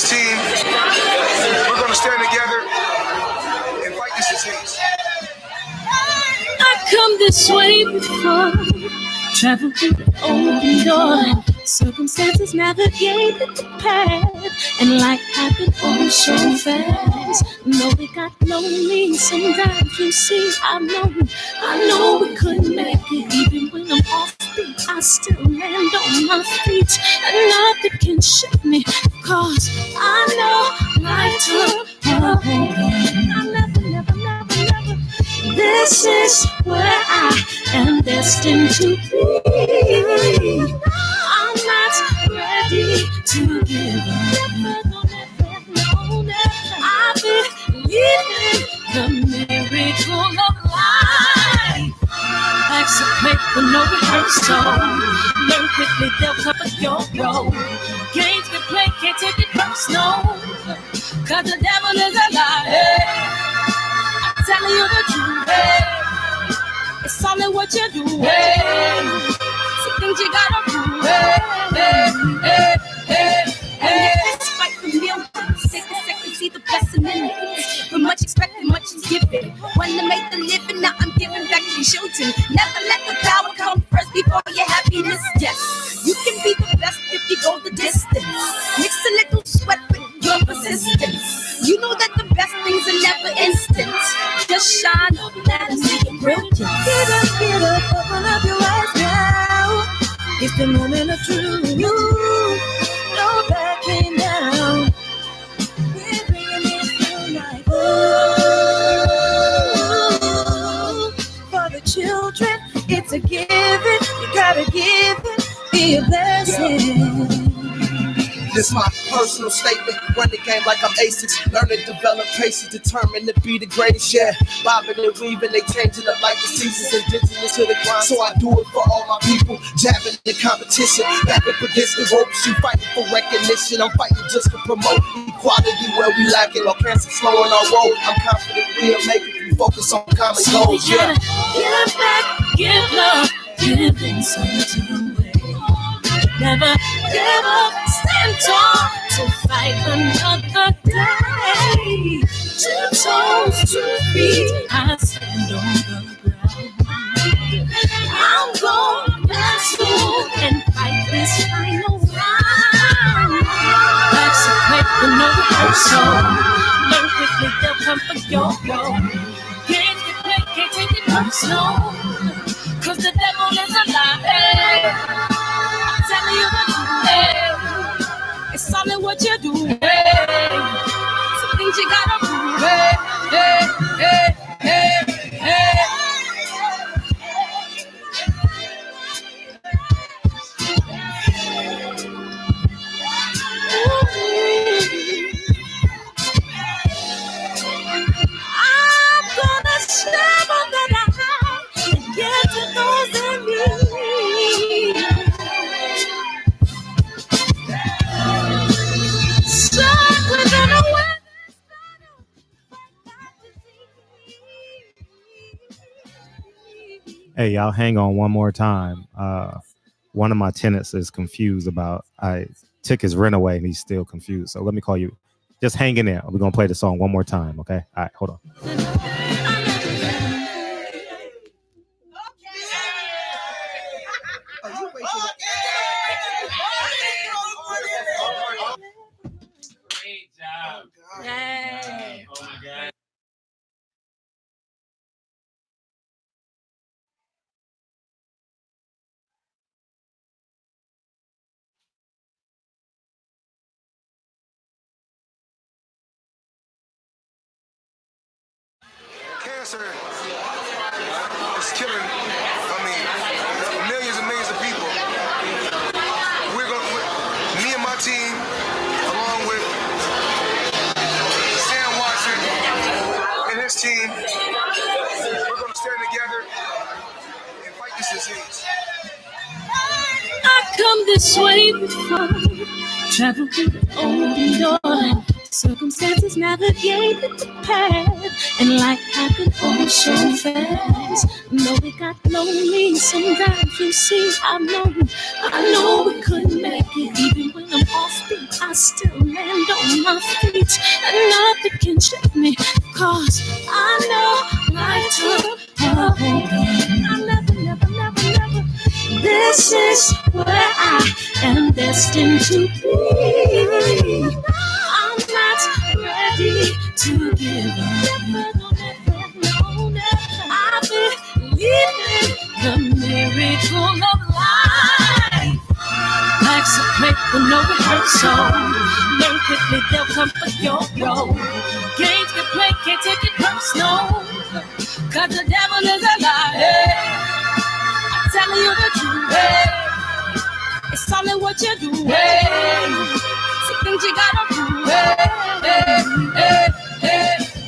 this team, we're going to stand together and fight this disease. I come this way before, travel through the open door. Circumstances navigated the path, and life happened oh so fast. No, it got lonely sometimes. You see, I know we couldn't make it. Even when I'm off beat, I still land on my feet, and nothing can shake me, cause I know life took a hold. I never. This is where I am destined to be. I'm not ready to give up. I believe in the miracle of life. Life's a paper, no rehearsal. Learn quickly, they'll cover your role. Games can play, can't take it personal, cause the devil is a liar. Telling you the truth, hey. It's all in what you do, hey. Some things you gotta prove, hey. It's fight for millions, take a second, see the blessing in it. But much expected, much is given. One to make the living, now I'm giving back to children. Never let the power come first before your happiness, yes. You can be the best if you go the distance. Mix a little sweat with your persistence. You know that the best things are never instant. Just shine, let them see it brilliant. Get up, open up your eyes now. It's the moment of truth. No backing down. We're bringing it tonight. Ooh, for the children, it's a given. You gotta give it, be a blessing. This my personal statement. Run the game like I'm A6. Learn and develop patience, determined to be the greatest. Yeah, bobbing and weaving, they changing up like the seasons. Indigenous to the grind, so I do it for all my people. Jabbing in competition, back up against the ropes. You fighting for recognition, I'm fighting just to promote equality where we lacking. Or cancer slowing our road. I'm confident we'll make it. We focus on common goals. Yeah. Give back, give love, giving something away. Never give up, stand tall to fight another day. 2 toes, 2 feet, I stand on the ground. I'm going back soon and fight this final round. Life's a paper, no rehearsal. Learn quickly, they'll come for your role. Games get played, can't take it personal, cause the devil is a liar. Telling you the truth, hey. It's all in what you do, hey. Some things you gotta prove, hey. I'm gonna step on that eye and get to those in me. Hey, y'all, hang on one more time. One of my tenants is confused about I took his rent away and he's still confused. So let me call you. Just hang in there. We're going to play the song one more time, okay? All right, hold on. Great job. Yay. Oh my God. Cancer is killing, millions and millions of people. Me and my team, along with Sam Watson and his team, we're going to stand together and fight this disease. I come this way before, travel through the open door. Circumstances navigated the path, and life happened oh so fast. No, it got lonely sometimes. You see, I know we couldn't make it. Even when I'm off beat, I I still land on my feet, and nothing can shake me, 'cause I know I took a hold on. I never. This is where I am destined to be. I'm not ready to give up. I believe in the miracle of life. Life's a break with no rehearsal. Learn quickly, they'll come for your role. Games can play, can't take it personal, 'cause the devil is a liar. I'm telling you the truth. It's all in what you do. Some things you gotta do.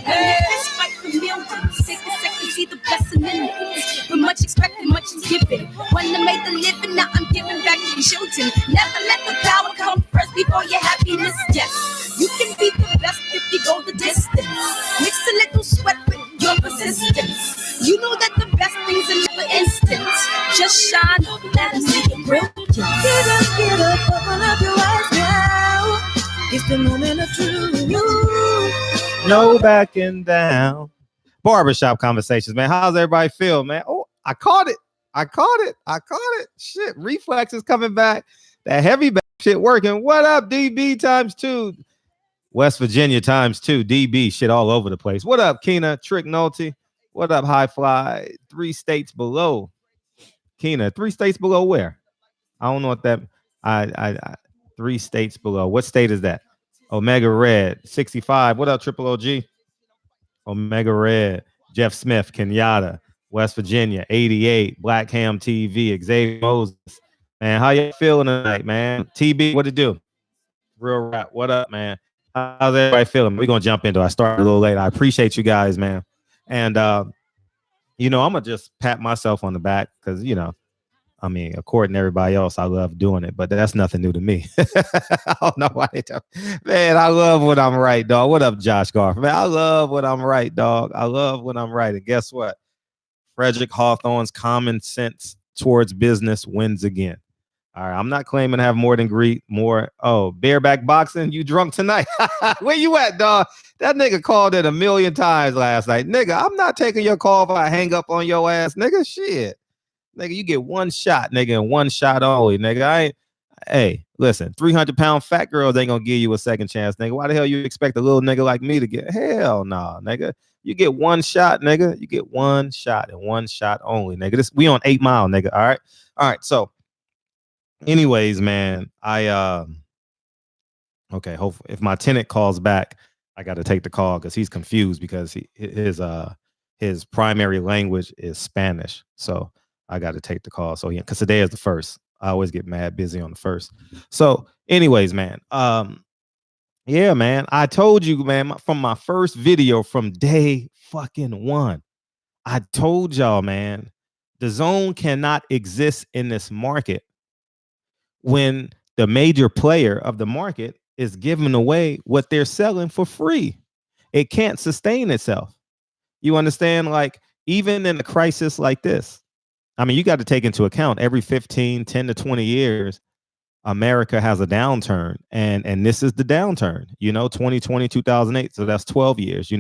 It's fight for millions. Take a second, see the blessing in it. With much expected, much is given. When I made the living, now I'm giving back to the children. Never let the power come first before your happiness. Yes, you can be the best if you go the distance. Mix a little sweat with your persistence. You know that the best things are never instant. Just shine, let us see your brilliance. Get up, open up your eyes now. It's the moment of truth. No backing down. Barbershop conversations, man. How's everybody feel, man? Oh, I caught it. Shit, reflexes coming back. That heavy back shit working. What up, DB times 2? West Virginia times 2. DB shit all over the place. What up, Keena? Trick Nolte. What up, High Fly? 3 states below. Keena, 3 states below where? I don't know what that. I 3 states below. What state is that? Omega Red 65. What up, Triple OG? Omega Red. Jeff Smith, Kenyatta, West Virginia 88. Black Ham TV. Xavier Moses. Man, how you feeling tonight, man? TB, what it do? Real rap. What up, man? How's everybody feeling? We're gonna jump into it. I started a little late. I appreciate you guys, man. And you know, I'm gonna just pat myself on the back because I mean, according to everybody else, I love doing it, but that's nothing new to me. I don't know why they don't. Man, I love when I'm right, dog. What up, Josh Garth? Man, I love when I'm right, dog. I love when I'm right. And guess what? Frederick Hawthorne's common sense towards business wins again. All right, I'm not claiming to have more than greed, more. Oh, bareback boxing, you drunk tonight? Where you at, dog? That nigga called it 1,000,000 times last night. Nigga, I'm not taking your call if I hang up on your ass, nigga. Shit. Nigga, you get one shot, nigga, and one shot only, nigga. Hey, listen, 300-pound fat girls ain't gonna give you a second chance, nigga. Why the hell you expect a little nigga like me to get? Hell no, nigga. You get one shot, nigga. You get one shot and one shot only, nigga. We on 8 Mile, nigga. All right. So, anyways, man, okay. Hopefully, if my tenant calls back, I got to take the call because he's confused because his primary language is Spanish. So I got to take the call. So because today is the 1st. I always get mad busy on the 1st. So anyways, man, yeah, man, I told you, man, from my first video from day fucking 1, I told y'all, man, the zone cannot exist in this market when the major player of the market is giving away what they're selling for free. It can't sustain itself. You understand? Like, even in a crisis like this, I mean, you got to take into account every 10 to 20 years, America has a downturn. And this is the downturn, 2020, 2008. So that's 12 years,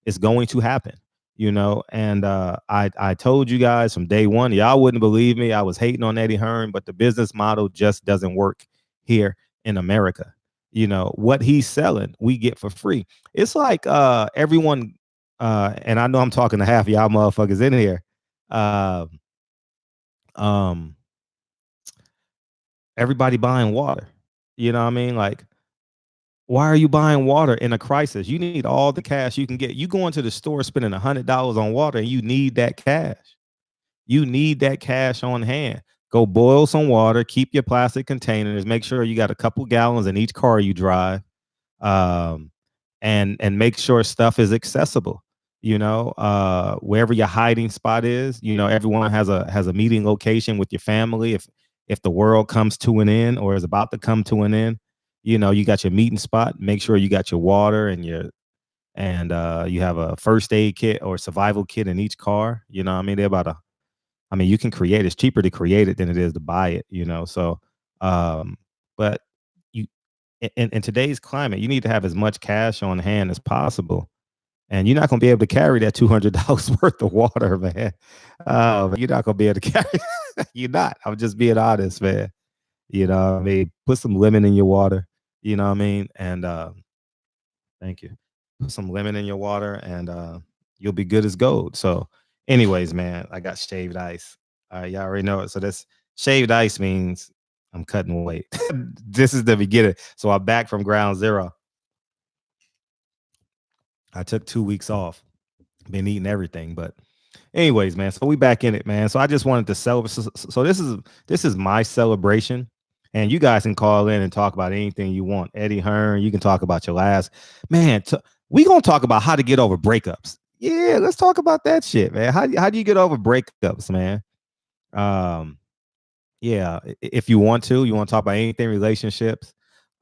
it's going to happen, and I told you guys from day 1, y'all wouldn't believe me. I was hating on Eddie Hearn, but the business model just doesn't work here in America. What he's selling, we get for free. It's like everyone, and I know I'm talking to half of y'all motherfuckers in here. Everybody buying water. You know what I mean? Like, why are you buying water in a crisis? You need all the cash you can get. You go into the store spending $100 on water and you need that cash. You need that cash on hand. Go boil some water, keep your plastic containers, make sure you got a couple gallons in each car you drive, and make sure stuff is accessible. Wherever your hiding spot is, everyone has a meeting location with your family. If the world comes to an end or is about to come to an end, you got your meeting spot. Make sure you got your water and you have a first aid kit or survival kit in each car. I mean, you can create. It's cheaper to create it than it is to buy it. So, but in today's climate, you need to have as much cash on hand as possible. And you're not going to be able to carry that $200 worth of water, man. You're not going to be able to carry. You're not. I'm just being honest, man. You know what I mean? Put some lemon in your water. You know what I mean? And thank you. Put some lemon in your water, and you'll be good as gold. So, anyways, man, I got shaved ice. Y'all already know it. So this shaved ice means I'm cutting weight. This is the beginning. So I'm back from ground zero. I took 2 weeks off. Been eating everything, but anyways, man. So we back in it, man. So I just wanted to celebrate. So this is my celebration, and you guys can call in and talk about anything you want. Eddie Hearn, you can talk about your last man. We gonna talk about how to get over breakups. Yeah, let's talk about that shit, man. How do you get over breakups, man? Yeah, if you want to talk about anything relationships.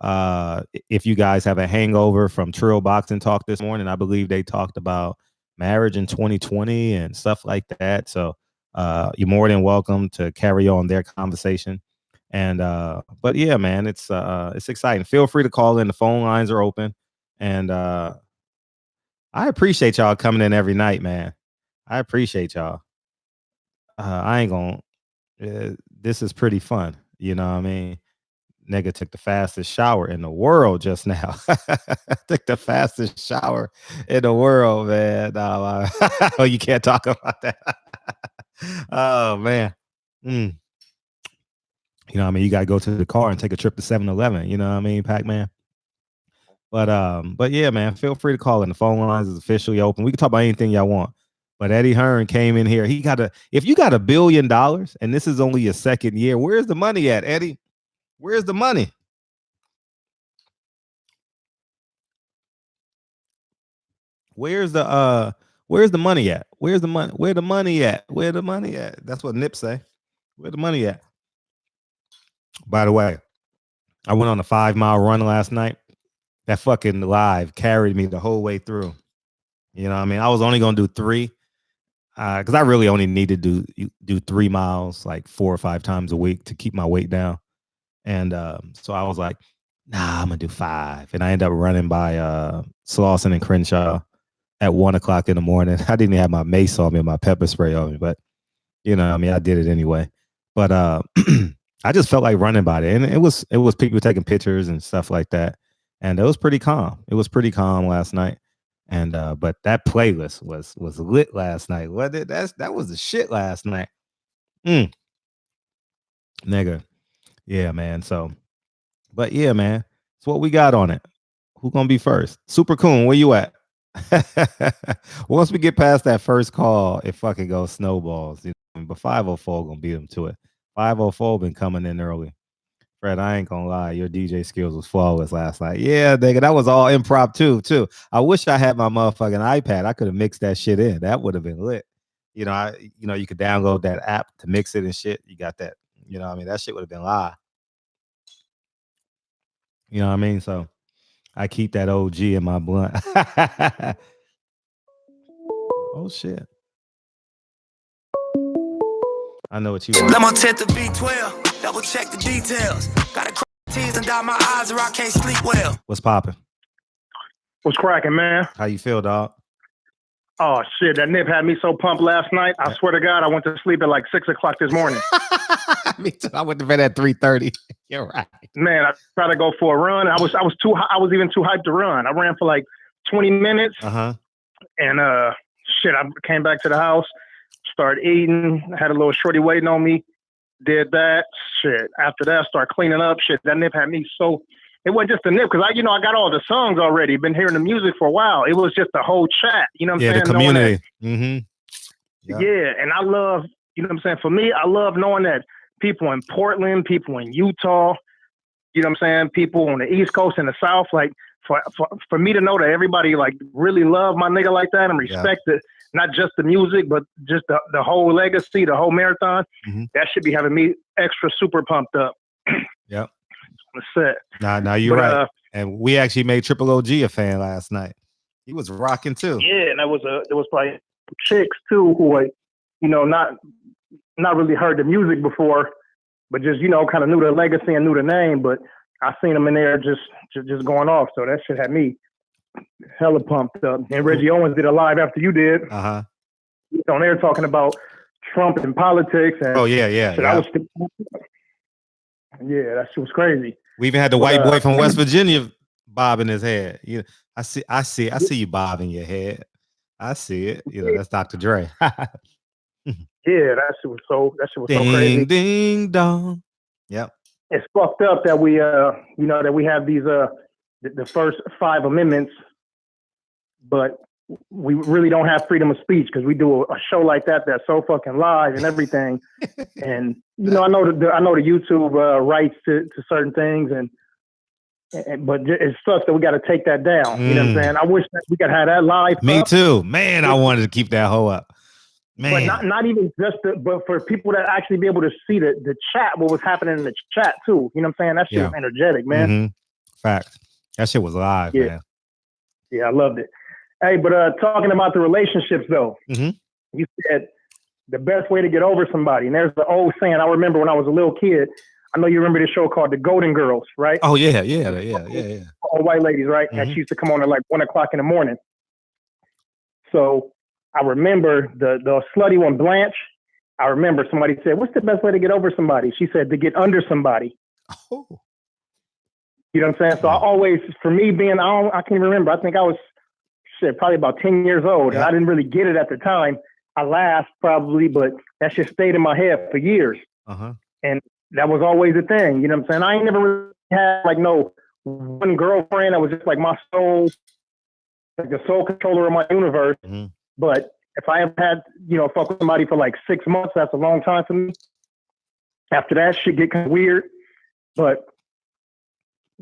If you guys have a hangover from Trill Boxing Talk this morning, I believe they talked about marriage in 2020 and stuff like that. So you're more than welcome to carry on their conversation. And but yeah, man, it's exciting. Feel free to call in. The phone lines are open. And I appreciate y'all coming in every night, man. I appreciate y'all. I ain't gonna this is pretty fun. You know what I mean? Nigga took the fastest shower in the world just now. Took the fastest shower in the world, man. No, oh, you can't talk about that. Oh, man. You know what I mean? You got to go to the car and take a trip to 7-Eleven. You know what I mean, Pac-Man? But yeah, man, feel free to call in. The phone lines is officially open. We can talk about anything y'all want. But Eddie Hearn came in here. If you got $1 billion and this is only your second year, where's the money at, Eddie? Where's the money? Where's the money at? Where's the money? Where the money at? Where the money at? That's what Nip say. Where the money at? By the way, I went on a 5-mile run last night. That fucking live carried me the whole way through. You know what I mean? I was only gonna do 3. Because I really only need to do 3 miles like 4 or 5 times a week to keep my weight down. And so I was like, nah, I'm gonna do 5. And I ended up running by Slauson and Crenshaw at 1:00 in the morning. I didn't have my mace on me and my pepper spray on me, but you know, I mean, I did it anyway. But I just felt like running by it, and it was people taking pictures and stuff like that, and it was pretty calm. It was pretty calm last night, and but that playlist was lit last night. What that was the shit last night, nigga. Yeah, man. So, but yeah, man, it's what we got on it. Who gonna be first? Super Coon, where you at? Once we get past that first call, it fucking goes snowballs. You know? But 504 gonna beat them to it. 504 been coming in early. Fred, I ain't gonna lie, your DJ skills was flawless last night. Yeah, nigga, that was all impromptu too. I wish I had my motherfucking iPad. I could have mixed that shit in. That would have been lit. You know, you could download that app to mix it and shit. You got that. You know what I mean? That shit would have been live. You know what I mean? So I keep that OG in my blunt. Oh shit. I know what you want. Let me test the V12, double check the details. Gotta cry tears and dot my eyes or I can't sleep well. What's popping? What's cracking, man? How you feel, dog? Oh shit, that nip had me so pumped last night. I swear to God, I went to sleep at like 6:00 this morning. Me too. I went to bed at 3:30. You're right. Man, I tried to go for a run. I was even too hyped to run. I ran for like 20 minutes. Uh-huh. And shit, I came back to the house, started eating, had a little shorty waiting on me, did that. Shit. After that, started cleaning up. Shit, that nip had me so. It wasn't just the nip because I got all the songs already. Been hearing the music for a while. It was just the whole chat. You know what I'm saying? Yeah, the community. Yeah, and I love. You know what I'm saying? For me, I love knowing that people in Portland, people in Utah, you know what I'm saying? People on the East Coast and the South, like for me to know that everybody like really love my nigga like that and respect it, not just the music, but just the whole legacy, the whole marathon, that should be having me extra super pumped up. Yep. That's it. Nah, you're right. And we actually made Triple OG a fan last night. He was rocking too. Yeah, and there was probably chicks too who like, not really heard the music before, but just, kind of knew the legacy and knew the name. But I seen him in there just going off. So that shit had me hella pumped up. And Reggie Owens did a live after you did. Uh-huh. He was on there talking about Trump and politics. And yeah. I was that shit was crazy. We even had the white boy from West Virginia bobbing his head. I see you bobbing your head. I see it. That's Dr. Dre. Yeah, that shit was so crazy. Ding dong. Yep. It's fucked up that we that we have these the first 5 amendments, but we really don't have freedom of speech because we do a show like that that's so fucking live and everything. And I know the YouTube rights to certain things, but it sucks that we got to take that down. You know what I'm saying? I wish that we could have that live. Me too, man. I wanted to keep that hoe up. Man. But not even just but for people to actually be able to see the chat, what was happening in the chat too. You know what I'm saying? That shit was energetic, man. Mm-hmm. Fact. That shit was live, man. Yeah, I loved it. Hey, but talking about the relationships though, you said the best way to get over somebody. And there's the old saying I remember when I was a little kid. I know you remember this show called The Golden Girls, right? Oh yeah. All white ladies, right? And she used to come on at like 1 o'clock in the morning. So I remember the slutty one, Blanche. I remember somebody said, "What's the best way to get over somebody?" She said, "To get under somebody." Oh. You know what I'm saying? So I always, for me being, I can't even remember. I think I was probably about 10 years old, and I didn't really get it at the time. I laughed probably, but that shit stayed in my head for years. And that was always a thing. You know what I'm saying? I ain't never really had like no one girlfriend that was just like my soul, like the soul controller of my universe. But if I ever had, fuck with somebody for like 6 months, that's a long time for me. After that, shit get kind of weird. But,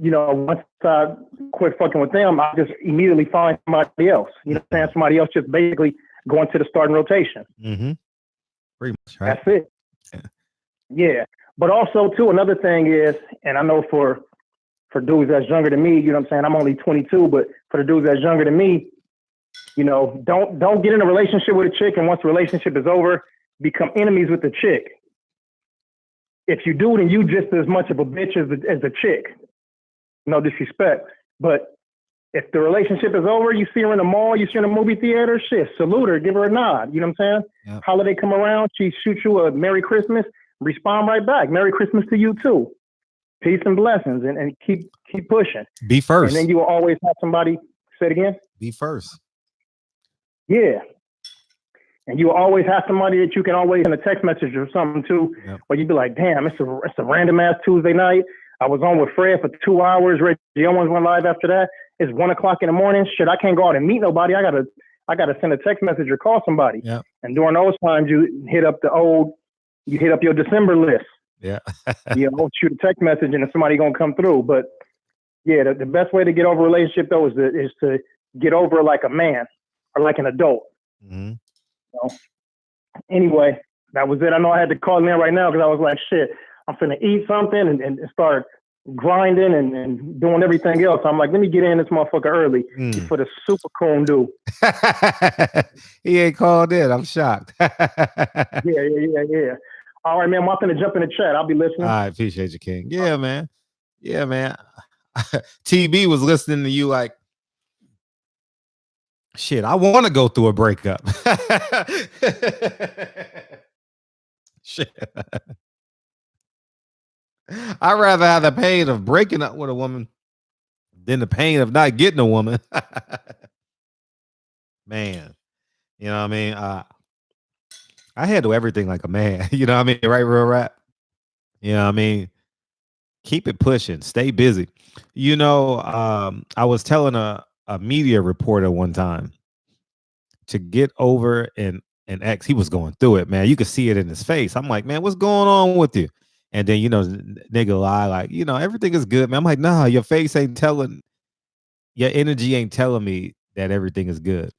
once I quit fucking with them, I just immediately find somebody else. You know what I'm saying? Somebody else just basically going to the starting rotation. Pretty much, right? That's it. Yeah. But also, too, another thing is, and I know for dudes that's younger than me, you know what I'm saying? I'm only 22, but for the dudes that's younger than me, don't get in a relationship with a chick, and once the relationship is over, become enemies with the chick. If you do, then you just as much of a bitch as the chick. No disrespect, but if the relationship is over, you see her in the mall, you see her in a movie theater, shit, salute her, give her a nod. You know what I'm saying? Yep. Holiday come around, she shoots you a Merry Christmas, respond right back. Merry Christmas to you too. Peace and blessings, and keep pushing. Be first. And then you will always have somebody, say it again? Be first. Yeah. And you always have somebody that you can always send a text message or something to, where you'd be like, damn, it's a random ass Tuesday night. I was on with Fred for 2 hours. Reggie Owens went live after that. It's 1 o'clock in the morning. Shit, I can't go out and meet nobody. I gotta send a text message or call somebody. Yeah. And during those times, you hit up your December list. Yeah. Shoot a text message and somebody gonna come through. But yeah, the best way to get over a relationship though is to get over like a man or like an adult. Anyway, that was it. I know I had to call in right now because I was like, shit, I'm finna eat something and start grinding and doing everything else. I'm like, let me get in this motherfucker early for the super coon dude. He ain't called in. I'm shocked. Yeah. All right, man. I'm finna jump in the chat. I'll be listening. I appreciate you, King. Yeah, man. TB was listening to you like, shit, I want to go through a breakup. Shit. I'd rather have the pain of breaking up with a woman than the pain of not getting a woman. Man, you know what I mean? I handle everything like a man. You know what I mean? Right, real rap. You know what I mean? Keep it pushing. Stay busy. I was telling a media reporter one time to get over an ex. He was going through it, man. You could see it in his face. I'm like, man, what's going on with you? And then, nigga lie like, everything is good, man. I'm like, nah, your face ain't telling, your energy ain't telling me that everything is good.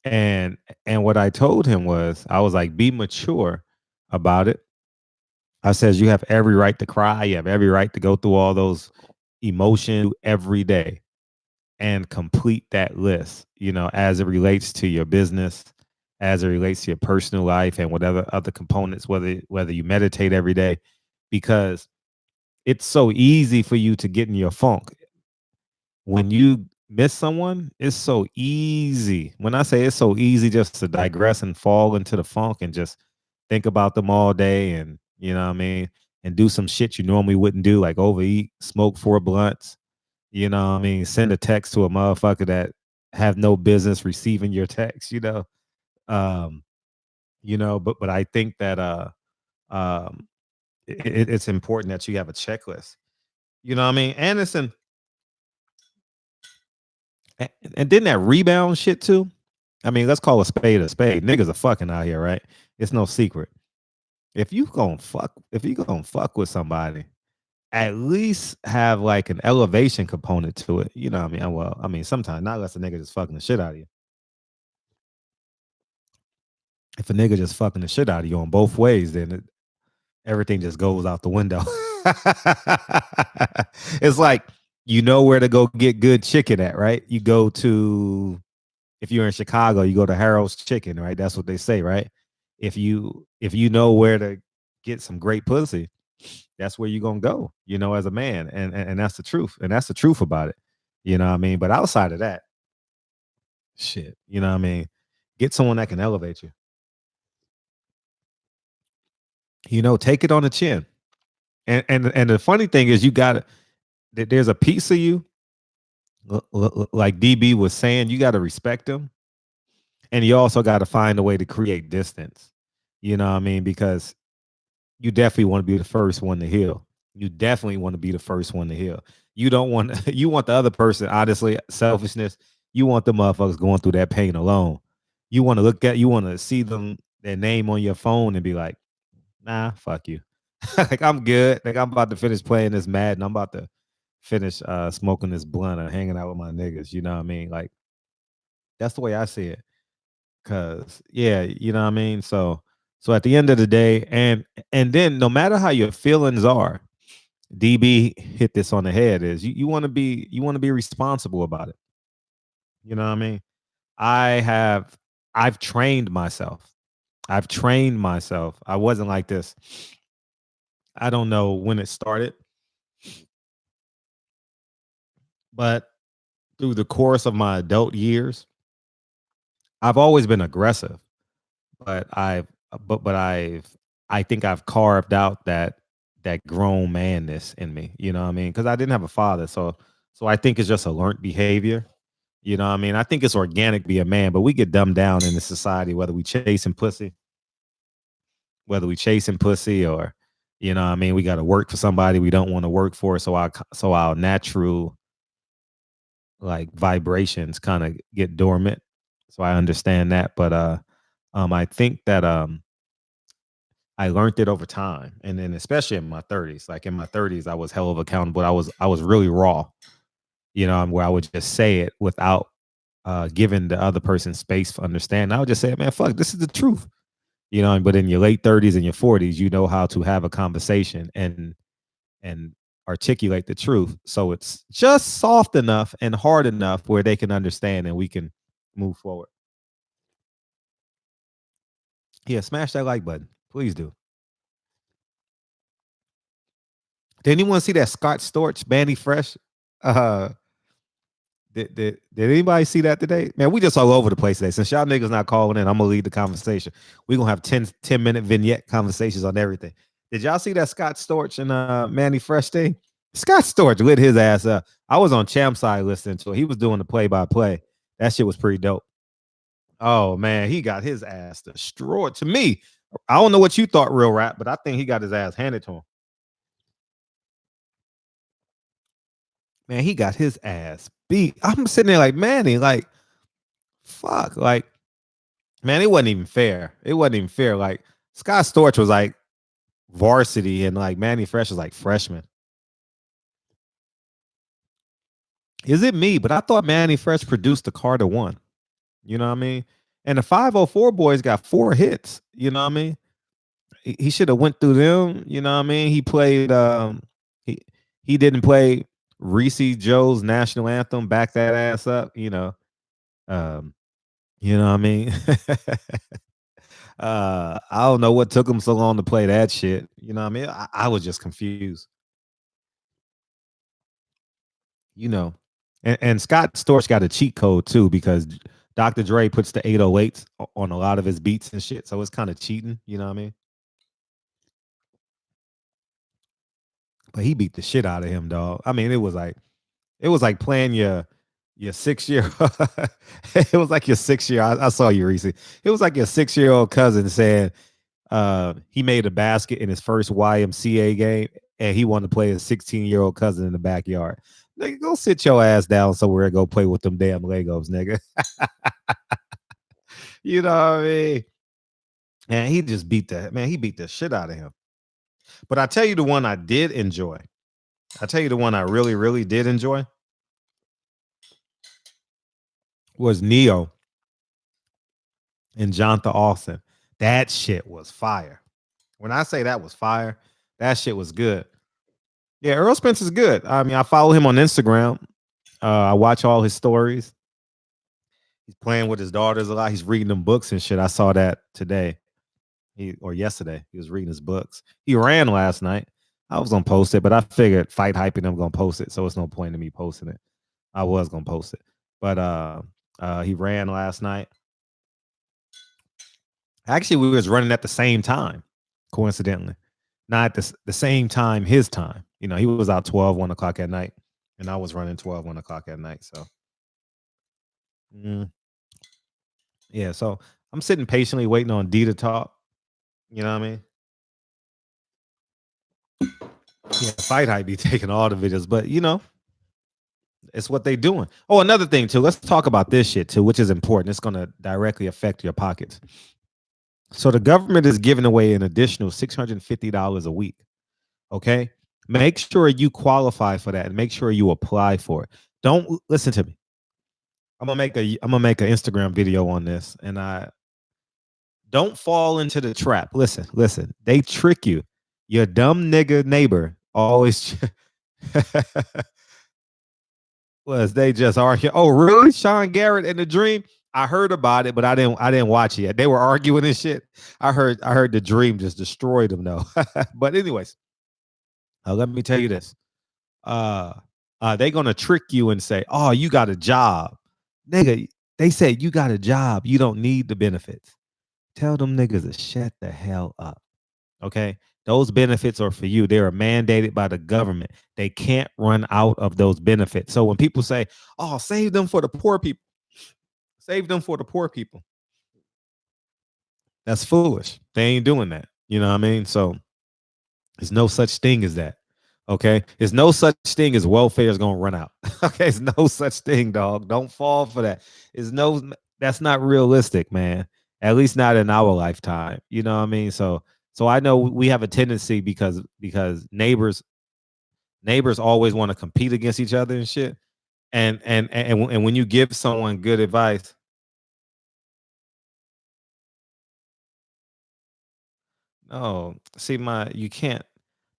And what I told him was, I was like, be mature about it. I says, you have every right to cry. You have every right to go through all those emotions every day and complete that list, as it relates to your business, as it relates to your personal life and whatever other components, whether you meditate every day. Because it's so easy for you to get in your funk. When you miss someone, it's so easy. When I say it's so easy just to digress and fall into the funk and just think about them all day and you know what I mean, and do some shit you normally wouldn't do, like overeat, smoke 4 blunts, you know what I mean, send a text to a motherfucker that have no business receiving your text, Um, but I think that um it's important that you have a checklist. You know what I mean? Anderson, and then that rebound shit too. I mean, let's call a spade a spade. Niggas are fucking out here, right? It's no secret. If you gonna fuck with somebody, at least have like an elevation component to it. You know what I mean? Well, I mean, sometimes not unless a nigga just fucking the shit out of you. If a nigga just fucking the shit out of you on both ways, then everything just goes out the window. It's like you know where to go get good chicken at, right? You go to if you're in Chicago, you go to Harold's Chicken, right? That's what they say, right? If you know where to get some great pussy, that's where you're gonna go, as a man. And that's the truth. And that's the truth about it. You know what I mean? But outside of that, shit, you know what I mean? Get someone that can elevate you. Take it on the chin. And the funny thing is there's a piece of you, like DB was saying, you gotta respect them. And you also got to find a way to create distance. You know what I mean? Because you definitely want to be the first one to heal. You definitely want to be the first one to heal. You don't want you want the other person, honestly, selfishness. You want the motherfuckers going through that pain alone. You want to see their name on your phone and be like, nah, fuck you. Like I'm good. Like I'm about to finish playing this Madden. I'm about to finish smoking this blunt and hanging out with my niggas. You know what I mean? Like that's the way I see it. Cause yeah, you know what I mean? So at the end of the day, and then no matter how your feelings are, DB hit this on the head, is you want to be responsible about it. You know what I mean? I have I've trained myself. I've trained myself. I wasn't like this. I don't know when it started, but through the course of my adult years, I've always been aggressive. But I think I've carved out that grown manness in me. You know what I mean? Because I didn't have a father, so I think it's just a learned behavior. You know what I mean? I think it's organic to be a man, but we get dumbed down in the society, whether we chasing pussy or you know what I mean, we got to work for somebody we don't want to work for. So our natural like vibrations kind of get dormant. So I understand that, but I think that I learned it over time, and then especially in my 30s. Like in my 30s, I was hell of accountable. I was really raw, where I would just say it without giving the other person space for understanding. I would just say, man, fuck, this is the truth, But in your late 30s and your 40s, you know how to have a conversation and articulate the truth, so it's just soft enough and hard enough where they can understand and we can move forward. Yeah, smash that like button, please do. Did anyone see that Scott Storch, Mannie Fresh? Uh, did anybody see that today? Man, we just all over the place today. Since y'all niggas not calling in, I'm gonna lead the conversation. We're gonna have 10-minute vignette conversations on everything. Did y'all see that Scott Storch and Mannie Fresh thing? Scott Storch lit his ass up. I was on Champ side listening to it. He was doing the play-by-play. That shit was pretty dope. Oh man, he got his ass destroyed. To me, I don't know what you thought, Real Rap, but I think he got his ass handed to him. Man, he got his ass beat. I'm sitting there like, Manny, like, fuck. Like, man, it wasn't even fair. It wasn't even fair. Like, Scott Storch was like varsity and like Mannie Fresh was like freshman. Is it me? But I thought Mannie Fresh produced the Carter one. You know what I mean? And the 504 boys got 4 hits. You know what I mean? He should have went through them. You know what I mean? He played he didn't play Reese Joe's national anthem, Back That Ass Up, you know what I mean? I don't know what took him so long to play that shit. You know what I mean? I was just confused. you know, and Scott Storch got a cheat code too because Dr. Dre puts the 808s on a lot of his beats and shit, so it's kind of cheating. You know what I mean? But he beat the shit out of him, dog. I mean, it was like playing your 6 year. It was like your 6 year. I saw you, Reese. It was like your 6 year old cousin saying he made a basket in his first YMCA game, and he wanted to play his 16-year-old cousin in the backyard. Nigga, go sit your ass down somewhere and go play with them damn Legos, nigga. You know what I mean? And he just beat that man. He beat the shit out of him. But I tell you, the one I did enjoy. I tell you, the one I really, really did enjoy was Neo and Jonathan Austin. That shit was fire. When I say that was fire, that shit was good. Yeah, Earl Spencer's good. I mean, I follow him on Instagram. I watch all his stories. He's playing with his daughters a lot. He's reading them books and shit. I saw that today. Or yesterday. He was reading his books. He ran last night. I was gonna post it, but I figured fight hyping I'm gonna post it, so it's no point in me posting it. I was gonna post it. But he ran last night. Actually, we was running at the same time, coincidentally. Not at the same time, his time. You know, he was out 1 o'clock at night, and I was running 1 o'clock at night. So, yeah, so I'm sitting patiently waiting on D to talk. You know what I mean? Yeah, Fight Hype be taking all the videos, but you know, it's what they doing. Oh, another thing too. Let's talk about this shit too, which is important. It's going to directly affect your pockets. So the government is giving away an additional $650 a week. Okay, make sure you qualify for that and make sure you apply for it. Don't listen to me. I'm gonna make an Instagram video on this, and I don't fall into the trap. Listen. They trick you. Your dumb nigga neighbor always was they just argue. Oh, really? Sean Garrett and the Dream? I heard about it, but I didn't watch it yet. They were arguing and shit. I heard the Dream just destroyed them though. But anyways, let me tell you this. They gonna trick you and say, "Oh, you got a job, nigga." They said you got a job. You don't need the benefits. Tell them niggas to shut the hell up. Okay, those benefits are for you. They are mandated by the government. They can't run out of those benefits. So when people say, "Oh, save them for the poor people," save them for the poor people. That's foolish. They ain't doing that. You know what I mean? So there's no such thing as that. Okay, there's no such thing as welfare is gonna run out. Okay, there's no such thing, dog. Don't fall for that. That's not realistic, man. At least not in our lifetime. You know what I mean? So I know we have a tendency because neighbors always want to compete against each other and shit. And when you give someone good advice, no, see you can't.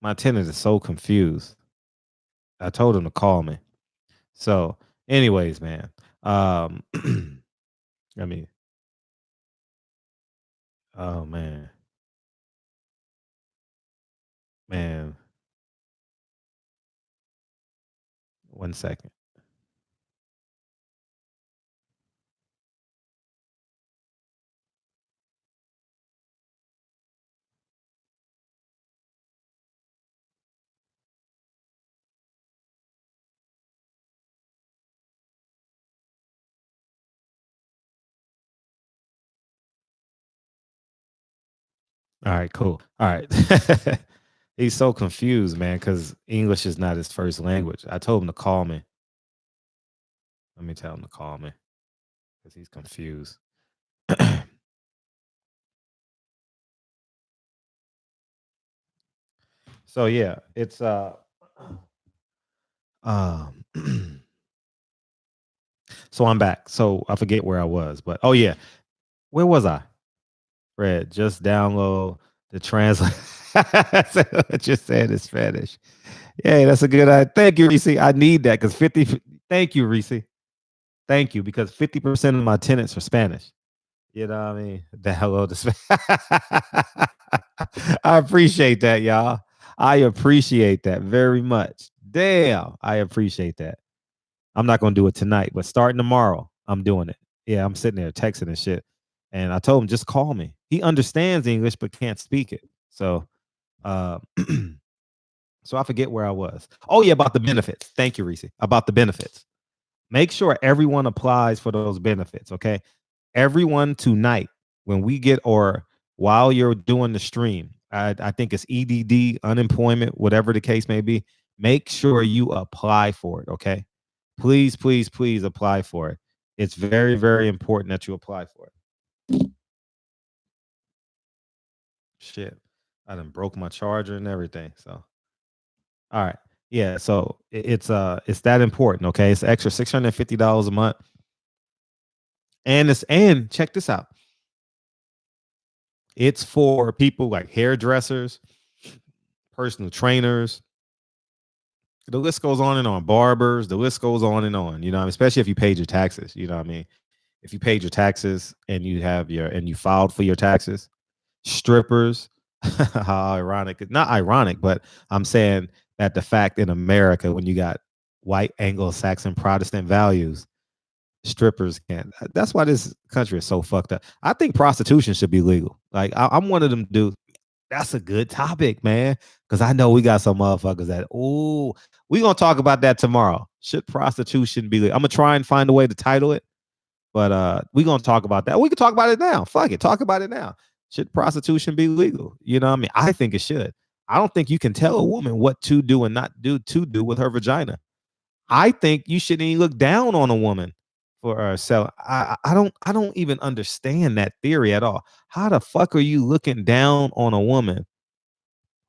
My tenant is so confused. I told him to call me. So, anyways, man. I mean, oh man. Man. 1 second. All right, cool. All right. He's so confused, man, because English is not his first language. I told him to call me. Let me tell him to call me because he's confused. So yeah, it's so I'm back. So I forget where I was, but oh yeah, where was I? Fred, just download the translate. What you said is Spanish. Yeah, that's a good idea. Thank you, Reese. I need that because 50. Thank you, Reese. Thank you, because 50% of my tenants are Spanish. You know what I mean? The hello to I appreciate that, y'all. I appreciate that very much. Damn, I appreciate that. I'm not going to do it tonight, but starting tomorrow, I'm doing it. Yeah, I'm sitting there texting and shit. And I told him, just call me. He understands English, but can't speak it. So, so I forget where I was. Oh yeah, about the benefits. Thank you, Reese. About the benefits. Make sure everyone applies for those benefits. Okay. Everyone tonight, when we get, or while you're doing the stream, I think it's EDD, unemployment, whatever the case may be, make sure you apply for it. Okay. Please, please, please apply for it. It's very, very important that you apply for it. Shit. I done broke my charger and everything. So, all right. Yeah. So it's that important. Okay. It's extra $650 a month. And check this out. It's for people like hairdressers, personal trainers. The list goes on and on. Barbers, the list goes on and on. You know, especially if you paid your taxes. You know what I mean? If you paid your taxes and you filed for your taxes, strippers. How ironic. Not ironic, but I'm saying that the fact in America, when you got white Anglo-Saxon Protestant values, strippers can't. That's why this country is so fucked up. I think prostitution should be legal. Like I'm one of them dudes. That's a good topic, man. Because I know we got some motherfuckers that, we're gonna talk about that tomorrow. Should prostitution be legal? I'm gonna try and find a way to title it, but we're gonna talk about that. We can talk about it now. Fuck it, talk about it now. Should prostitution be legal? You know what I mean? I think it should. I don't think you can tell a woman what to do and not do with her vagina. I think you shouldn't even look down on a woman for selling. I don't even understand that theory at all. How the fuck are you looking down on a woman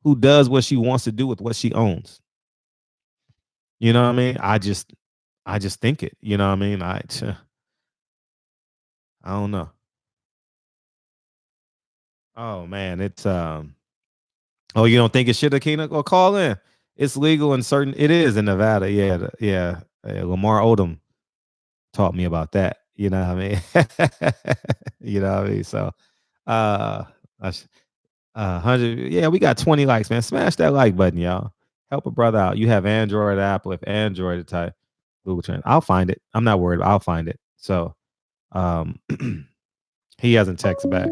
who does what she wants to do with what she owns? You know what I mean? I just think it. You know what I mean? I don't know. Oh man, it's oh, you don't think it should have, Keena? Go call in. It's legal in certain. It is in Nevada. Yeah, yeah. Lamar Odom taught me about that. You know what I mean? You know what I mean? So, 100. Yeah, we got 20 likes, man. Smash that like button, y'all. Help a brother out. You have Android, Apple. If Android, type Google Trend. I'll find it. I'm not worried. I'll find it. So, he hasn't texted back.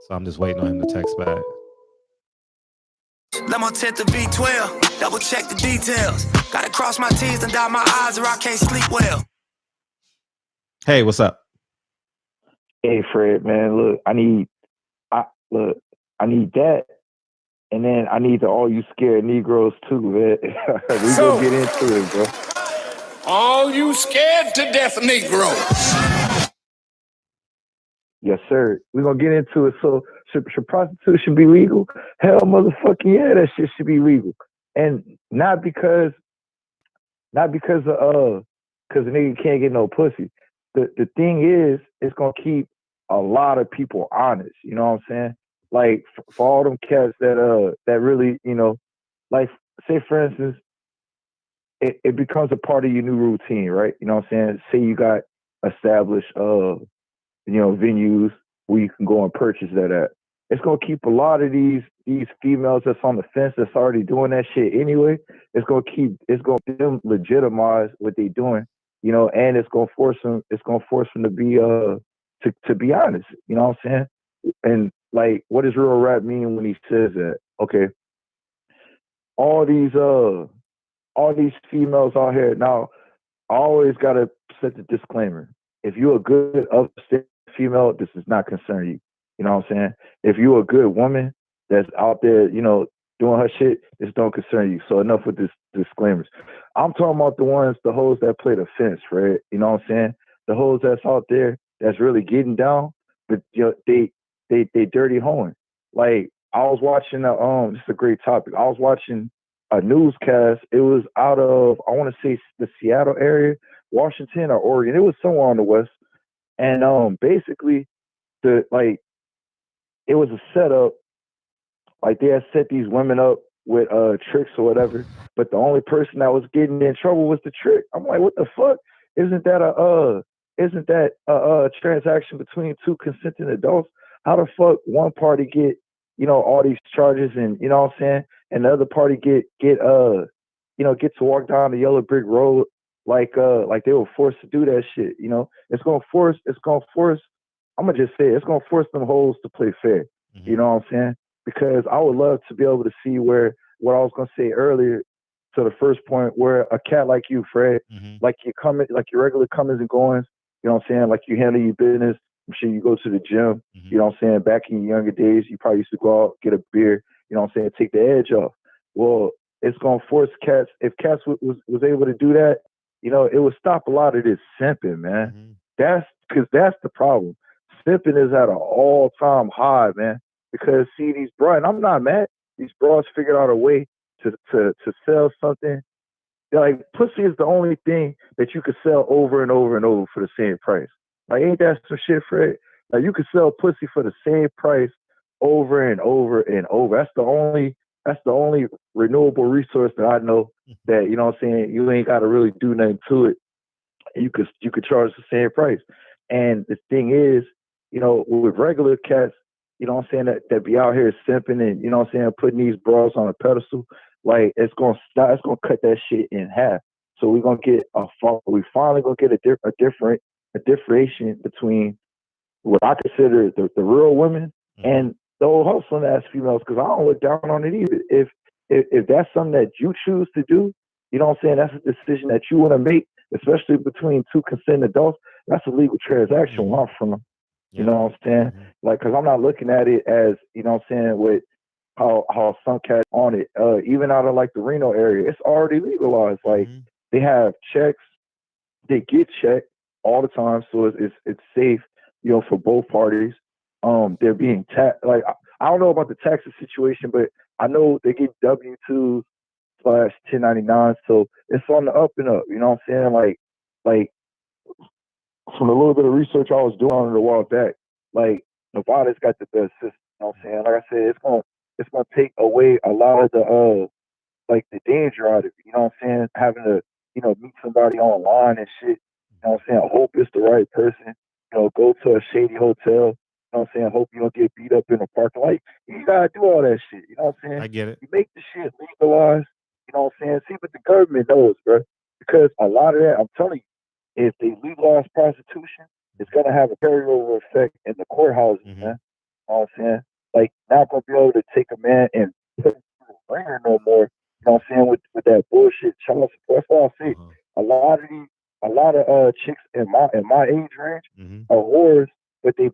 So I'm just waiting on him to text back. Let my 10 to B12, double check the details. Gotta cross my T's and dot my I's or I can't sleep well. Hey, what's up? Hey, Fred, man, look, I need that. And then I need the All You Scared Negroes too, man. We gonna get into it, bro. All you scared to death Negroes. Yes, sir. We're gonna get into it. So should prostitution be legal? Hell motherfucking yeah, that shit should be legal. And not because the nigga can't get no pussy. The thing is, it's gonna keep a lot of people honest. You know what I'm saying? Like for all them cats that really, you know, like say for instance, it becomes a part of your new routine, right? You know what I'm saying? Say you got established you know, venues where you can go and purchase that at. It's gonna keep a lot of these females that's on the fence that's already doing that shit anyway. It's gonna them legitimize what they doing, you know, and it's gonna force them to be to be honest. You know what I'm saying? And like, what does real rap mean when he says that? Okay, all these females out here now. I always gotta set the disclaimer. If you're a good upstate female, this does not concern you. You know what I'm saying? If you're a good woman that's out there, you know, doing her shit, this don't concern you. So enough with this disclaimers. I'm talking about the hoes that play the fence, right? You know what I'm saying? The hoes that's out there that's really getting down, but you know, they dirty hoeing. Like I was watching this is a great topic. I was watching a newscast. It was out of, I want to say the Seattle area, Washington or Oregon. It was somewhere on the west. And basically it was a setup. Like they had set these women up with tricks or whatever, but the only person that was getting in trouble was the trick. I'm like, what the fuck? Isn't that a transaction between two consenting adults? How the fuck one party get, you know, all these charges and, you know what I'm saying, and the other party get to walk down the yellow brick road like they were forced to do that shit. You know, it's gonna force. I'm gonna just say it's gonna force them hoes to play fair. Mm-hmm. You know what I'm saying? Because I would love to be able to see where what I was gonna say earlier to the first point, where a cat like you, Fred, Mm-hmm. like your regular comings and goings. You know what I'm saying? Like you handle your business. I'm sure you go to the gym. Mm-hmm. You know what I'm saying? Back in your younger days, you probably used to go out, get a beer. You know what I'm saying? Take the edge off. Well, it's gonna force cats. If cats was able to do that, you know, it would stop a lot of this simping, man. Mm-hmm. That's the problem. Simping is at an all-time high, man. Because see, these bras, and I'm not mad. These bras figured out a way to sell something. Like pussy is the only thing that you could sell over and over and over for the same price. Like, ain't that some shit, Fred? Like you could sell pussy for the same price over and over and over. That's the only renewable resource that I know that, you know what I'm saying, you ain't gotta really do nothing to it. You could charge the same price. And the thing is, you know, with regular cats, you know what I'm saying, that be out here simping and, you know what I'm saying, putting these bras on a pedestal, like it's gonna cut that shit in half. So we're gonna get we finally gonna get a differentiation between what I consider the real women and the old hustling ass females, because I don't look down on it either. If that's something that you choose to do, you know what I'm saying, that's a decision that you want to make, especially between two consenting adults. That's a legal transaction where I'm from. You know what I'm saying? Like, because I'm not looking at it as, you know what I'm saying, with how some cats on it, even out of like the Reno area, it's already legalized. Like they have checks, they get checked all the time, so it's safe, you know, for both parties. They're being taxed. Like I don't know about the taxes situation, but I know they get W-2/1099, so it's on the up and up. You know what I'm saying? Like from a little bit of research I was doing on it a while back, like Nevada's got the best system. You know what I'm saying? Like I said, it's gonna take away a lot of the like the danger out of it. You know what I'm saying? Having to, you know, meet somebody online and shit. You know what I'm saying? Hope it's the right person. You know, go to a shady hotel. You know what I'm saying? Hope you don't get beat up in the parking lot. You gotta do all that shit. You know what I'm saying? I get it. You make the shit legalized. You know what I'm saying? See, but the government knows, bro. Because a lot of that, I'm telling you, if they legalize prostitution, it's gonna have a carryover effect in the courthouses, man. You know what I'm saying? Like, not gonna be able to take a man and put him through a ringer no more. You know what I'm saying? With that bullshit child support. That's why I say a lot of chicks in my age range are whores, but they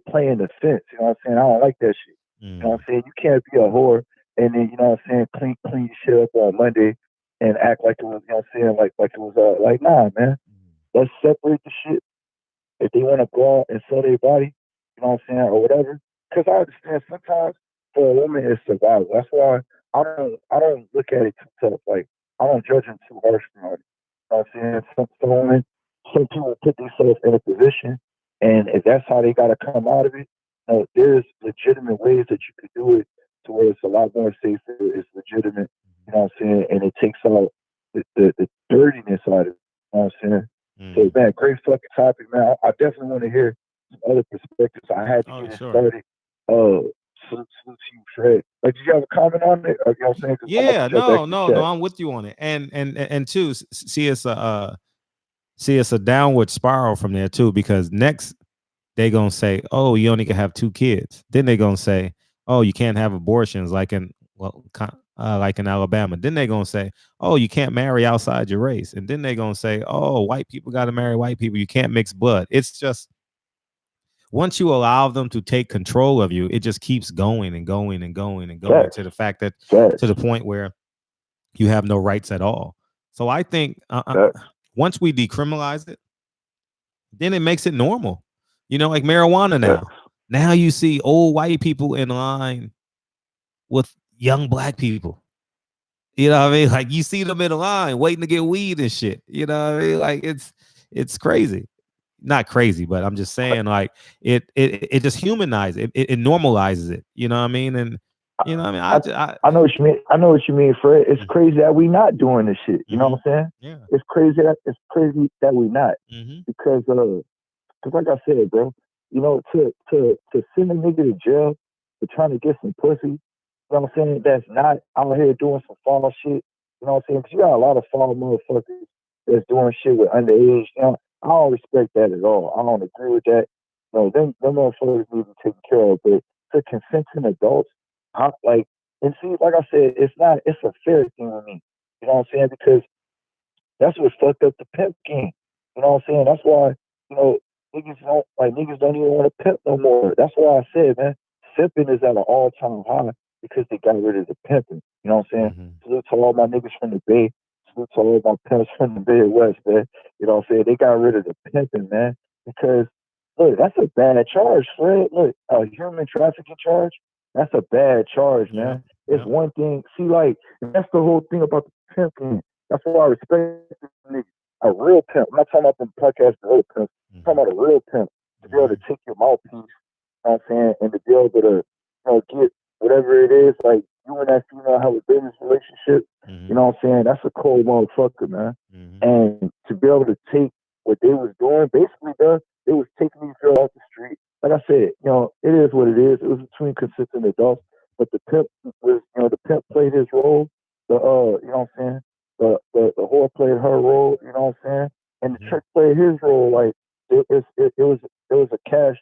playing the fence. You know what I'm saying? I don't like that shit. You know what I'm saying? You can't be a whore and then, you know what I'm saying, clean your shit up on Monday and act like it was, you know what I'm saying, like it was like, nah, man. Let's separate the shit. If they want to go out and sell their body, you know what I'm saying, or whatever. Because I understand sometimes for a woman it's survival. That's why I don't look at it too tough. Like I don't judge them too harsh on it. You know what I'm saying? Some women, some people put themselves in a position, and if that's how they got to come out of it, you know, there's legitimate ways that you could do it to where it's a lot more safer. It's legitimate. You know what I'm saying? And it takes out the dirtiness out of it. You know what I'm saying? So, man, great fucking topic, man. I definitely want to hear some other perspectives. I had to get it started. Salute to you, Fred. Like, did you have a comment on it? Or, you know what I'm saying? Yeah, no, I'm with you on it. And two, see it's a downward spiral from there too, because next they gonna say, oh, you only can have 2 kids. Then they gonna say, oh, you can't have abortions like in Alabama. Then they gonna say, oh, you can't marry outside your race. And then they gonna say, oh, white people got to marry white people. You can't mix blood. It's just, once you allow them to take control of you, it just keeps going and going and going and going to the fact that to the point where you have no rights at all. So I think once we decriminalize it, then it makes it normal. You know, like marijuana now. Now you see old white people in line with young black people. You know what I mean? Like you see them in the line waiting to get weed and shit. You know what I mean? Like it's crazy. Not crazy, but I'm just saying, like it just humanizes it, it normalizes it. You know what I mean? And you know what I mean? I know what you mean. I know what you mean, Fred. It's crazy that we not doing this shit. You know what I'm saying? Yeah. It's crazy that we not. Because like I said, bro, you know, to send a nigga to jail for trying to get some pussy, you know what I'm saying, that's not out here doing some foul shit. You know what I'm saying? Because you got a lot of foul motherfuckers that's doing shit with underage. You know, I don't respect that at all. I don't agree with that. No, them motherfuckers need to be taken care of. But to consenting adults, like, and see, like I said, it's a fair thing with me. You know what I'm saying? Because that's what fucked up the pimp game. You know what I'm saying? That's why, you know, niggas don't even want to pimp no more. That's why I said, man, simping is at an all-time high because they got rid of the pimping. You know what I'm saying? Mm-hmm. Salute to all my niggas from the Bay. Salute to all my pimps from the Midwest, man. You know what I'm saying? They got rid of the pimping, man. Because, look, that's a bad charge, Fred. Look, a human trafficking charge, that's a bad charge, man. It's one thing. See, like, that's the whole thing about the pimping. That's why I respect niggas. A real pimp. I'm not talking about them podcast real pimps. I'm talking about a real pimp to be able to take your mouthpiece, you know what I'm saying, and to be able to, you know, get whatever it is, like you and that female have a business relationship, you know what I'm saying? That's a cold motherfucker, man. And to be able to take what they was doing, basically, they was taking these girls off the street. Like I said, you know, it is what it is. It was between consistent adults, but the pimp was, you know, the pimp played his role. You know what I'm saying? The whore played her role, you know what I'm saying? And the trick played his role. Like it was a cash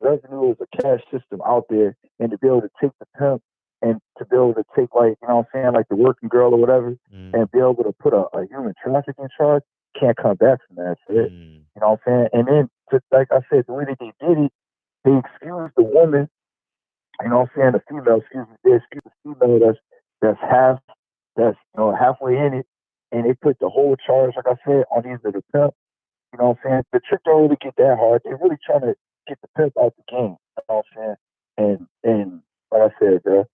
revenue, it was a cash system out there, and to be able to take the pimp and to be able to take, like, you know what I'm saying, like the working girl or whatever, and be able to put a human trafficking charge, can't come back from that shit. You know what I'm saying? And then, like I said, the way that they did it, they excused the woman, you know what I'm saying, the female, they excused the female that's you know, halfway in it, and they put the whole charge, like I said, on either the pimp. You know what I'm saying? The trick don't really get that hard. They're really trying to get the pimp out the game. You know what I'm saying? And like I said, bro,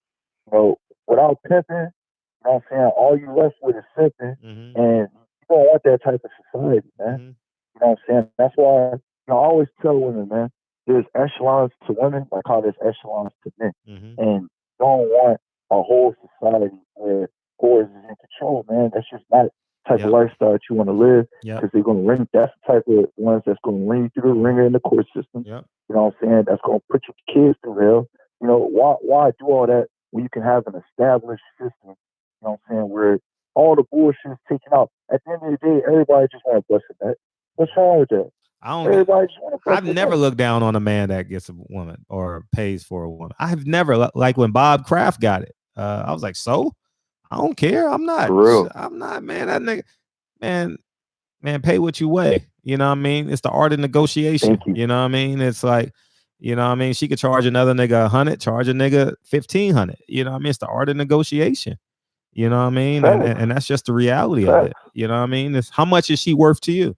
you know, without pimping, you know what I'm saying, all you left with is simping, and you don't want that type of society, man. You know what I'm saying? That's why, you know, I always tell women, man, there's echelons to women, like how there's echelons to men. And don't want a whole society where whores is in control, man. That's just not the type of lifestyle that you want to live, because they're going to ring. That's the type of ones that's going to ring you through the ringer in the court system. You know what I'm saying? That's going to put your kids through hell. You know, why do all that when you can have an established system, you know what I'm saying, where all the bullshit is taken out? At the end of the day, everybody just want to bust a nut. What's wrong with that? I've never looked down on a man that gets a woman or pays for a woman. I've never, like when Bob Kraft got it, I was like, so I don't care. I'm not, man. That nigga, man, pay what you weigh. You know what I mean? It's the art of negotiation. You know what I mean? It's like, you know what I mean? She could charge another nigga 100, charge a nigga 1,500. You know what I mean? It's the art of negotiation. You know what I mean? And that's just the reality of it. You know what I mean? It's how much is she worth to you?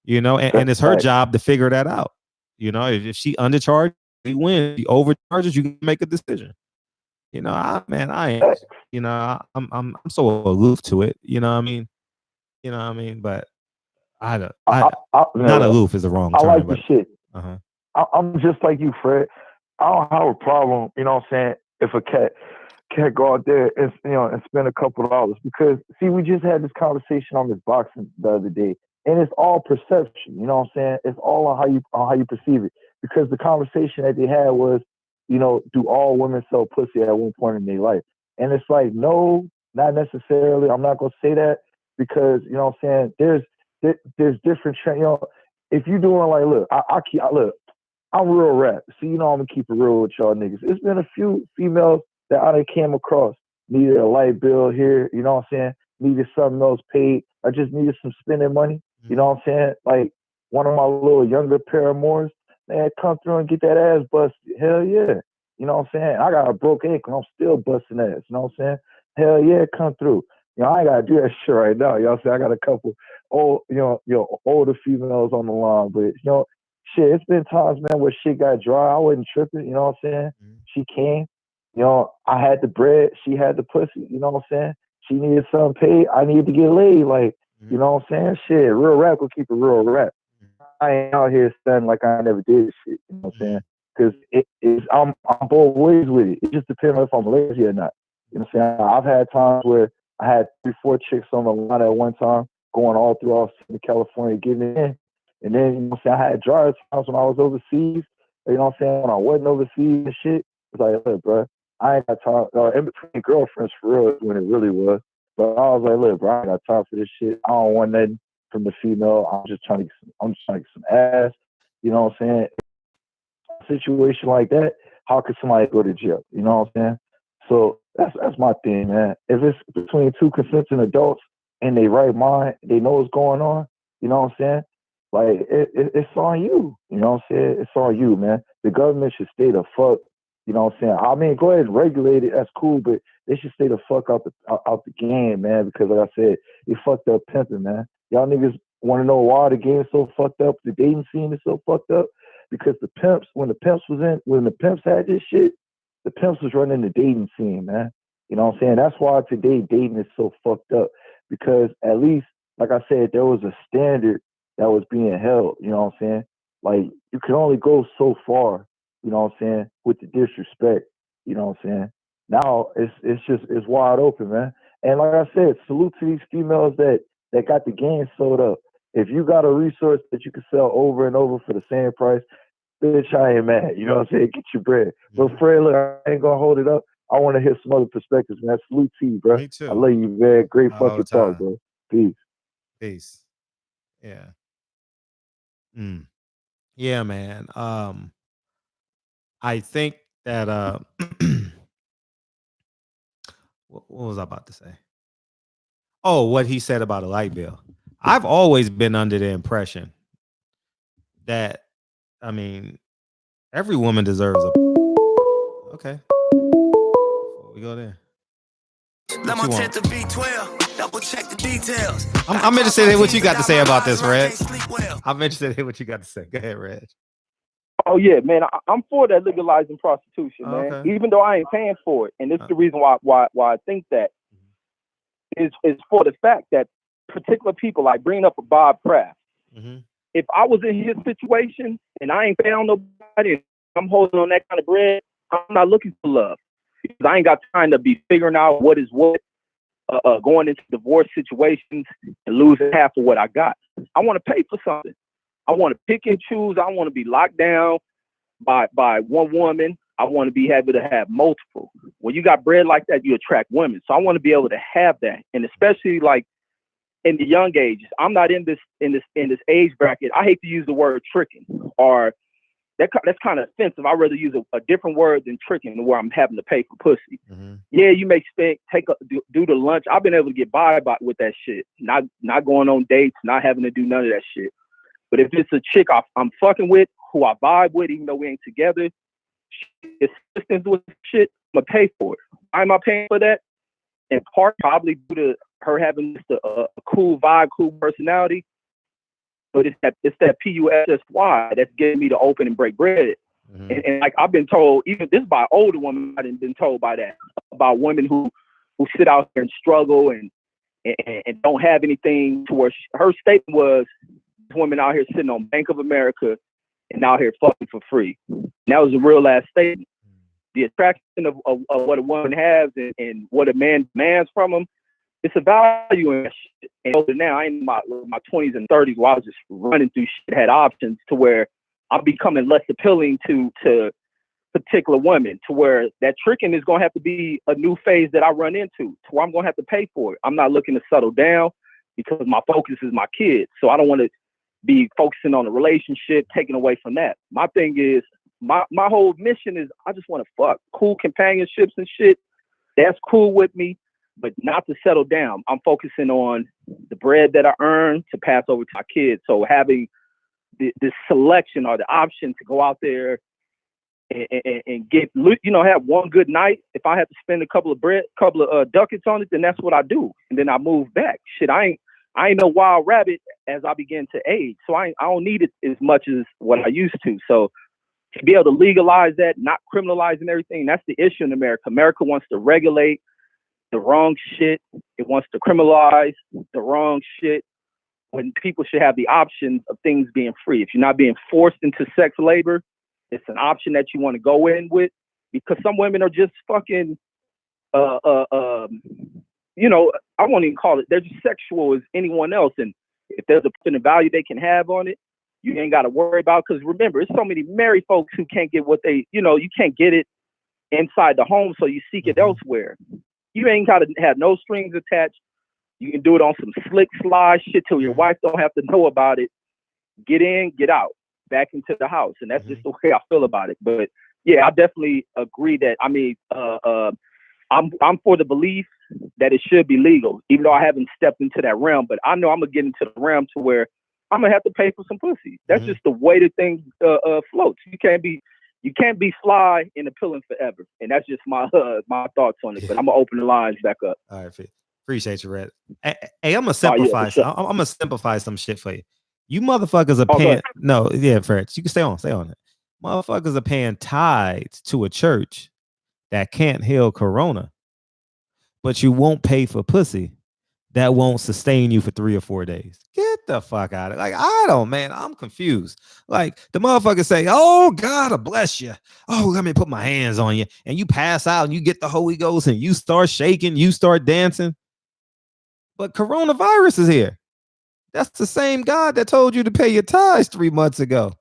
You know, and it's her job to figure that out. You know, if she undercharges, you win. If she overcharges, you can make a decision. You know, I ain't. You know, I'm so aloof to it. You know what I mean? You know what I mean? But not aloof is the wrong term. I like the shit. Uh-huh. I'm just like you, Fred. I don't have a problem, you know what I'm saying, if a cat go out there and, you know, and spend a couple of dollars. Because, see, we just had this conversation on this boxing the other day, and it's all perception, you know what I'm saying? It's all on how you perceive it. Because the conversation that they had was, you know, do all women sell pussy at one point in their life? And it's like, no, not necessarily. I'm not going to say that, because, you know what I'm saying, there's different, you know, if you doing like, look, look, I'm real rap. So, you know, I'm going to keep it real with y'all niggas. It's been a few females that I done came across, needed a light bill here, you know what I'm saying, needed something else paid. I just needed some spending money, you know what I'm saying? Like, one of my little younger paramours, man, come through and get that ass busted. Hell yeah. You know what I'm saying? I got a broke ankle. I'm still busting ass. You know what I'm saying? Hell yeah, come through. You know, I ain't got to do that shit right now. You know what I'm saying? I got a couple older females on the line. But, you know, shit, it's been times, man, where shit got dry. I wasn't tripping. You know what I'm saying? She came. You know, I had the bread. She had the pussy. You know what I'm saying? She needed something paid. I needed to get laid. Like, you know what I'm saying? Shit, real rap will keep it real rap. I ain't out here stunned like I never did shit. You know what I'm saying? Because I'm both ways with it. It just depends if I'm lazy or not. You know what I'm saying? I've had times where I had 3-4 chicks on the line at one time, going all throughout California, getting it in. And then, you know what I'm saying, I had dry times when I was overseas. You know what I'm saying? When I wasn't overseas and shit, it's like, look, bro, I ain't got time. In between girlfriends, for real, is when it really was. But I was like, look, bro, I ain't got time for this shit. I don't want nothing. from the female. I'm just trying to get some ass. You know what I'm saying? A situation like that, how could somebody go to jail? You know what I'm saying? So that's my thing, man. If it's between two consenting adults in their right mind, they know what's going on. You know what I'm saying? Like it's on you. You know what I'm saying? It's on you, man. The government should stay the fuck. You know what I'm saying? I mean, go ahead and regulate it. That's cool, but they should stay the fuck out the game, man. Because like I said, you fucked up pimping, man. Y'all niggas want to know why the game is so fucked up? The dating scene is so fucked up because when the pimps had this shit, the pimps was running the dating scene, man. You know what I'm saying? That's why today dating is so fucked up because at least, like I said, there was a standard that was being held. You know what I'm saying? Like you can only go so far. You know what I'm saying? With the disrespect. You know what I'm saying? Now it's wide open, man. And like I said, salute to these females that got the game sold up. If you got a resource that you can sell over and over for the same price, bitch, I ain't mad. You know what I'm saying? Get your bread. But Fred, look, I ain't gonna hold it up. I want to hear some other perspectives, man. Salute to you, bro. Me too. I love you, man. Great All fucking the time. talk, bro. Peace. Peace. Yeah. Yeah, man. I think that what was I about to say? Oh, what he said about a light bill. I've always been under the impression that, I mean, every woman deserves a. Okay. Before we go there. What you want? Double check the details. I'm interested in what you got to say about this, Red. I'm interested in what you got to say. Go ahead, Red. Oh yeah, man. I'm for that legalizing prostitution, man. Okay. Even though I ain't paying for it, and this is the reason why I think that is for the fact that particular people, like bringing up a Bob Kraft. Mm-hmm. If I was in his situation and I ain't found nobody, and I'm holding on that kind of bread, I'm not looking for love because I ain't got time to be figuring out what is what, going into divorce situations and losing half of what I got. I want to pay for something. I want to pick and choose. I want to be locked down by one woman. I want to be able to have multiple. When you got bread like that, you attract women. So I want to be able to have that, and especially like in the young ages. I'm not in this age bracket. I hate to use the word tricking, or that's kind of offensive. I'd rather use a different word than tricking, where I'm having to pay for pussy. Mm-hmm. Yeah, you may do the lunch. I've been able to get by with that shit. Not going on dates, not having to do none of that shit. But if it's a chick I'm fucking with, who I vibe with, even though we ain't together, assistance with shit, I'm gonna pay for it. Why am I paying for that? In part, probably due to her having just a cool vibe, cool personality. But it's that PUSSY that's getting me to open and break bread. Mm-hmm. And like I've been told, even this by older women, I've been told by that, about women who sit out there and struggle and don't have anything. To where her statement was, women out here sitting on Bank of America and out here fucking for free. And that was a real last statement. The attraction of what a woman has and what a man demands from them, it's a value in that shit. And now I ain't in my 20s and 30s where I was just running through shit, had options to where I'm becoming less appealing to particular women, to where that tricking is going to have to be a new phase that I run into, to where I'm going to have to pay for it. I'm not looking to settle down because my focus is my kids. So I don't want to be focusing on the relationship, taking away from that. My thing is, my whole mission is I just want to fuck. Cool companionships and shit, that's cool with me, but not to settle down. I'm focusing on the bread that I earn to pass over to my kids. So having this selection or the option to go out there and get, have one good night. If I have to spend a couple of ducats on it, then that's what I do. And then I move back. Shit, I ain't no wild rabbit as I begin to age. So I don't need it as much as what I used to. So to be able to legalize that, not criminalizing everything, that's the issue in America. America wants to regulate the wrong shit. It wants to criminalize the wrong shit when people should have the options of things being free. If you're not being forced into sex labor, it's an option that you want to go in with, because some women are just fucking, I won't even call it, they're just sexual as anyone else. And if there's a value they can have on it, you ain't got to worry about, because remember, there's so many married folks who can't get what they, you can't get it inside the home, so you seek it elsewhere. You ain't got to have no strings attached. You can do it on some slick slide shit till your wife don't have to know about it. Get in, get out, back into the house. And that's just the way I feel about it. But yeah, I definitely agree that, I mean, I'm for the belief that it should be legal, even though I haven't stepped into that realm, but I know I'm gonna get into the realm to where I'm gonna have to pay for some pussy. That's just the way the thing floats. You can't be fly and appealing forever. And that's just my thoughts on it. But I'm gonna open the lines back up. All right, appreciate you, Red. Hey, I'm gonna simplify. I'm gonna simplify some shit for you. You motherfuckers are paying. No, yeah, Fred, you can stay on it. Motherfuckers are paying tithes to a church that can't heal corona, but you won't pay for pussy that won't sustain you for 3 or 4 days. Get the fuck out of it. Like, I'm confused. Like, the motherfuckers say, oh, God bless you. Oh, let me put my hands on you. And you pass out and you get the Holy Ghost and you start shaking, you start dancing. But coronavirus is here. That's the same God that told you to pay your tithes 3 months ago.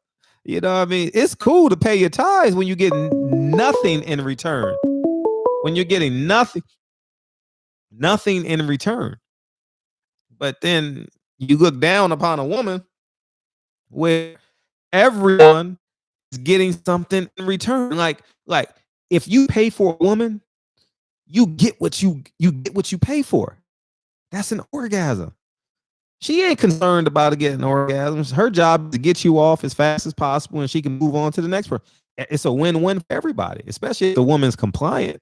You know what I mean? It's cool to pay your tithes when you get nothing in return. When you're getting nothing in return. But then you look down upon a woman where everyone is getting something in return. Like if you pay for a woman, you get what you pay for. That's an orgasm. She ain't concerned about getting orgasms. Her job is to get you off as fast as possible, and she can move on to the next person. It's a win-win for everybody, especially if the woman's compliant.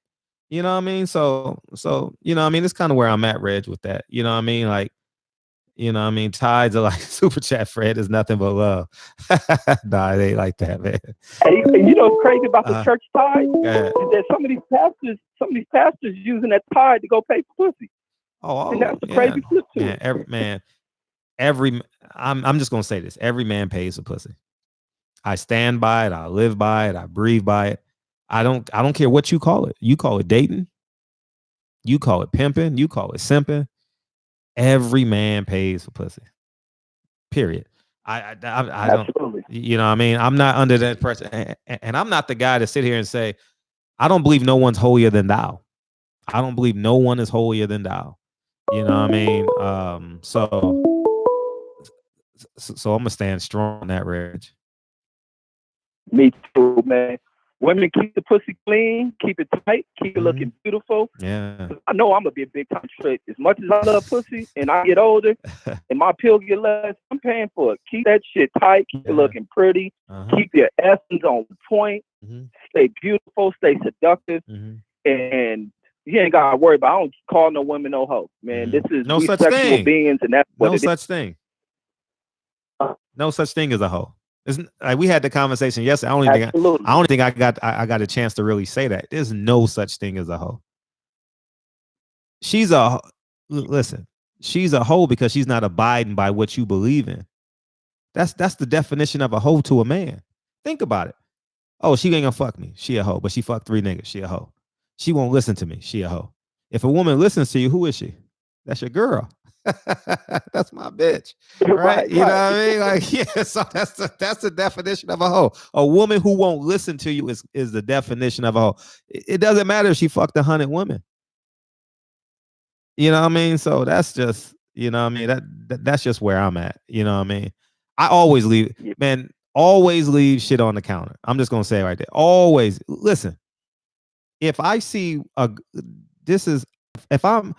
You know what I mean? So you know what I mean? It's kind of where I'm at, Reg, with that. You know what I mean? Like, you know what I mean? Tides are like super chat, Fred, is nothing but love. Nah, it ain't like that, man. Hey, you know what's crazy about the church tithe? Is that some of these pastors using that tithe to go pay for pussy. And that's the crazy flip to it. I'm just gonna say this. Every man pays for pussy. I stand by it, I live by it, I breathe by it. I don't care what you call it. You call it dating, you call it pimping, you call it simping. Every man pays for pussy. Period. I don't, you know what I mean? I'm not under that pressure. And I'm not the guy to sit here and say, I don't believe no one's holier than thou. I don't believe no one is holier than thou. You know what I mean? So I'm gonna stand strong on that, Reg. Me too, man. Women, keep the pussy clean, keep it tight, keep it looking beautiful. Yeah. I know I'm gonna be a big time trick. As much as I love pussy and I get older and my pill get less, I'm paying for it. Keep that shit tight, keep it looking pretty, keep your essence on point, stay beautiful, stay seductive, and you ain't gotta worry about. I don't call no women no hoe, man. This is no such sexual thing. beings, and that's what no such thing. No such thing as a hoe. Isn't like we had the conversation yesterday. I don't think I got a chance to really say that. There's no such thing as a hoe. She's a hoe because she's not abiding by what you believe in. That's the definition of a hoe to a man. Think about it. Oh, she ain't gonna fuck me. She a hoe, but she fucked 3 niggas. She a hoe. She won't listen to me. She a hoe. If a woman listens to you, who is she? That's your girl. That's my bitch, right? You know what I mean? Like, yeah. So that's the definition of a hoe. A woman who won't listen to you is the definition of a hoe. It doesn't matter if she fucked 100 women. You know what I mean? So that's just, you know what I mean? That's just where I'm at. You know what I mean? I always leave, man. Always leave shit on the counter. I'm just gonna say it right there. Always listen. If I see if I'm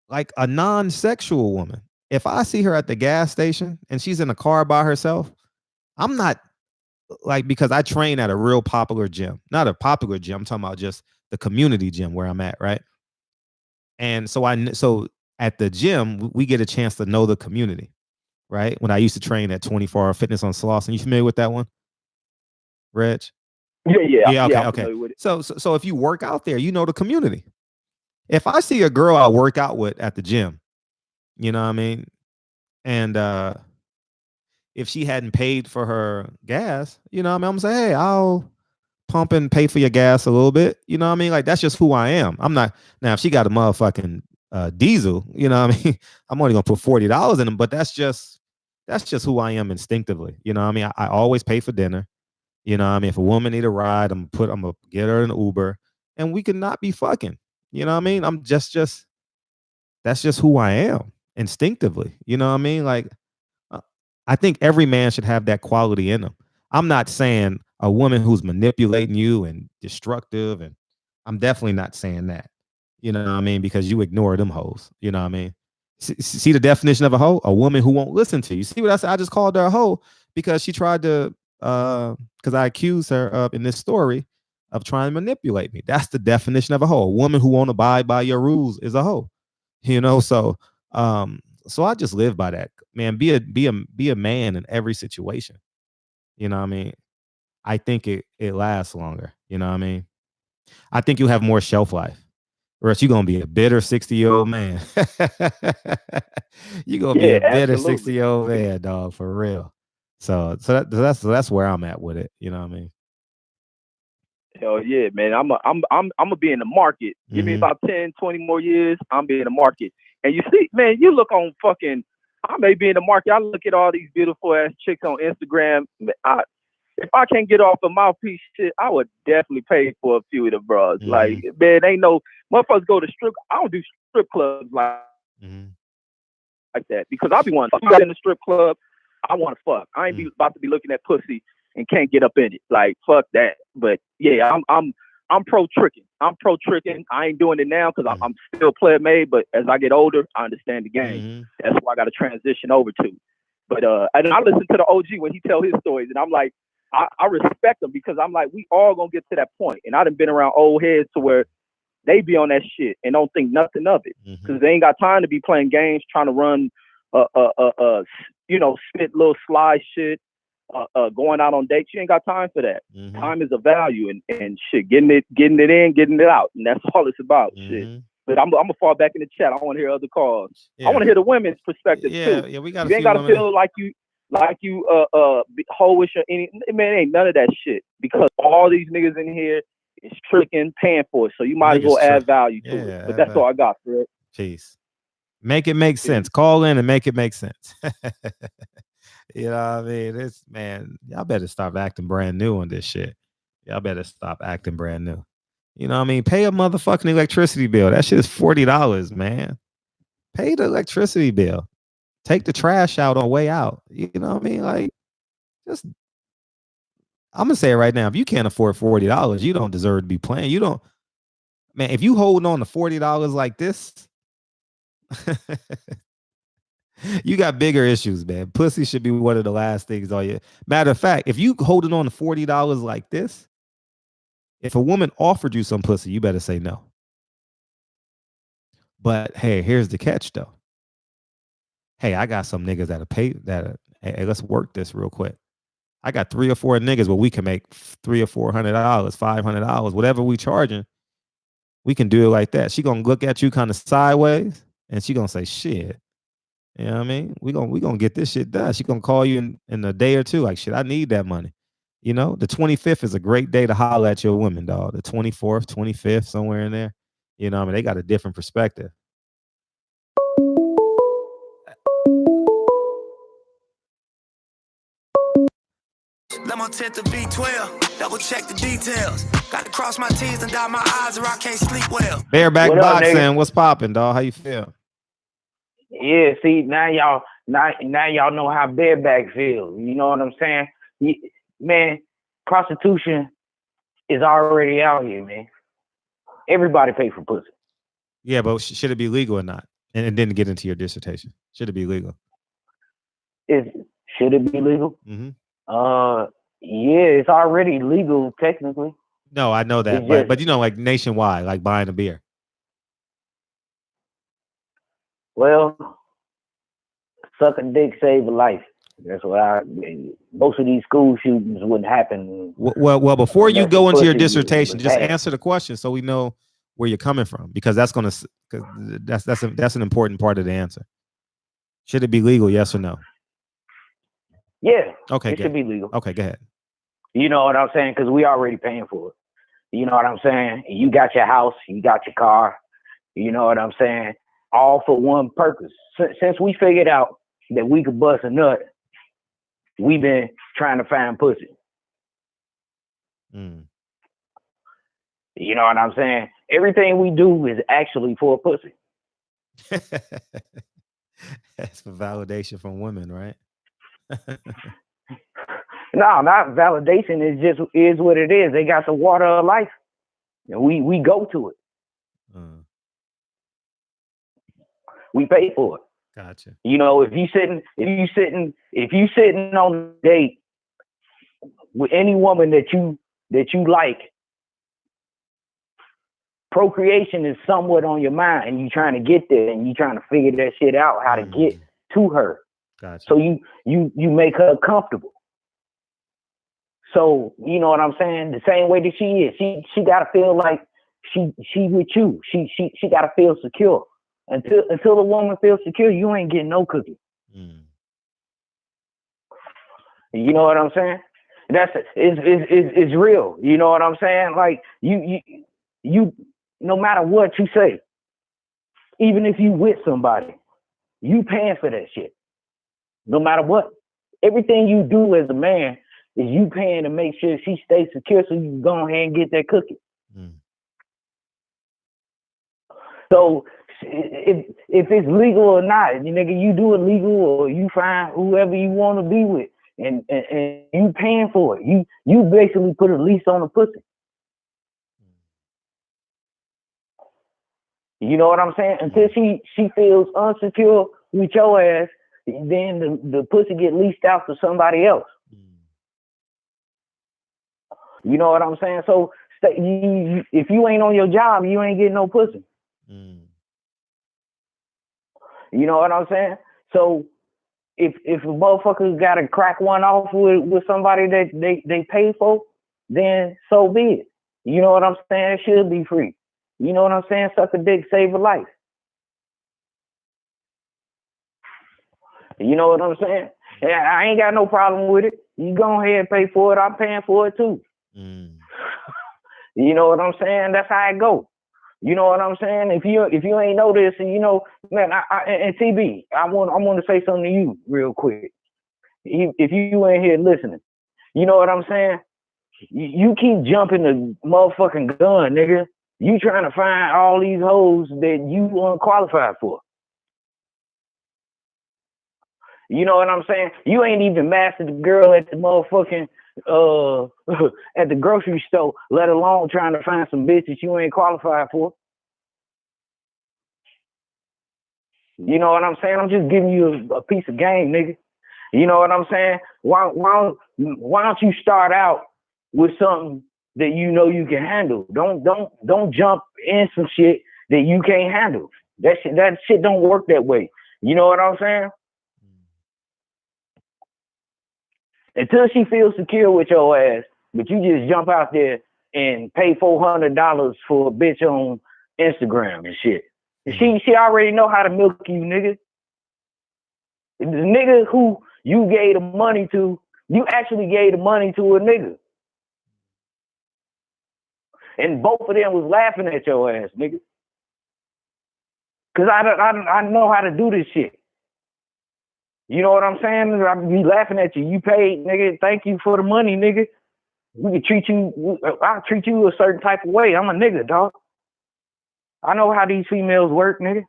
like a non-sexual woman, if I see her at the gas station and she's in a car by herself, I'm not like, because I train at a real popular gym, not a popular gym. I'm talking about just the community gym where I'm at, right? And so at the gym, we get a chance to know the community, right? When I used to train at 24-hour fitness on Slauson, you familiar with that one, Reg? Yeah. Okay. So if you work out there, you know the community. If I see a girl I work out with at the gym, you know what I mean? And if she hadn't paid for her gas, you know what I mean? I'm gonna say, hey, I'll pump and pay for your gas a little bit. You know what I mean? Like, that's just who I am. I'm not, now if she got a motherfucking diesel, you know what I mean? I'm only gonna put $40 in them, but that's just who I am instinctively. You know what I mean? I always pay for dinner. You know what I mean? If a woman need a ride, I'm gonna get her an Uber and we could not be fucking. You know what I mean? I'm just that's just who I am instinctively. You know what I mean? Like, I think every man should have that quality in them. I'm not saying a woman who's manipulating you and destructive, and I'm definitely not saying that. You know what I mean? Because you ignore them hoes. You know what I mean? See the definition of a hoe? A woman who won't listen to you. See what I said? I just called her a hoe because she tried to, because I accused her of, in this story, of trying to manipulate me. That's the definition of a hoe. A woman who won't abide by your rules is a hoe. You know, so so I just live by that. Man, be a man in every situation. You know what I mean? I think it lasts longer. You know what I mean? I think you have more shelf life. Or else you're gonna be a bitter 60-year-old man. You're gonna be a bitter 60-year-old man, dog, for real. So that's where I'm at with it. You know what I mean? Hell yeah, man. I'm gonna be in the market. Give me about 10, 20 more years, I'm be in the market. And you see, man, you look on fucking, I may be in the market. I look at all these beautiful ass chicks on Instagram. If I can't get off a mouthpiece shit, I would definitely pay for a few of the bros. Like, man, ain't no motherfuckers go to strip. I don't do strip clubs like that because I be wanting to fuck in the strip club. I want to fuck. I ain't be about to be looking at pussy and can't get up in it. Like, fuck that. But yeah, I'm pro tricking. I'm pro tricking. I ain't doing it now because I'm still player made. But as I get older, I understand the game. That's what I got to transition over to. But and I listen to the OG when he tell his stories, and I'm like, I respect them because I'm like, we all gonna get to that point. And I done been around old heads to where they be on that shit and don't think nothing of it because they ain't got time to be playing games, trying to run, spit little sly shit, going out on dates. You ain't got time for that. Time is a value and shit. Getting it in, getting it out, and that's all it's about. Shit. But I'm gonna fall back in the chat. I want to hear other calls. I want to hear the women's perspective too. Yeah, we got. You ain't gotta feel like you hoish or any man. Ain't none of that shit because all these niggas in here is tricking, paying for it. So you might as well add value to it. But that's all I got for it. Peace. Make it make sense. Call in and make it make sense. You know what I mean? It's, man, y'all better stop acting brand new on this shit. Y'all better stop acting brand new. You know what I mean? Pay a motherfucking electricity bill. That shit is $40, man. Pay the electricity bill. Take the trash out on way out. You know what I mean? Like, just, I'm gonna say it right now. If you can't afford $40, you don't deserve to be playing. You don't, man. If you holding on to $40 like this, you got bigger issues, man. Pussy should be one of the last things on you. Matter of fact, if you holding on to $40 like this, if a woman offered you some pussy, you better say no. But hey, here's the catch though. Hey, I got some niggas that'll pay that. Hey, let's work this real quick. I got 3 or 4 niggas where we can make $300 or $400, $500, whatever we charging. We can do it like that. She gonna look at you kind of sideways, and she gonna say, "Shit." You know what I mean? We gonna get this shit done. She gonna call you in a day or two, like, shit, I need that money. You know, the 25th is a great day to holler at your women, dog. The 24th, 25th, somewhere in there. You know what I mean? They got a different perspective. Limo tent the V12, double check the details. Gotta cross my T's and dot my I's or I can't sleep well. Bareback boxing, what's popping, dog? How you feel? Yeah, see, now y'all know how bareback feels. You know what I'm saying? Man, prostitution is already out here, man. Everybody pay for pussy. Yeah, but should it be legal or not? And then get into your dissertation. Should it be legal? Should it be legal? Yeah, it's already legal technically. No, I know that, but you know, like nationwide, like buying a beer. Well, suck a dick, save a life. That's what most of these school shootings wouldn't happen. Well, before you go into your dissertation, just answer the question so we know where you're coming from, because that's an important part of the answer. Should it be legal? Yes or no? Yeah. Okay. It should be legal. Okay, go ahead. You know what I'm saying? Because we already paying for it. You know what I'm saying? You got your house, you got your car. You know what I'm saying? All for one purpose. Since we figured out that we could bust a nut, we've been trying to find pussy. You know what I'm saying? Everything we do is actually for pussy. That's for validation from women, right? No, not validation. It just is what it is. They got the water of life, and we go to it. We pay for it. Gotcha. You know, if you sitting on a date with any woman that you like, procreation is somewhat on your mind, and you trying to get there, and you trying to figure that shit out, how to get to her. Gotcha. So you make her comfortable. So you know what I'm saying? The same way that she is, she gotta feel like she with you. She gotta feel secure. Until the woman feels secure, you ain't getting no cookie. You know what I'm saying? It's real. You know what I'm saying? Like you no matter what you say, even if you with somebody, you paying for that shit. No matter what. Everything you do as a man is you paying to make sure she stays secure so you can go ahead and get that cookie. So if it's legal or not, nigga, you do it legal or you find whoever you want to be with and you paying for it. You basically put a lease on the pussy. You know what I'm saying? Until she feels unsecure with your ass, then the pussy get leased out to somebody else. You know what I'm saying? So if you ain't on your job, you ain't getting no pussy. You know what I'm saying? So if a motherfucker got to crack one off with somebody that they pay for, then so be it. You know what I'm saying? It should be free. You know what I'm saying? Suck a dick, save a life. You know what I'm saying? Yeah, I ain't got no problem with it. You go ahead and pay for it. I'm paying for it too. You know what I'm saying? That's how it go. You know what I'm saying? If you ain't know this, and you know, man, and TB, I want to say something to you real quick. If you ain't here listening, you know what I'm saying? You keep jumping the motherfucking gun, nigga. You trying to find all these hoes that you unqualified for. You know what I'm saying? You ain't even mastered the girl at the motherfucking at the grocery store, let alone trying to find some bitches you ain't qualified for. You know what I'm saying? I'm just giving you a piece of game, nigga. You know what I'm saying? Why don't you start out with something that you know you can handle? Don't jump in some shit that you can't handle. That shit don't work that way. You know what I'm saying? Until she feels secure with your ass, but you just jump out there and pay $400 for a bitch on Instagram and shit. She already know how to milk you, nigga. The nigga who you gave the money to, you actually gave the money to a nigga. And both of them was laughing at your ass, nigga. Cause I know how to do this shit. You know what I'm saying? I be laughing at you. You paid, nigga. Thank you for the money, nigga. We can treat you. I'll treat you a certain type of way. I'm a nigga, dog. I know how these females work, nigga.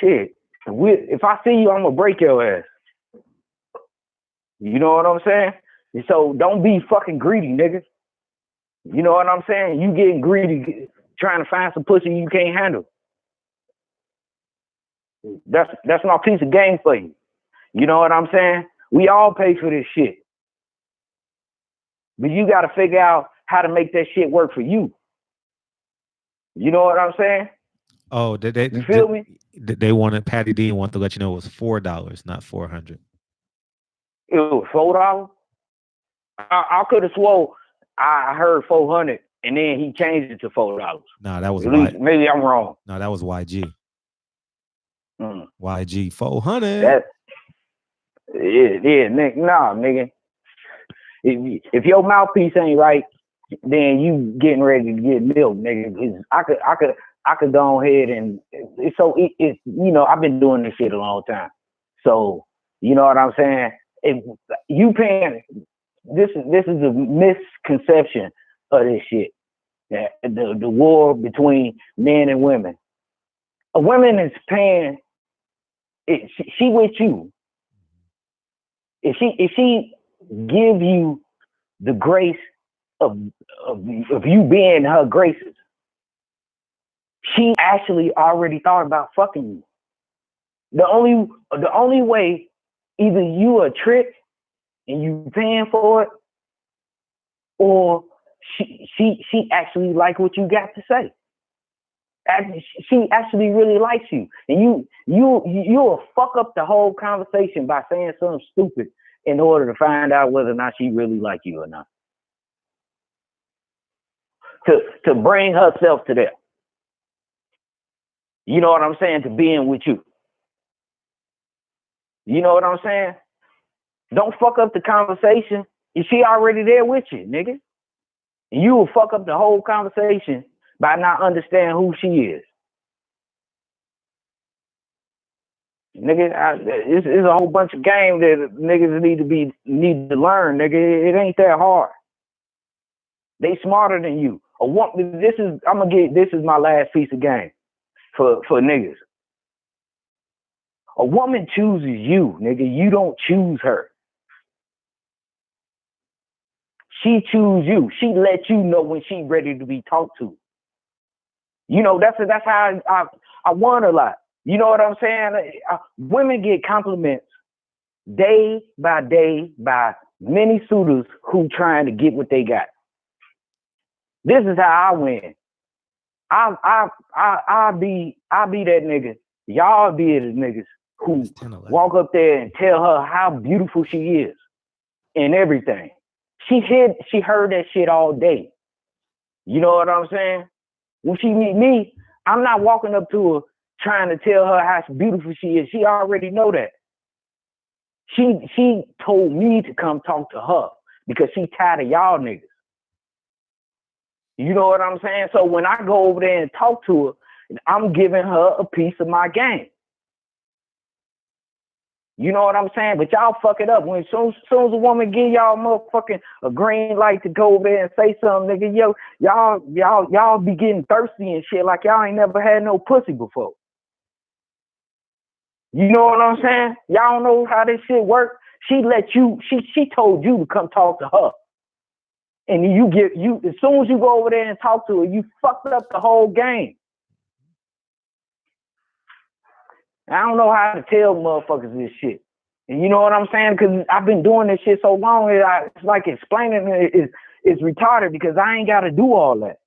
Shit. If I see you, I'm gonna break your ass. You know what I'm saying? So don't be fucking greedy, nigga. You know what I'm saying? You getting greedy, trying to find some pussy you can't handle. That's my piece of game for you. You know what I'm saying? We all pay for this shit. But you got to figure out how to make that shit work for you. You know what I'm saying? Oh, you feel me? They wanted, Patty D wanted to let you know it was $4, not $400. It was $4? I could have swore I heard $400 and then he changed it to $4. No, that was maybe I'm wrong. No, that was YG. YG 400. Yeah, nigga. Nah, nigga. If your mouthpiece ain't right, then you getting ready to get milked, nigga. I could go ahead and it's you know, I've been doing this shit a long time. So you know what I'm saying? If you paying, this is a misconception of this shit. The war between men and women. A woman is paying. She with you. If she give you the grace of you being her graces, she actually already thought about fucking you. The only way, either you a trick and you paying for it, or she actually like what you got to say. She actually really likes you, and you'll fuck up the whole conversation by saying something stupid in order to find out whether or not she really like you or not. To bring herself to that. You know what I'm saying? To being with you. You know what I'm saying? Don't fuck up the conversation. Is she already there with you, nigga? And you will fuck up the whole conversation by not understanding who she is. Nigga, it's a whole bunch of game that niggas need to learn, nigga. It ain't that hard. They smarter than you. This is my last piece of game for niggas. A woman chooses you, nigga. You don't choose her. She chooses you. She lets you know when she's ready to be talked to. You know, that's how I won a lot. You know what I'm saying? Women get compliments day by day by many suitors who trying to get what they got. This is how I win. I'll be that nigga. Y'all be the niggas who walk up there and tell her how beautiful she is and everything. She heard that shit all day. You know what I'm saying? When she meet me, I'm not walking up to her trying to tell her how beautiful she is. She already know that. She told me to come talk to her because she tired of y'all niggas. You know what I'm saying? So when I go over there and talk to her, I'm giving her a piece of my game. You know what I'm saying? But y'all fuck it up. When soon as a woman give y'all motherfucking a green light to go over there and say something, nigga, yo, y'all be getting thirsty and shit like y'all ain't never had no pussy before. You know what I'm saying? Y'all don't know how this shit work. She told you to come talk to her. And as soon as you go over there and talk to her, you fucked up the whole game. I don't know how to tell motherfuckers this shit. And you know what I'm saying? Because I've been doing this shit so long, it's like explaining it is retarded because I ain't got to do all that.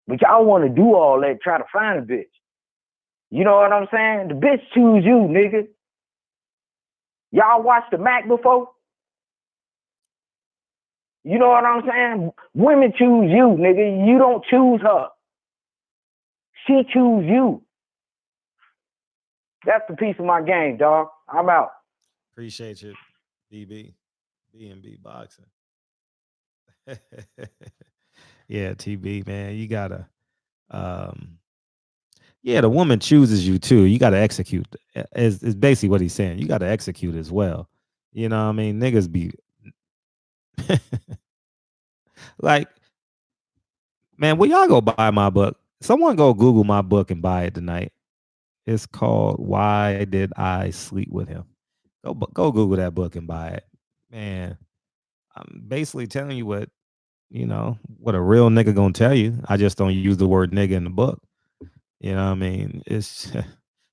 But y'all want to do all that, try to find a bitch. You know what I'm saying? The bitch choose you, nigga. Y'all watch the Mac before? You know what I'm saying? Women choose you, nigga. You don't choose her. She choose you. That's the piece of my game, dog. I'm out. Appreciate you, BB. B&B Boxing. Yeah, TB, man. You gotta the woman chooses you too. You gotta execute. Is basically what he's saying. You gotta execute as well. You know what I mean? Niggas be like, man, will y'all go buy my book? Someone go Google my book and buy it tonight. It's called Why Did I Sleep with Him? Go Google that book and buy it. Man, I'm basically telling you what a real nigga gonna tell you. I just don't use the word nigga in the book. You know what I mean? It's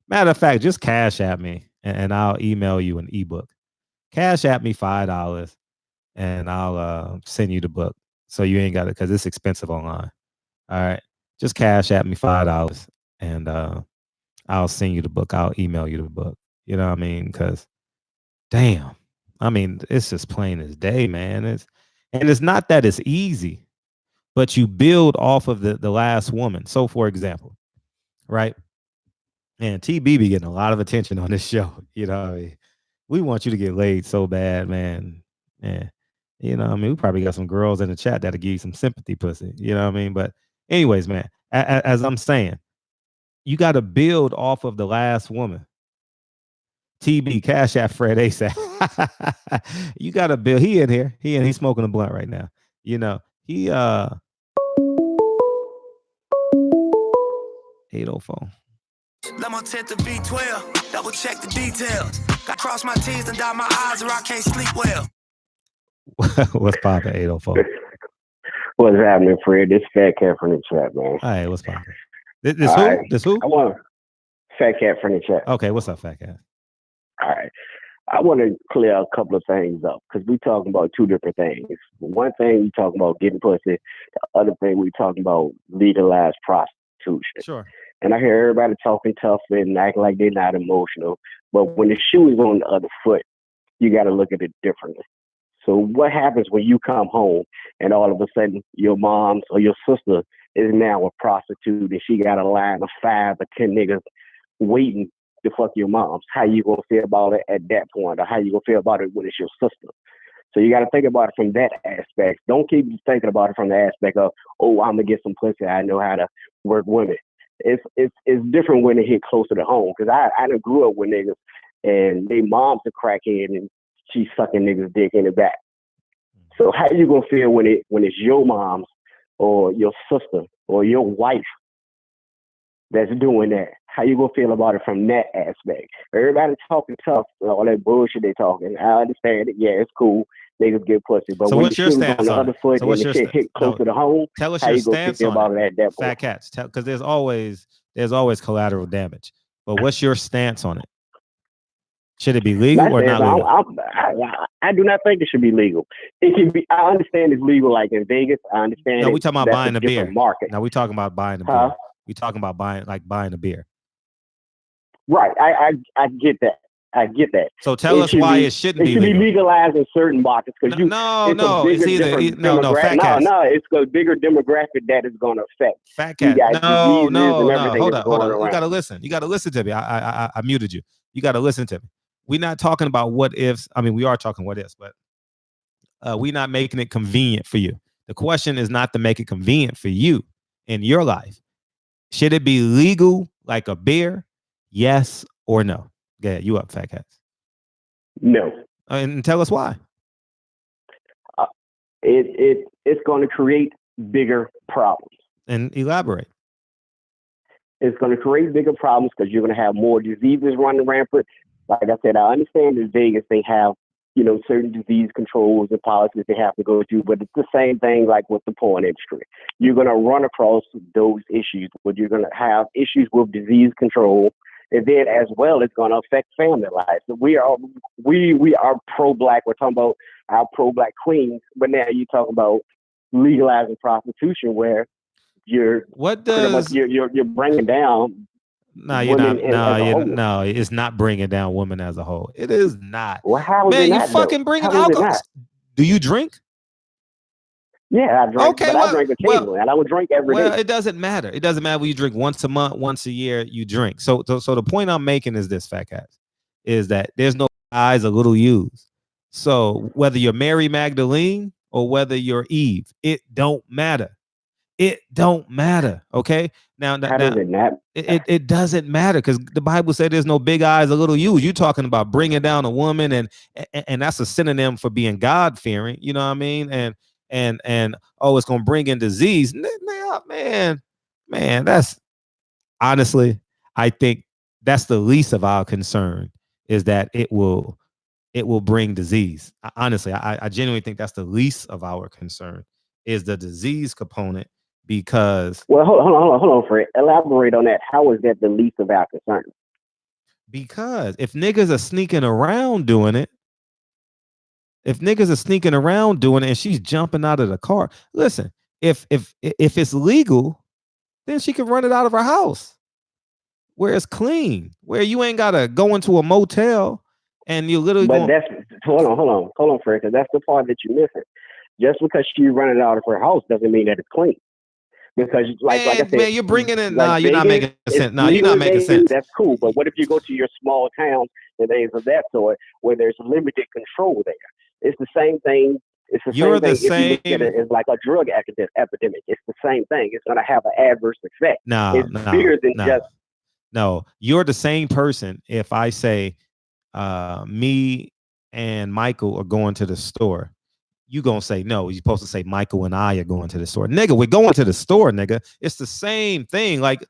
matter of fact, just cash at me and I'll email you an ebook. Cash at me $5 and I'll send you the book. So you ain't got it because it's expensive online. All right. Just cash at me $5 and I'll send you the book. I'll email you the book. You know what I mean? Because damn, I mean, it's just plain as day, man. It's not that it's easy, but you build off of the last woman. So for example, right? Man, TB be getting a lot of attention on this show. You know what I mean? We want you to get laid so bad, man. Yeah. You know what I mean? We probably got some girls in the chat that'll give you some sympathy pussy. You know what I mean? But anyways, man, as I'm saying, you got to build off of the last woman. TB, cash at Fred ASAP. You got to build. He in here. He's smoking a blunt right now. You know, he 804. Lemo 10 to V12, double check the details. Got cross my T's and dot my I's or I can't sleep well. What's poppin', 804? What's happening, Fred? This Fat Cat from the chat, man. All right, what's poppin'? This who? Right. This who? I want Fat Cat from the chat. Okay, what's up, Fat Cat? All right. I want to clear a couple of things up because we talking about two different things. One thing we talking about getting pussy. The other thing we talking about legalized prostitution. Sure. And I hear everybody talking tough and acting like they're not emotional. But when the shoe is on the other foot, you got to look at it differently. So what happens when you come home and all of a sudden your mom's or your sister is now a prostitute and she got a line of 5 or 10 niggas waiting to fuck your moms? How you gonna feel about it at that point, or how you gonna feel about it when it's your sister? So you got to think about it from that aspect. Don't keep thinking about it from the aspect of, oh, I'm gonna get some pussy, I know how to work women. It's different when it hit closer to home, because I done grew up with niggas and they moms are crackhead and she's sucking niggas dick in the back. So how you gonna feel when it's your mom's or your sister or your wife that's doing that? How you gonna feel about it from that aspect? Everybody talking tough, all that bullshit they talking. I understand it. Yeah, it's cool. Niggas get pussy, but So when what's the your shit stance on the on other it? foot So and what's the your shit hit closer to home, Tell us how your you gonna stance feel on about it at that Fat point? Cats, because there's always collateral damage. But what's your stance on it? Should it be legal or not legal? I do not think it should be legal. It can be. I understand it's legal, like in Vegas. I understand. No, we talking about buying a beer. Market. No, we talking about buying a beer. We talking about buying a beer. Right. I get that. I get that. So tell us why it shouldn't be legal. It should be legalized in certain markets because it's either no, Fat Cats. No, it's a bigger demographic that is going to affect. Fat Cat. No. Hold up. Around. You got to listen. You got to listen to me. I muted you. You got to listen to me. We're not talking about what ifs. I mean, we are talking what ifs, but we're not making it convenient for you. The question is not to make it convenient for you in your life. Should it be legal like a beer? Yes or no? Yeah, you up, Fat Cats? No. And tell us why. It's going to create bigger problems. And elaborate. It's going to create bigger problems because you're going to have more diseases running rampant. Like I said, I understand in Vegas they have, certain disease controls and policies they have to go through, but it's the same thing like with the porn industry. You're going to run across those issues, but you're going to have issues with disease control. And then as well, it's going to affect family life. So we are pro-black. We're talking about our pro-black queens, but now you're talking about legalizing prostitution, where you're bringing down. No, you're not. No, it's not bringing down women as a whole. It is not. Well, how is man, it not, you fucking bringing alcohol. Do you drink? Yeah, I drink. Okay, I drink occasionally, and I would drink every day. Well, it doesn't matter. It doesn't matter when you drink once a month, once a year. You drink. So the point I'm making is this, Fat Cats, is that there's no eyes a little used. So whether you're Mary Magdalene or whether you're Eve, it don't matter. It don't matter. Okay. Now, does it matter? It doesn't matter because the Bible said there's no big eyes, a little used. You're talking about bringing down a woman, and that's a synonym for being God fearing. You know what I mean? And it's gonna bring in disease. Man, that's honestly, I think that's the least of our concern, is that it will bring disease. Honestly, I genuinely think that's the least of our concern, is the disease component. Because hold on, Fred. Elaborate on that. How is that the least of our concern? Because if niggas are sneaking around doing it, and she's jumping out of the car, listen. If it's legal, then she can run it out of her house, where it's clean, where you ain't gotta go into a motel and you literally. But hold on, Fred. Because that's the part that you're missing. Just because she run it out of her house doesn't mean that it's clean. Because like I said, man, you're bringing in. Nah, you're not making sense. No, you're not making sense. That's cool, but what if you go to your small town and things of that sort, where there's limited control there? It's the same thing. It's the same thing. If you look at it, it's like a drug epidemic. It's the same thing. It's going to have an adverse effect. It's bigger than just. No, you're the same person. If I say, me and Michael are going to the store, you gonna say no. You're supposed to say Michael and I are going to the store. Nigga, we're going to the store, nigga. It's the same thing. Like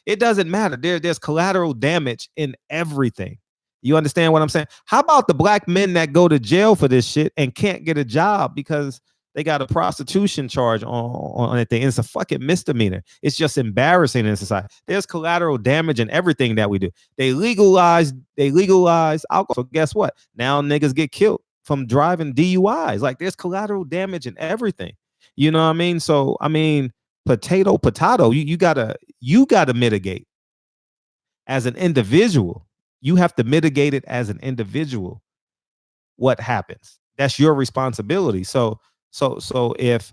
it doesn't matter. There's collateral damage in everything. You understand what I'm saying? How about the black men that go to jail for this shit and can't get a job because they got a prostitution charge on anything? It's a fucking misdemeanor. It's just embarrassing in society. There's collateral damage in everything that we do. They legalize alcohol. So guess what? Now niggas get killed from driving DUIs. Like there's collateral damage in everything. You know what I mean? So I mean, potato. You gotta mitigate as an individual. You have to mitigate it as an individual. What happens? That's your responsibility. So if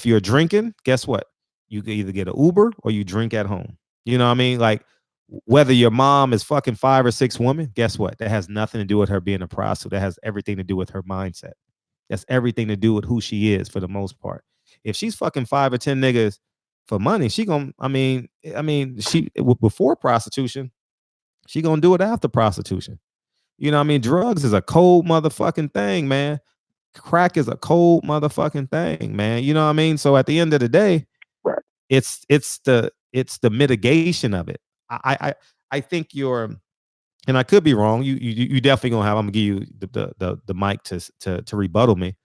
you're drinking, guess what? You can either get an Uber or you drink at home. You know what I mean? Like whether your mom is fucking 5 or 6 women, guess what? That has nothing to do with her being a prostitute. That has everything to do with her mindset. That's everything to do with who she is for the most part. If she's fucking 5 or 10 niggas for money, she gonna, she before prostitution, she gonna do it after prostitution. You know what I mean? Drugs is a cold motherfucking thing, man. Crack is a cold motherfucking thing, man. You know what I mean? So at the end of the day, it's the mitigation of it. I think you're, and I could be wrong. You definitely gonna have. I'm gonna give you the mic to rebuttal me,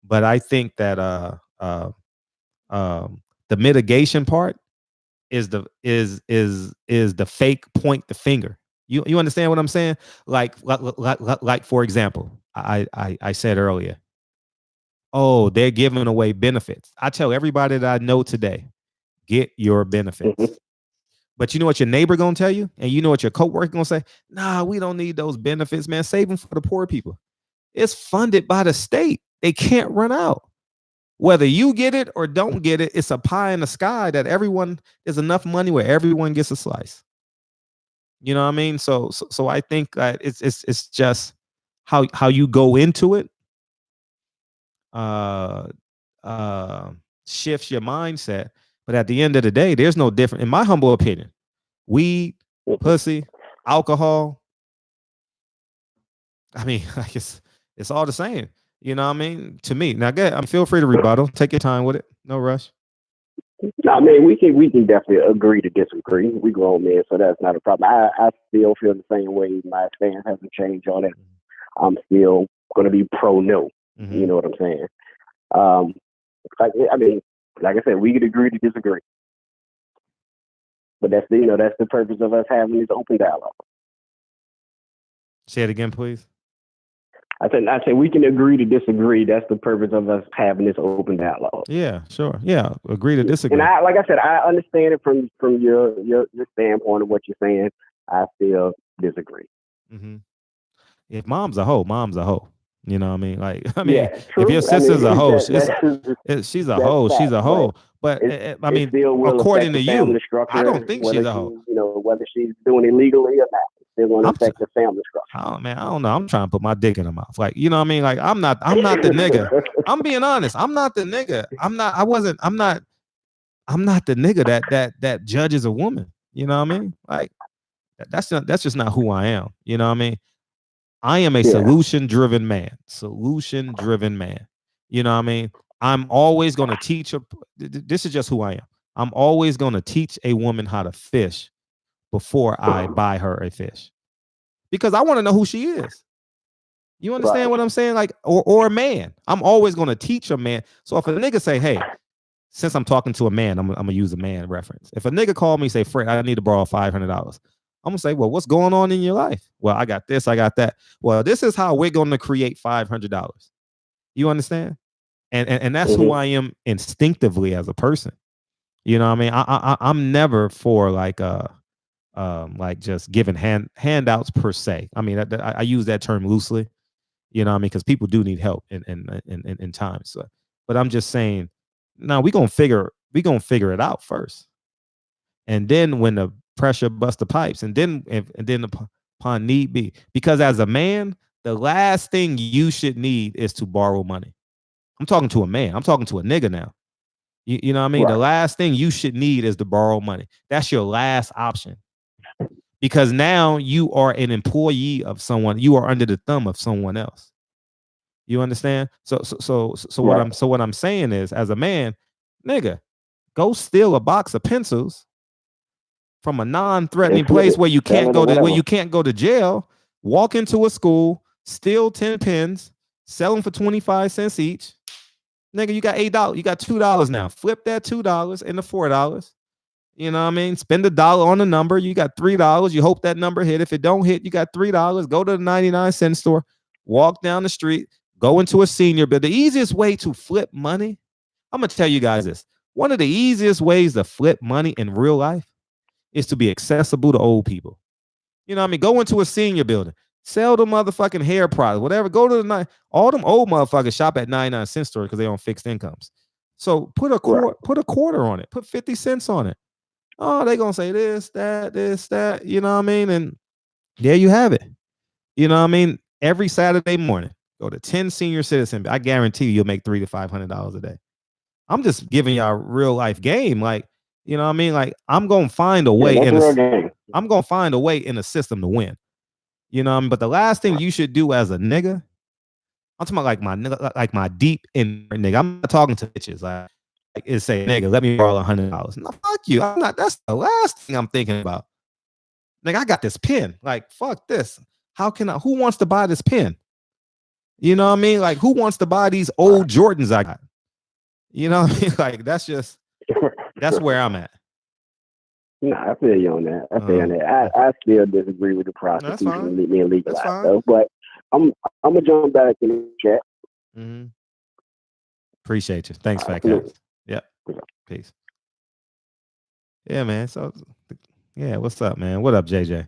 but I think that the mitigation part is the fake point the finger. You understand what I'm saying? Like for example, I said earlier, oh, they're giving away benefits. I tell everybody that I know today, get your benefits. But you know what your neighbor gonna tell you? And you know what your coworker gonna say? Nah, we don't need those benefits, man. Save them for the poor people. It's funded by the state. They can't run out. Whether you get it or don't get it, it's a pie in the sky that everyone, there's enough money where everyone gets a slice. You know what I mean? So I think that it's just how you go into it shifts your mindset. But at the end of the day, there's no different, in my humble opinion. Weed, pussy, alcohol. I mean, like it's all the same. You know what I mean? To me. Now, feel free to rebuttal. Take your time with it. No rush. No, I mean, we can definitely agree to disagree. We grown men, so that's not a problem. I still feel the same way. My stance hasn't changed on it. I'm still going to be pro no. Mm-hmm. You know what I'm saying? Like I said, we could agree to disagree. But that's the purpose of us having this open dialogue. Say it again, please. I said we can agree to disagree. That's the purpose of us having this open dialogue. Yeah, sure. Yeah, agree to disagree. And like I said, I understand it from your standpoint of what you're saying. I still disagree. Mm-hmm. If mom's a hoe, mom's a hoe. You know what I mean? Like, if your sister's a hoe, she's a hoe. She's a hoe. But according to you, I don't think she's a hoe. Whether she's doing it legally or not. They're going to affect the family structure. Oh man, I don't know. I'm trying to put my dick in her mouth. Like, you know what I mean? Like, I'm not the nigga. I'm being honest. I'm not the nigga. I'm not the nigga that judges a woman. You know what I mean? Like, that's just not who I am. You know what I mean? I am a solution-driven man. Solution-driven man. You know what I mean? I'm always going to teach her. This is just who I am. I'm always going to teach a woman how to fish before I buy her a fish, because I want to know who she is. You understand what I'm saying? Like, or a man. I'm always going to teach a man. So if a nigga say, hey, since I'm talking to a man, I'm gonna use a man reference. If a nigga call me, say, Fred, I need to borrow $500. I'm gonna say, well, what's going on in your life? Well, I got this, I got that. Well, this is how we're going to create $500. You understand? And that's who I am instinctively as a person. You know what I mean? I'm never for like just giving handouts per se. I mean, I use that term loosely, you know what I mean? Because people do need help in times. So, but I'm just saying, no, we're gonna figure it out first. And then when the pressure busts the pipes, and then upon need be, because as a man, the last thing you should need is to borrow money. I'm talking to a man. I'm talking to a nigga now. You know what I mean? Right. The last thing you should need is to borrow money. That's your last option. Because now you are an employee of someone. You are under the thumb of someone else. You understand? So what I'm saying is, as a man, nigga, go steal a box of pencils from a non-threatening place where you can't go to jail. Walk into a school, steal 10 pens, sell them for 25 cents each. Nigga, you got $8. You got $2 now. Flip that $2 into $4. You know what I mean? Spend $1 on a number. You got $3. You hope that number hit. If it don't hit, you got $3. Go to the 99-cent store. Walk down the street. Go into a senior bill. The easiest way to flip money, I'm going to tell you guys this. One of the easiest ways to flip money in real life is to be accessible to old people. You know what I mean? Go into a senior building. Sell the motherfucking hair products, whatever. Go to the all them old motherfuckers shop at 99-cent store because they on fixed incomes. So put a quarter on it. Put 50 cents on it. Oh, they gonna say this, that. You know what I mean? And there you have it. You know what I mean? Every Saturday morning, go to 10 senior citizen. I guarantee you'll make $300 to $500 a day. I'm just giving y'all a real life game. Like, you know what I mean? Like, I'm gonna find a way. I'm gonna find a way in the system to win. You know what I mean? But the last thing you should do as a nigga, I'm talking about like my deep in nigga. I'm not talking to bitches like is say, nigga, let me borrow $100. No, fuck you. I'm not. That's the last thing I'm thinking about. Nigga, I got this pen. Like, fuck this. Who wants to buy this pen? You know what I mean? Like, who wants to buy these old Jordans I got? You know what I mean? Like, that's where I'm at. No, I feel you on that. I still disagree with the prostitution being legalized, though. But I'm gonna jump back in the chat. Mm-hmm. Appreciate you. Thanks, Fat Cats. Yep. Peace. Yeah, man. So, yeah, what's up, man? What up, JJ?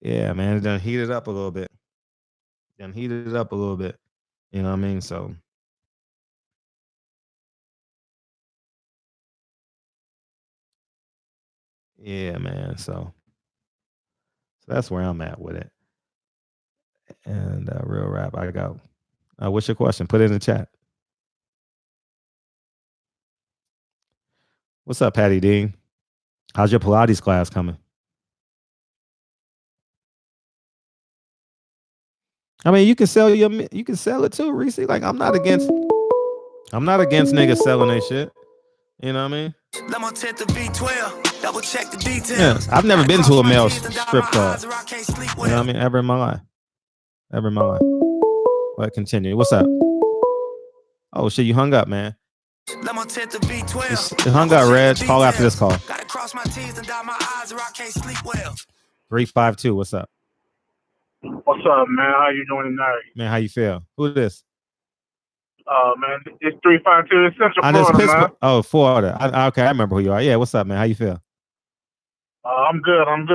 Yeah, man. It done heated up a little bit. You know what I mean? So. Yeah, man. So that's where I'm at with it. And real rap, I got. What's your question? Put it in the chat. What's up, Patty Dean? How's your Pilates class coming? I mean, you can sell it too, Reese. Like, I'm not against niggas selling their shit. You know what I mean? Double check the details. Yeah, I've never been to a male strip club. You know what I mean? Ever in my life. But continue. What's up? Oh shit, you hung up, man. You hung up, Reg. Call after this call. 352. What's up? What's up, man? How you doing tonight? Man, how you feel? Who is this? Man, it's 352. It's Central Florida, man. Oh, Florida. Okay, I remember who you are. Yeah, what's up, man? How you feel? I'm good. I'm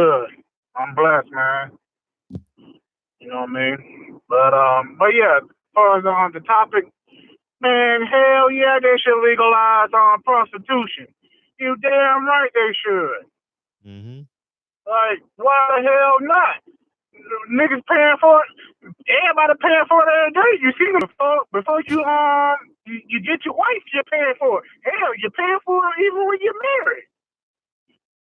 blessed, man. You know what I mean? But yeah, as far as on the topic, man, hell yeah, they should legalize prostitution. You damn right they should. Mm-hmm. Like, why the hell not? Niggas paying for it. Everybody paying for it every day. You see them before you get your wife, you're paying for it. Hell, you're paying for it even when you're married.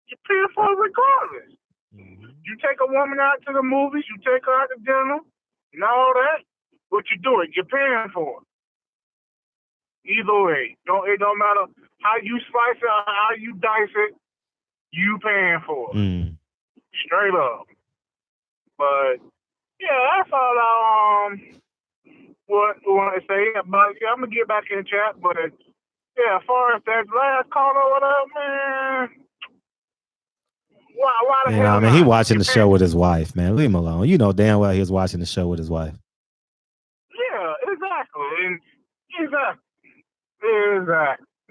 You're paying for it regardless. Mm-hmm. You take a woman out to the movies, you take her out to dinner, and all that. What you doing? You're paying for it. Either way, it don't matter how you slice it or how you dice it. You paying for it. Mm. Straight up. But yeah, that's all I want to say. But yeah, I'm gonna get back in the chat. But yeah, as far as that last call or whatever, man. Why the hell? I mean, he watching the show with his wife, man. Leave him alone. You know damn well he was watching the show with his wife. Yeah, exactly. Exactly.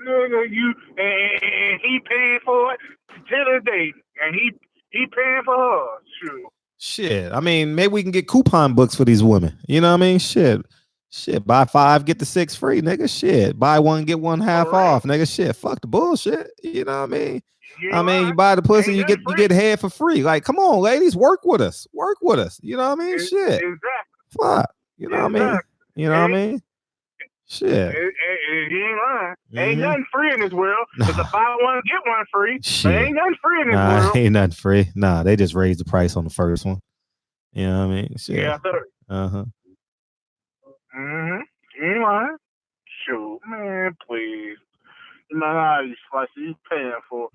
Nigga, and he paying for it till the day, and he paying for her. Shoot. Shit. I mean, maybe we can get coupon books for these women. You know what I mean? Shit. Buy 5, get the 6 free, nigga. Shit. Buy 1, get 1 half off, nigga. Shit. Fuck the bullshit. You know what I mean? You buy the pussy, you get head for free. Like, come on, ladies, work with us. You know what I mean? Shit. Exactly. Fuck. You know what I mean? You know what I mean? Shit. You ain't lying. Ain't nothing free in this world. It's a buy one, get one free. Shit. But ain't nothing free in this world. Ain't nothing free. Nah, they just raised the price on the first one. You know what I mean? Shit. Yeah, sir. Uh-huh. Mm-hmm. Man, shoot, man, please. You know how you slice it. You paying for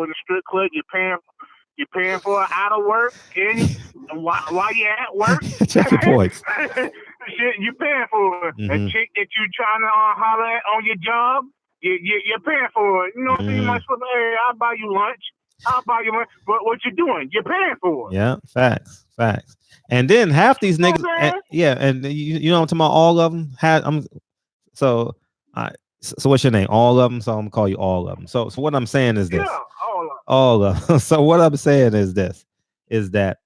the strip club. You're paying for it out of work and while you're at work. Check your points. Shit, you paying for it. A chick that you trying to holler at on your job, you're paying for it. You know what I'm saying? You might say, hey, I'll buy you lunch. But what you doing? You're paying for it. Yeah, facts. And then half these niggas, and you know what I'm talking about, all of them. So what's your name? All of them. So I'm gonna call you all of them. So what I'm saying is this. Yeah, all of them. So what I'm saying is this: is that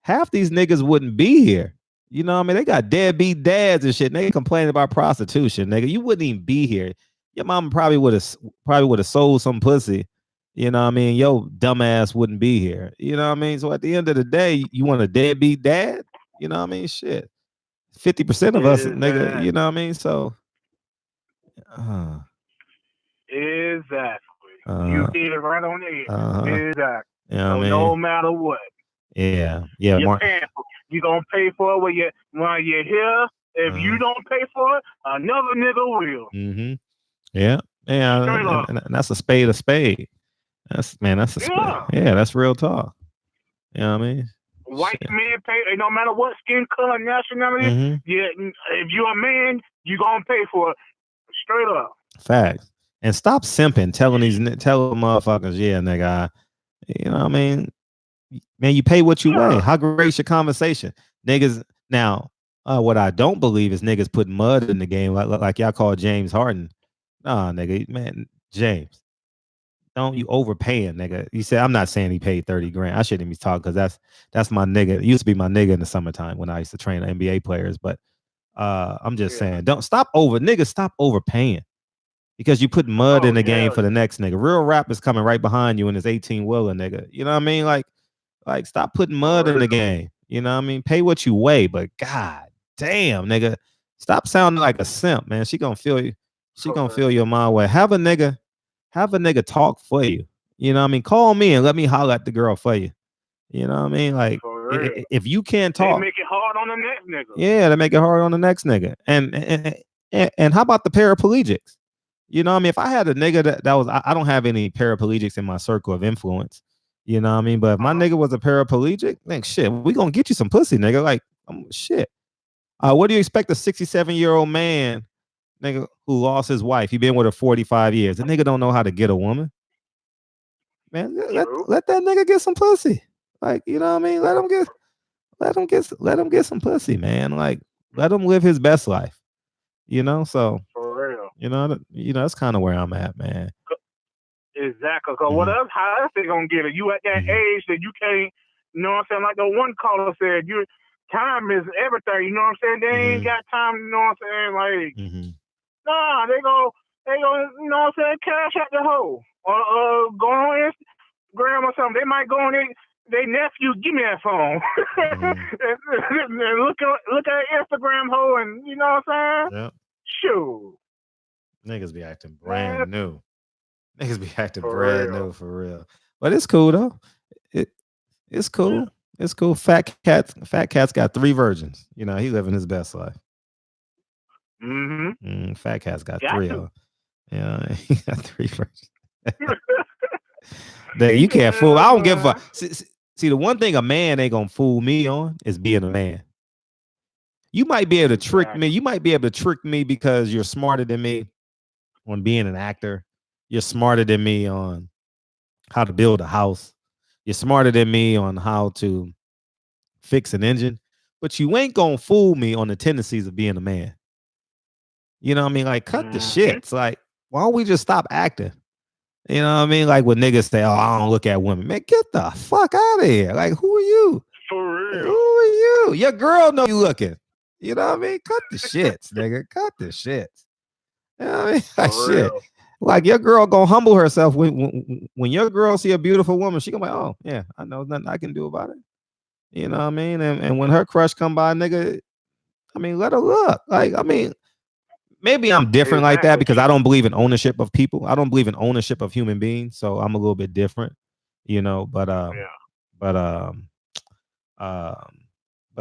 half these niggas wouldn't be here. You know what I mean? They got deadbeat dads and shit. And they complaining about prostitution, nigga. You wouldn't even be here. Your mama probably would have sold some pussy. You know what I mean? Yo, dumbass wouldn't be here. You know what I mean? So at the end of the day, you want a deadbeat dad? You know what I mean? Shit. 50% of us, nigga, you know what I mean? So exactly. You hit it right on the head. Exactly. You know what I mean? No matter what. Yeah. You're paying for it. You're gonna pay for it while you're here. If you don't pay for it, another nigga will. Mm-hmm. Yeah. And that's a spade of spade. That's a spade. Yeah, that's real talk. You know what I mean? White men pay, no matter what skin color, nationality. Yeah, if you're a man, you gonna pay for it. Straight up. Facts. And stop simping, telling motherfuckers, yeah, nigga. You know what I mean? Man, you pay what you weigh. How great's your conversation, niggas? Now, what I don't believe is niggas put mud in the game like y'all call James Harden. Nah, nigga, man, James. Don't you overpaying, nigga. You said, I'm not saying he paid 30 grand. I shouldn't even talk because that's my nigga. It used to be my nigga in the summertime when I used to train NBA players. But I'm just saying, stop overpaying because you put mud in the game for the next nigga. Real rap is coming right behind you in his 18-wheeler, nigga. You know what I mean? Like stop putting mud in the game. You know what I mean? Pay what you weigh, but god damn, nigga. Stop sounding like a simp, man. She gonna feel you. She gonna feel your mind way. Have a nigga talk for you. You know what I mean? Call me and let me holler at the girl for you. You know what I mean? Like if you can't talk, they make it hard on the next nigga. Yeah, they make it hard on the next nigga. And how about the paraplegics? You know what I mean? If I had a nigga that was, I don't have any paraplegics in my circle of influence. You know what I mean? But if my nigga was a paraplegic, then shit, we gonna get you some pussy, nigga. Like shit. What do you expect a 67-year-old man, nigga, who lost his wife? He been with her 45 years. The nigga don't know how to get a woman. Man, let that nigga get some pussy. Like, you know what I mean? Let him get some pussy, man. Like, let him live his best life. You know, so for real. You know that's kind of where I'm at, man. Exactly. Cause what else? How else they gonna get it? You at that age that you can't. You know what I'm saying? Like the one caller said, time is everything. You know what I'm saying? They ain't got time. You know what I'm saying? Like, nah, they go. You know what I'm saying? Cash at the hoe or go on Instagram or something. They might go on they nephew, give me that phone. and look at Instagram hoe, and you know what I'm saying? Yep. Shoot. Niggas be acting brand new. Niggas be acting brand new for real. But it's cool though. It's cool. Yeah. It's cool. Fat Cat's got 3 virgins. You know, he living his best life. Fat Cat's got 3 of them. Yeah, he got 3 virgins. You can't fool. I don't give a fuck. See, the one thing a man ain't gonna fool me on is being a man. You might be able to trick me. You might be able to trick me because you're smarter than me on being an actor. You're smarter than me on how to build a house. You're smarter than me on how to fix an engine. But you ain't gonna fool me on the tendencies of being a man. You know what I mean? Like, cut the shit. It's like, why don't we just stop acting? You know what I mean? Like when niggas say, oh, I don't look at women. Man, get the fuck out of here. Like, who are you? For real. Who are you? Your girl know you looking. You know what I mean? Cut the shits, nigga. Cut the shits. You know what I mean? Like, shit. Like your girl gonna humble herself when your girl see a beautiful woman, she gonna be like, oh yeah, I know nothing I can do about it. You know what I mean? And when her crush come by, nigga, I mean, let her look. Like, I mean, maybe I'm different like that because I don't believe in ownership of people. I don't believe in ownership of human beings. So I'm a little bit different, you know, but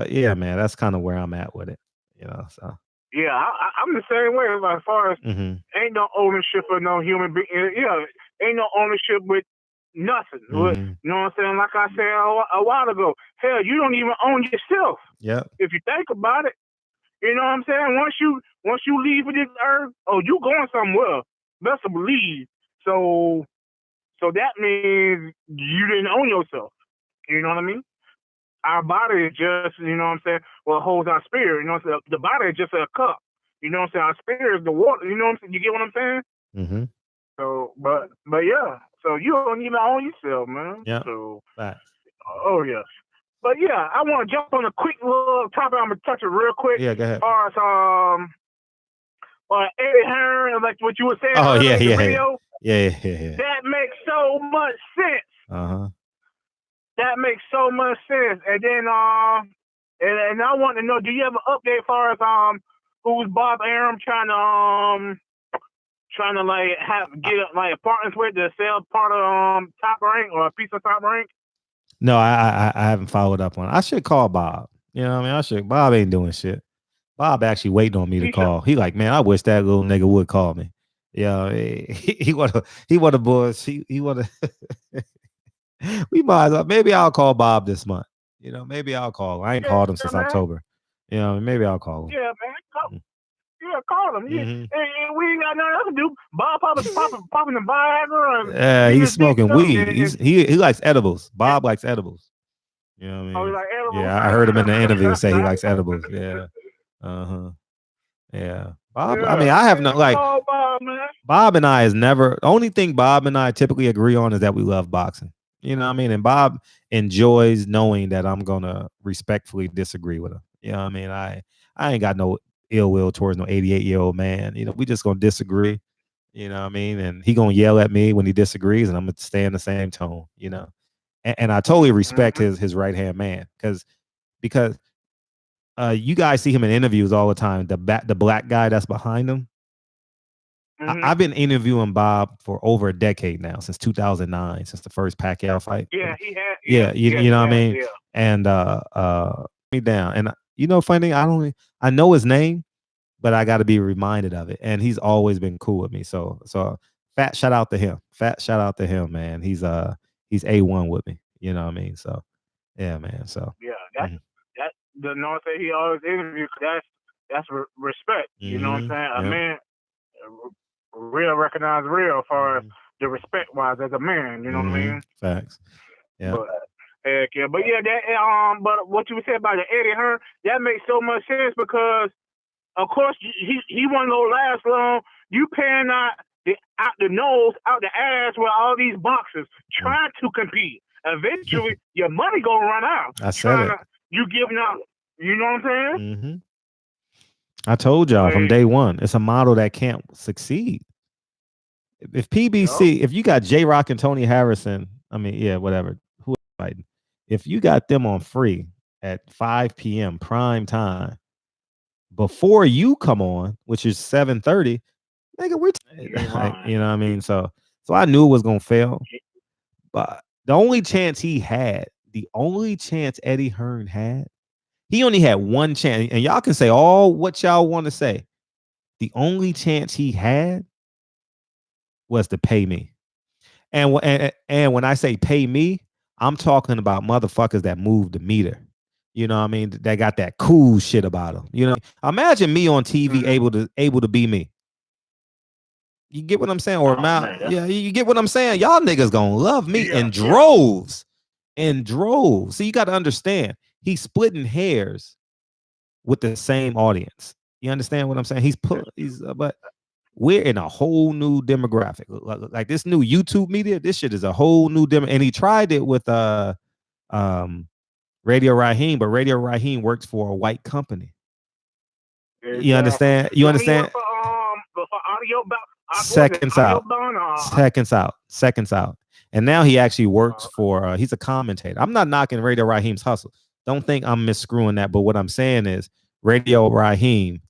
yeah, man, that's kind of where I'm at with it, you know, so. Yeah, I'm the same way. As far as ain't no ownership of no human being. Yeah, ain't no ownership with nothing. You know what I'm saying? Like I said a while ago, hell, you don't even own yourself. Yep. If you think about it, you know what I'm saying? Once you leave this earth, you going somewhere. Best to believe. So that means you didn't own yourself. You know what I mean? Our body is just, you know what I'm saying, what holds our spirit. You know what I'm saying? The body is just a cup. You know what I'm saying? Our spirit is the water. You know what I'm saying? You get what I'm saying? Mm-hmm. So, but yeah. So you don't even own yourself, man. Yeah. So, Facts. oh yeah. But yeah, I want to jump on a quick little topic. I'm gonna touch it real quick. Yeah, go ahead. As far as Eddie Hearn, like what you were saying. Oh yeah, in the yeah, video, yeah. That makes so much sense. That makes so much sense. And then and I want to know, do you have an update as far as who's Bob Arum trying to like get like apartments with to sell part of Top Rank or a piece of Top Rank? No, I haven't followed up on it. I should call Bob. You know what I mean? Bob ain't doing shit. Bob actually waiting on me to call. He like, man, I wish that little nigga would call me. Yeah, he want a boys. He want to. We might as well. Maybe I'll call Bob this month. You know, maybe I'll call him. I ain't called him since October. You know, maybe I'll call him. Yeah, man. Call him. Yeah. And we ain't got nothing else to do. Bob popping the Viagra. Yeah, he's smoking weed. He likes edibles. Bob likes edibles. You know what I mean? Oh, he like edibles? Yeah, I heard him in the interview say he likes edibles. Yeah. Yeah. Bob, I mean, I have no like Bob and I is never only thing Bob and I typically agree on is that we love boxing. You know what I mean? And Bob enjoys knowing that I'm gonna respectfully disagree with him. You know what I mean? I ain't got no ill will towards no 88-year-old man. You know, we just gonna disagree. You know what I mean? And he gonna yell at me when he disagrees, and I'm gonna stay in the same tone. You know, and I totally respect his right hand man because you guys see him in interviews all the time. The black guy that's behind him. I've been interviewing Bob for over a decade now, since 2009, since the first Pacquiao fight. Yeah, he had. Yeah, you know what I mean. Yeah. And me down. And you know, funny thing, I know his name, but I got to be reminded of it. And he's always been cool with me. So fat shout out to him. Fat shout out to him, man. He's A1 with me. You know what I mean. So yeah, man. So yeah, that's the North that he always interviews. That's respect. You know what I'm saying? A man. Real recognize real as far as the respect wise as a man, you know what I mean? Facts. Yeah. But heck yeah. But yeah, that but what you said about the Eddie Hearn, that makes so much sense because of course he wasn't gonna last long. You paying out the nose, out the ass with all these boxers trying to compete. Eventually your money gonna run out. I said it. You giving out, you know what I'm saying? I told y'all from day one, it's a model that can't succeed. If PBC, if you got J-Rock and Tony Harrison, I mean, yeah, whatever, who fighting? If you got them on free at 5 p.m. prime time, before you come on, which is 7:30, nigga, like, you know what I mean? So I knew it was gonna fail. But the only chance Eddie Hearn had, he only had one chance, and y'all can say all what y'all want to say. The only chance he had was to pay me. And when I say pay me, I'm talking about motherfuckers that move the meter. You know what I mean? That got that cool shit about them. You know, imagine me on TV able to be me. You get what I'm saying? Or yeah, you get what I'm saying? Y'all niggas gonna love me in droves. In droves. So you got to understand, he's splitting hairs with the same audience. You understand what I'm saying? But we're in a whole new demographic. Like this new YouTube media, this shit is a whole new demo. And he tried it with Radio Raheem, but Radio Raheem works for a white company. Exactly. You understand? You understand? For audio, seconds out. And now he actually works for, he's a commentator. I'm not knocking Radio Raheem's hustle. Don't think I'm misscrewing that. But what I'm saying is Radio Raheem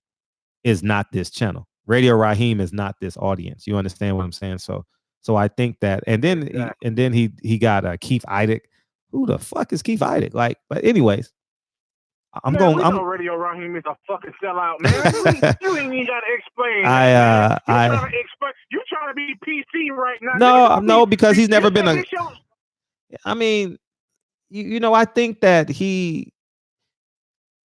is not this channel. Radio Raheem is not this audience. You understand what I'm saying? So I think that, and then he got Keith Idec. Who the fuck is Keith Idec? Like, but anyways, I'm man, going. we I'm. know Radio Raheem is a fucking sellout, man. You ain't even gotta explain. You trying to be PC right now? No, because he's never been a. Show. I mean, you know, I think that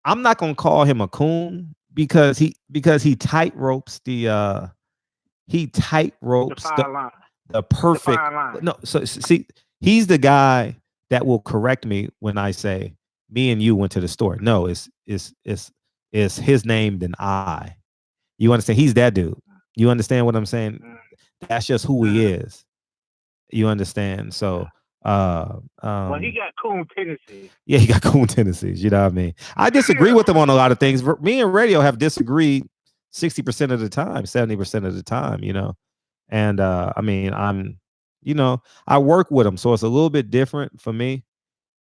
I'm not gonna call him a coon because he tightropes the perfect. No, so see, he's the guy that will correct me when I say me and you went to the store. No, it's his name than I. You understand? He's that dude. You understand what I'm saying? That's just who he is. You understand? So well, he got coon tendencies. Yeah, he got coon tendencies. You know what I mean? I disagree with him on a lot of things. Me and Radio have disagreed 60% of the time, 70% of the time, you know. And I mean, I work with him, so it's a little bit different for me.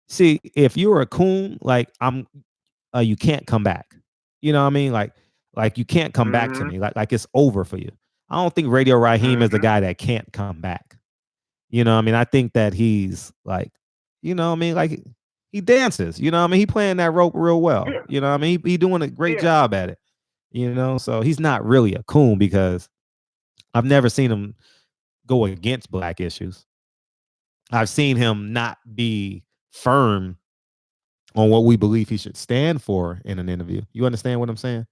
See, if you're a coon, like you can't come back. You know what I mean? Like you can't come back to me. Like it's over for you. I don't think Radio Raheem is the guy that can't come back. You know what I mean? I think that he's like, you know what I mean? Like he dances, you know what I mean? He playing that rope real well. Yeah. You know what I mean? He doing a great job at it. You know, so he's not really a coon because I've never seen him go against black issues. I've seen him not be firm on what we believe he should stand for in an interview. You understand what I'm saying?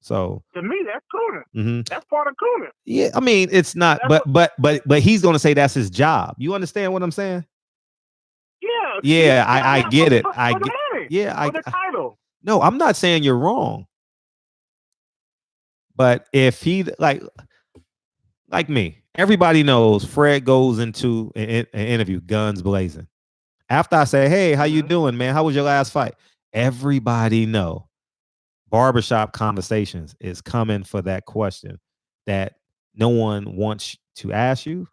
So to me, that's cooning. Mm-hmm. That's part of cooning. Yeah, I mean, it's not, but he's gonna say that's his job. You understand what I'm saying? Yeah. I get it. The title. No, I'm not saying you're wrong. But if he like me, everybody knows Fred goes into an interview guns blazing. After I say, "Hey, how you doing, man? How was your last fight?" Everybody know barbershop conversations is coming for that question that no one wants to ask you.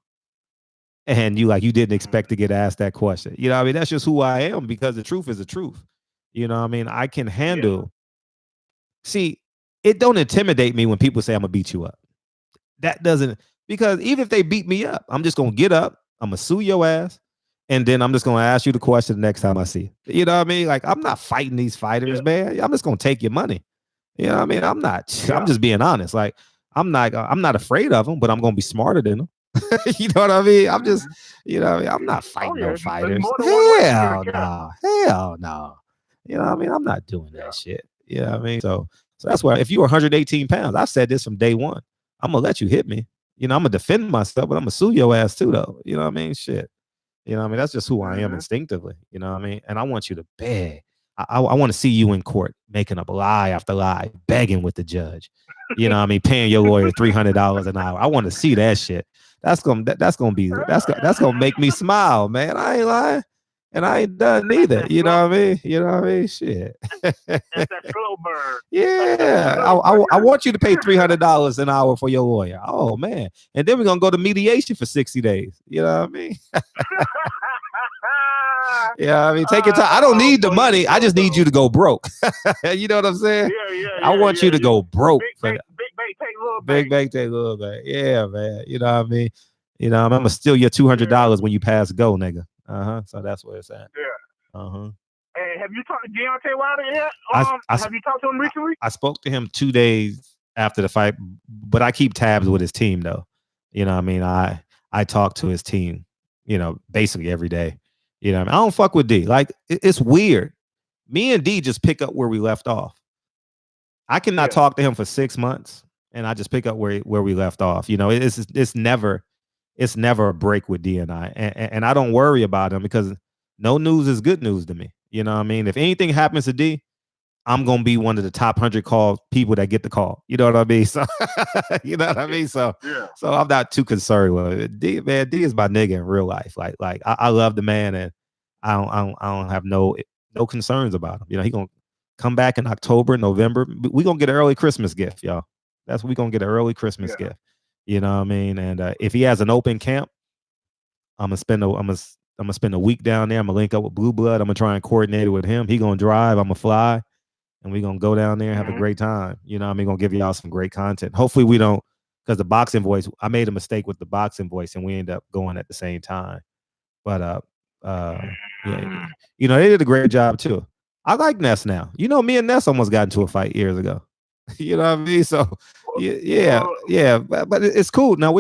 And you didn't expect to get asked that question. You know what I mean? That's just who I am because the truth is the truth. You know what I mean? I can handle. See, it don't intimidate me when people say I'm gonna beat you up. That doesn't, because even if they beat me up, I'm just gonna get up, I'm gonna sue your ass, and then I'm just gonna ask you the question the next time I see you. You know what I mean? Like, I'm not fighting these fighters, man. I'm just gonna take your money. You know what I mean? I'm just being honest. Like, I'm not afraid of them, but I'm gonna be smarter than them. You know what I mean? I'm just, you know what I mean? I'm not fighting no fighters. Hell no. You know what I mean? I'm not doing that shit. You know what I mean? So that's why if you were 118 pounds, I've said this from day one. I'm gonna let you hit me. You know, I'm gonna defend myself, but I'm gonna sue your ass too, though. You know what I mean? Shit. You know what I mean? That's just who I am instinctively. You know what I mean? And I want you to beg. I want to see you in court making up lie after lie, begging with the judge. You know what I mean? Paying your lawyer $300 an hour. I want to see that shit. That's gonna make me smile, man. I ain't lying, and I ain't done neither. You know what I mean? You know what I mean? Shit. That's that slow burn. Yeah, I want you to pay $300 an hour for your lawyer. Oh man, and then we're gonna go to mediation for 60 days. You know what I mean? Yeah, I mean, take your time. I don't need the money. I just need you to go broke. You know what I'm saying? I want you to go broke. Big bank take little big bank take little bank. Yeah, man. You know what I mean? You know, I'm gonna steal your $200 when you pass go, nigga. So that's where it's at. Yeah. Hey, have you talked to Deontay Wilder yet? Have you talked to him recently? I spoke to him 2 days after the fight, but I keep tabs with his team though. You know what I mean? I talk to his team, you know, basically every day. You know what I mean? I don't fuck with D. Like, it's weird. Me and D just pick up where we left off. I cannot talk to him for 6 months and I just pick up where we left off. You know, it's never a break with D and I. And I don't worry about him because no news is good news to me. You know what I mean? If anything happens to D, I'm gonna be one of the top 100 people that get the call. You know what I mean? So you know what I mean? So I'm not too concerned with it. D is my nigga in real life. Like I love the man, and I don't have no concerns about him. You know, he gonna come back in October, November. We gonna get an early Christmas gift, y'all. That's what we gonna get, an early Christmas gift. You know what I mean? And if he has an open camp, I'm gonna spend a week down there. I'm gonna link up with Blue Blood. I'm gonna try and coordinate it with him. He gonna drive. I'm gonna fly. And we're going to go down there and have a great time. You know what I mean? Going to give y'all some great content. Hopefully we don't, because the boxing voice, I made a mistake with the boxing voice and we end up going at the same time. But, yeah, you know, they did a great job too. I like Ness now. You know, me and Ness almost got into a fight years ago. You know what I mean? So yeah. But it's cool. Now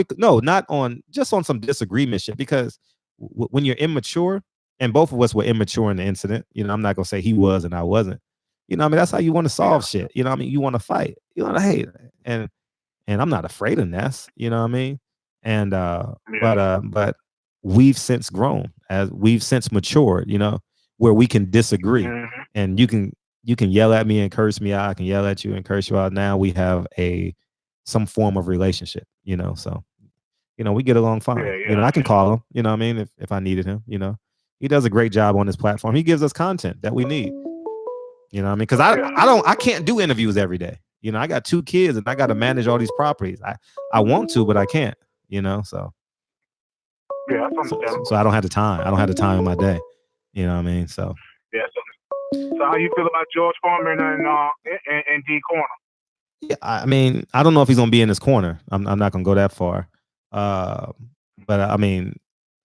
not on just on some disagreement shit because when you're immature, and both of us were immature in the incident. You know, I'm not gonna say he was and I wasn't. You know, what I mean, that's how you want to solve shit. You know, what I mean, you want to fight. You want to hate, and I'm not afraid of Ness. You know what I mean? And but we've since grown, as we've since matured. You know, where we can disagree, and you can yell at me and curse me out. I can yell at you and curse you out. Now we have some form of relationship. You know, so you know we get along fine. You know, I can call him. You know what I mean? If I needed him. You know. He does a great job on this platform. He gives us content that we need. You know what I mean? Because I can't do interviews every day. You know, I got 2 kids and I got to manage all these properties. I want to, but I can't. You know, so that's understandable. so I don't have the time. I don't have the time in my day. You know what I mean? So Yeah. So how you feel about George Foreman and D Corner? yeah, I mean, I don't know if he's gonna be in this corner. I'm not gonna go that far. But I mean,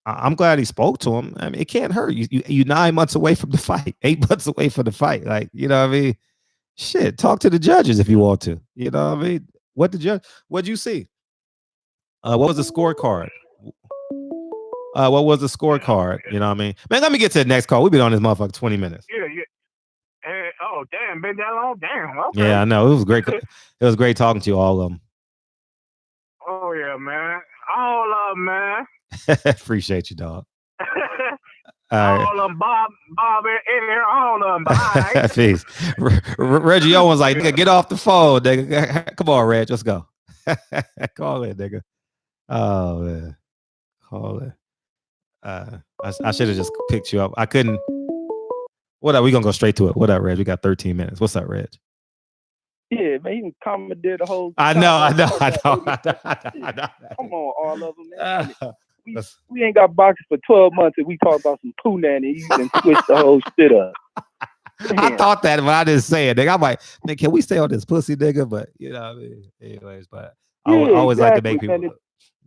I'm glad he spoke to him. I mean, it can't hurt. You 9 months away from the fight, 8 months away from the fight. Like, you know what I mean? Shit, talk to the judges if you want to. You know what I mean? What'd you see? What was the scorecard? What was the scorecard? You know what I mean? Man, let me get to the next call. We've been on this motherfucker 20 minutes. Yeah. Hey, oh, damn, been that long? Damn, okay. Yeah, I know. It was great. It was great talking to you, all of them. Oh, yeah, man. All of them, man. Appreciate you, dog. All of them, Bob in here, all of them. Bye. Peace. Reggie Owens like, nigga, get off the phone, nigga. Come on, Reg, let's go. Call it, nigga. Oh, man. Call it. I should have just picked you up. I couldn't. What up? We gonna go straight to it. What up, Reg? We got 13 minutes. What's up, Reg? Yeah, man, he can commandeer the whole. I know. Come on, all of them, man. We ain't got boxing for 12 months and we talk about some poo nanny. You can switch the whole shit up. Damn. I thought that, but I didn't say it, nigga. I'm like, nigga, can we stay on this pussy, nigga? But you know what I mean? Anyways, but I always like to make people.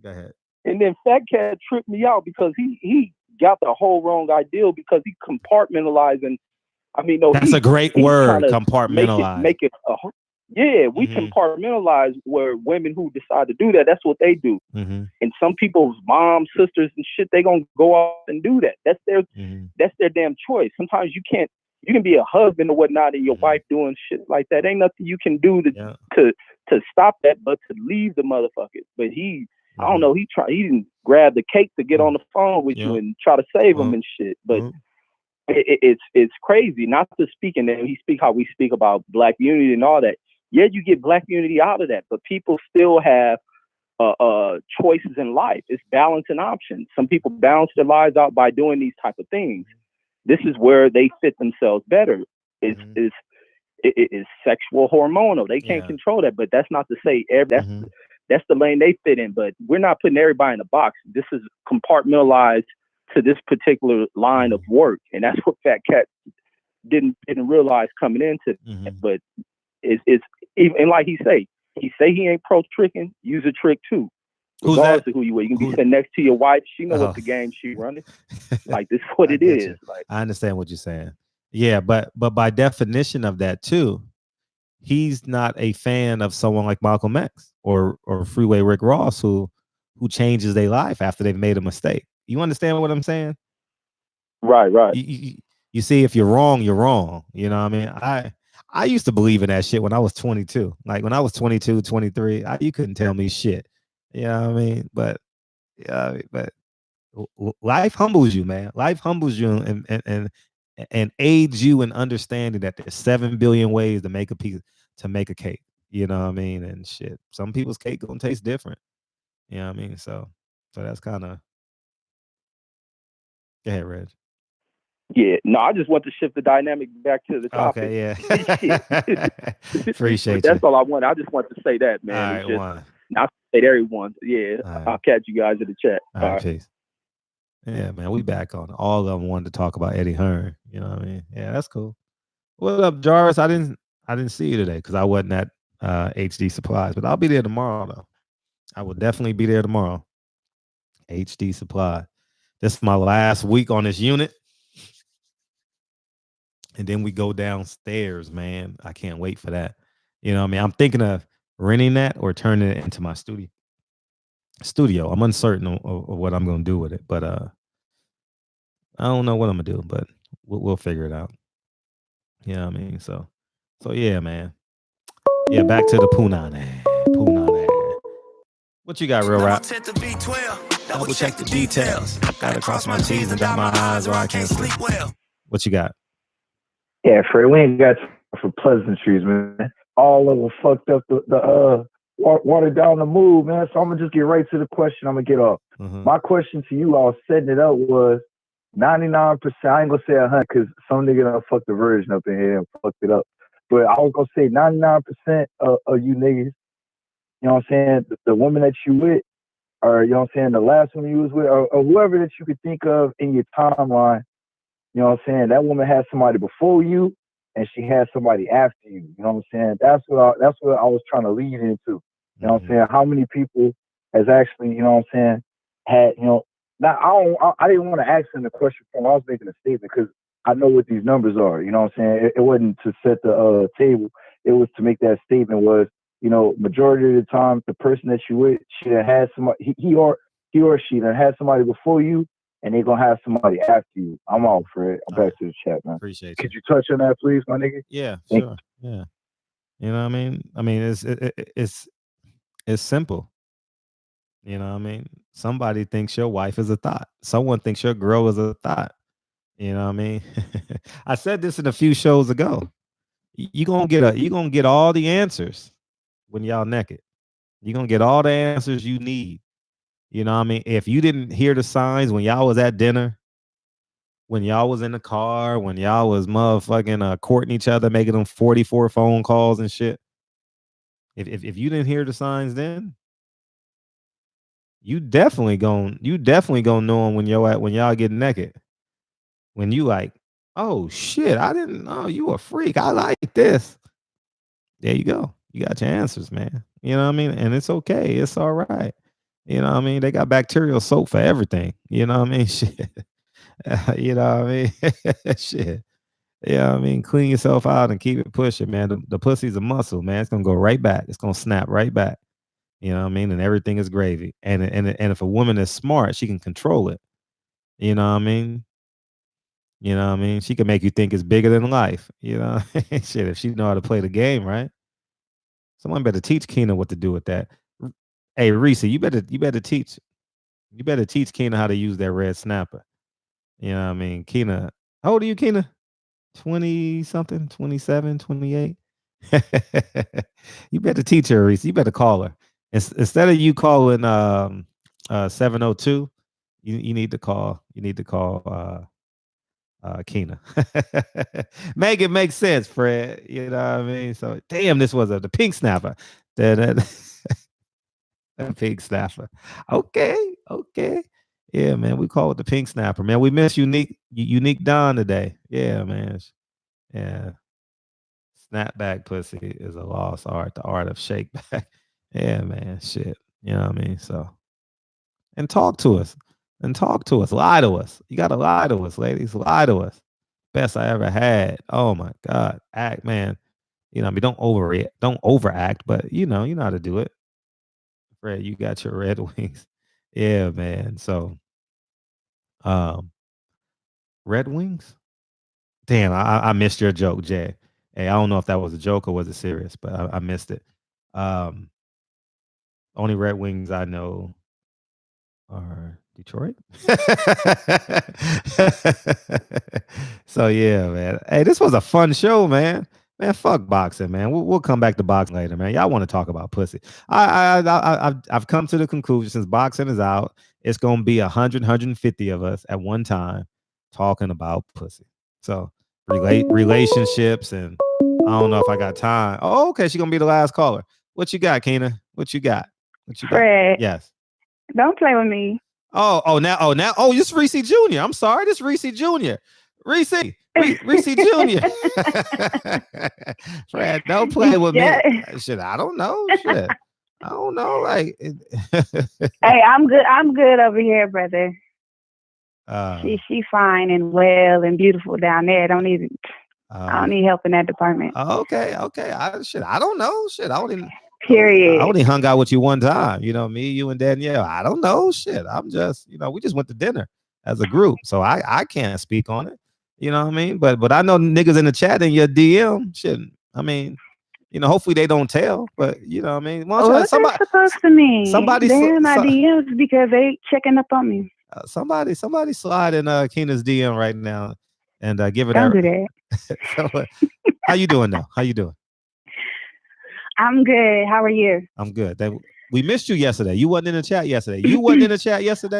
Go ahead. And then Fat Cat tripped me out because he got the whole wrong idea because he compartmentalizing. I mean, no, that's a great word, compartmentalize. Make it we compartmentalize where women who decide to do that, that's what they do. And some people's moms, sisters, and shit, they gonna go off and do that. That's their damn choice. Sometimes you can be a husband or whatnot, and your wife doing shit like that. Ain't nothing you can do to stop that, but to leave the motherfucker. But I don't know. He didn't grab the cake to get on the phone with you and try to save him and shit. But it's crazy. Not to speak, and then he speak how we speak about Black unity and all that. Yeah, you get Black unity out of that, but people still have choices in life. It's balance and options. Some people balance their lives out by doing these type of things. This is where they fit themselves better. It's sexual hormonal. They can't control that, but that's not to say that's the lane they fit in. But we're not putting everybody in a box. This is compartmentalized to this particular line of work, and that's what Fat Cat didn't realize coming into it. But it's even like he say he ain't pro tricking. Use a trick too. Regardless of who you are. You can be sitting next to your wife. She know what the game she running. Like, this is what it is. Like, I understand what you're saying. Yeah, but by definition of that too, he's not a fan of someone like Malcolm X or Freeway Rick Ross who changes their life after they've made a mistake. You understand what I'm saying? Right. You see, if you're wrong, you're wrong. You know what I mean? I used to believe in that shit when I was 22. Like when I was 22, 23, you couldn't tell me shit. You know what I mean? But life humbles you, man. Life humbles you and aids you in understanding that there's 7 billion ways to make a cake. You know what I mean? And shit, some people's cake gonna taste different. You know what I mean? So that's kind of. Go ahead, Reg. Yeah, no, I just want to shift the dynamic back to the topic. Okay, yeah. Appreciate That's all I want. I just want to say that, man. All right, not to say to everyone. Yeah, right. I'll catch you guys in the chat. All right, peace. Yeah, man, we back on. All of them wanted to talk about Eddie Hearn. You know what I mean? Yeah, that's cool. What up, Jarvis? I didn't see you today because I wasn't at HD Supplies, but I'll be there tomorrow though. I will definitely be there tomorrow. HD Supply. This is my last week on this unit. and then we go downstairs, man. I can't wait for that. You know what I mean? I'm thinking of renting that or turning it into my studio. I'm uncertain of what I'm going to do with it, but I don't know what I'm going to do, but we'll figure it out. You know what I mean? So yeah, man. Yeah, back to the punani. What you got, Real Rap? Double check the details. Gotta cross my T's and dot my I's or I can't sleep well. What you got? Yeah, Fred, we ain't got time for pleasantries, man. All of them fucked up the watered down the mood, man. So I'm gonna just get right to the question. I'm gonna get off. My question to you, I was setting it up, was 99%. I ain't gonna say 100 because some nigga done fucked the version up in here and fucked it up. But I was gonna say 99% of you niggas, you know what I'm saying, the woman that you with, or you know what I'm saying, the last woman you was with, or whoever that you could think of in your timeline, you know what I'm saying, that woman had somebody before you and she had somebody after you. You know what I'm saying? That's what I was trying to lead into. You know what I'm saying? How many people has actually, you know what I'm saying, had, you know, now I didn't want to ask him the question from I was making a statement because I know what these numbers are. You know what I'm saying? It wasn't to set the table. It was to make that statement was, you know, majority of the time, the person that you with, she done had somebody, he or she done had somebody before you, and they're going to have somebody after you. I'm all for it. I'm back to the chat, man. Appreciate you. Could you touch on that, please, my nigga? Yeah, sure. Yeah. You know what I mean? I mean, it's simple. You know what I mean? Somebody thinks your wife is a thought. Someone thinks your girl is a thought. You know what I mean? I said this in a few shows ago. You gonna get all the answers when y'all naked. You're gonna get all the answers you need. You know what I mean? If you didn't hear the signs when y'all was at dinner, when y'all was in the car, when y'all was motherfucking courting each other, making them 44 phone calls and shit. If you didn't hear the signs then, you definitely gonna know them when y'all get naked. When you like, oh shit, I didn't know you a freak. I like this. There you go. You got your answers, man. You know what I mean? And it's okay. It's all right. You know what I mean? They got bacterial soap for everything. You know what I mean? Shit. You know what I mean? Shit. Yeah, I mean, clean yourself out and keep it pushing, man. The pussy's a muscle, man. It's gonna go right back. It's gonna snap right back. You know what I mean? And everything is gravy. And if a woman is smart, she can control it. You know what I mean? You know what I mean? She can make you think it's bigger than life. You know, shit. If she know how to play the game, right? Someone better teach Keena what to do with that. Hey, Reese, you better teach Keena how to use that red snapper. You know what I mean? Keena, how old are you, Keena? 20 something, 27, 28. You better teach her, Reese. You better call her. Instead of you calling 702, you need to call Keena. Make it make sense, Fred. You know what I mean? So damn, this was the pink snapper. That pink snapper. Okay. Yeah, man. We call it the pink snapper, man. We miss unique Don today. Yeah, man. Yeah. Snapback pussy is a lost art, the art of shake back. Yeah, man. Shit. You know what I mean? So, and talk to us. Lie to us. You gotta lie to us, ladies. Lie to us. Best I ever had. Oh my God. Act, man. You know, I mean, don't overact, but you know how to do it. Fred, you got your Red Wings. Yeah, man. So Red Wings? Damn, I missed your joke, Jay. Hey, I don't know if that was a joke or was it serious, but I missed it. Only Red Wings I know are Detroit. So yeah, man. Hey, this was a fun show, man. Man, fuck boxing, man. We'll come back to boxing later, man. Y'all want to talk about pussy? I've come to the conclusion since boxing is out, it's gonna be 100, 150 of us at one time talking about pussy. So relationships, and I don't know if I got time. Oh, okay, she's gonna be the last caller. What you got, Keena? What you got? Fred. Yes. Don't play with me. Oh, this Reese Jr. I'm sorry, this Reese Jr. Reese Jr. Fred, don't play with me. Shit, I don't know. Shit. I don't know. Like Hey, I'm good over here, brother. She fine and well and beautiful down there. Don't even I don't need help in that department. Okay. I don't know. Shit, I Period. only hung out with you one time. You know, me, you, and Danielle. I don't know. Shit, I'm just, we just went to dinner as a group, so I can't speak on it. You know what I mean? But I know niggas in the chat in your DM. Shit, I mean, hopefully they don't tell. But you know what I mean? What they supposed to mean? Somebody They're in my DMs because they checking up on me. Somebody slide in Keena's DM right now and give her Don't that. do that. So, how you doing though? How you doing? I'm good. How are you? I'm good. We missed you yesterday. You wasn't in the chat yesterday.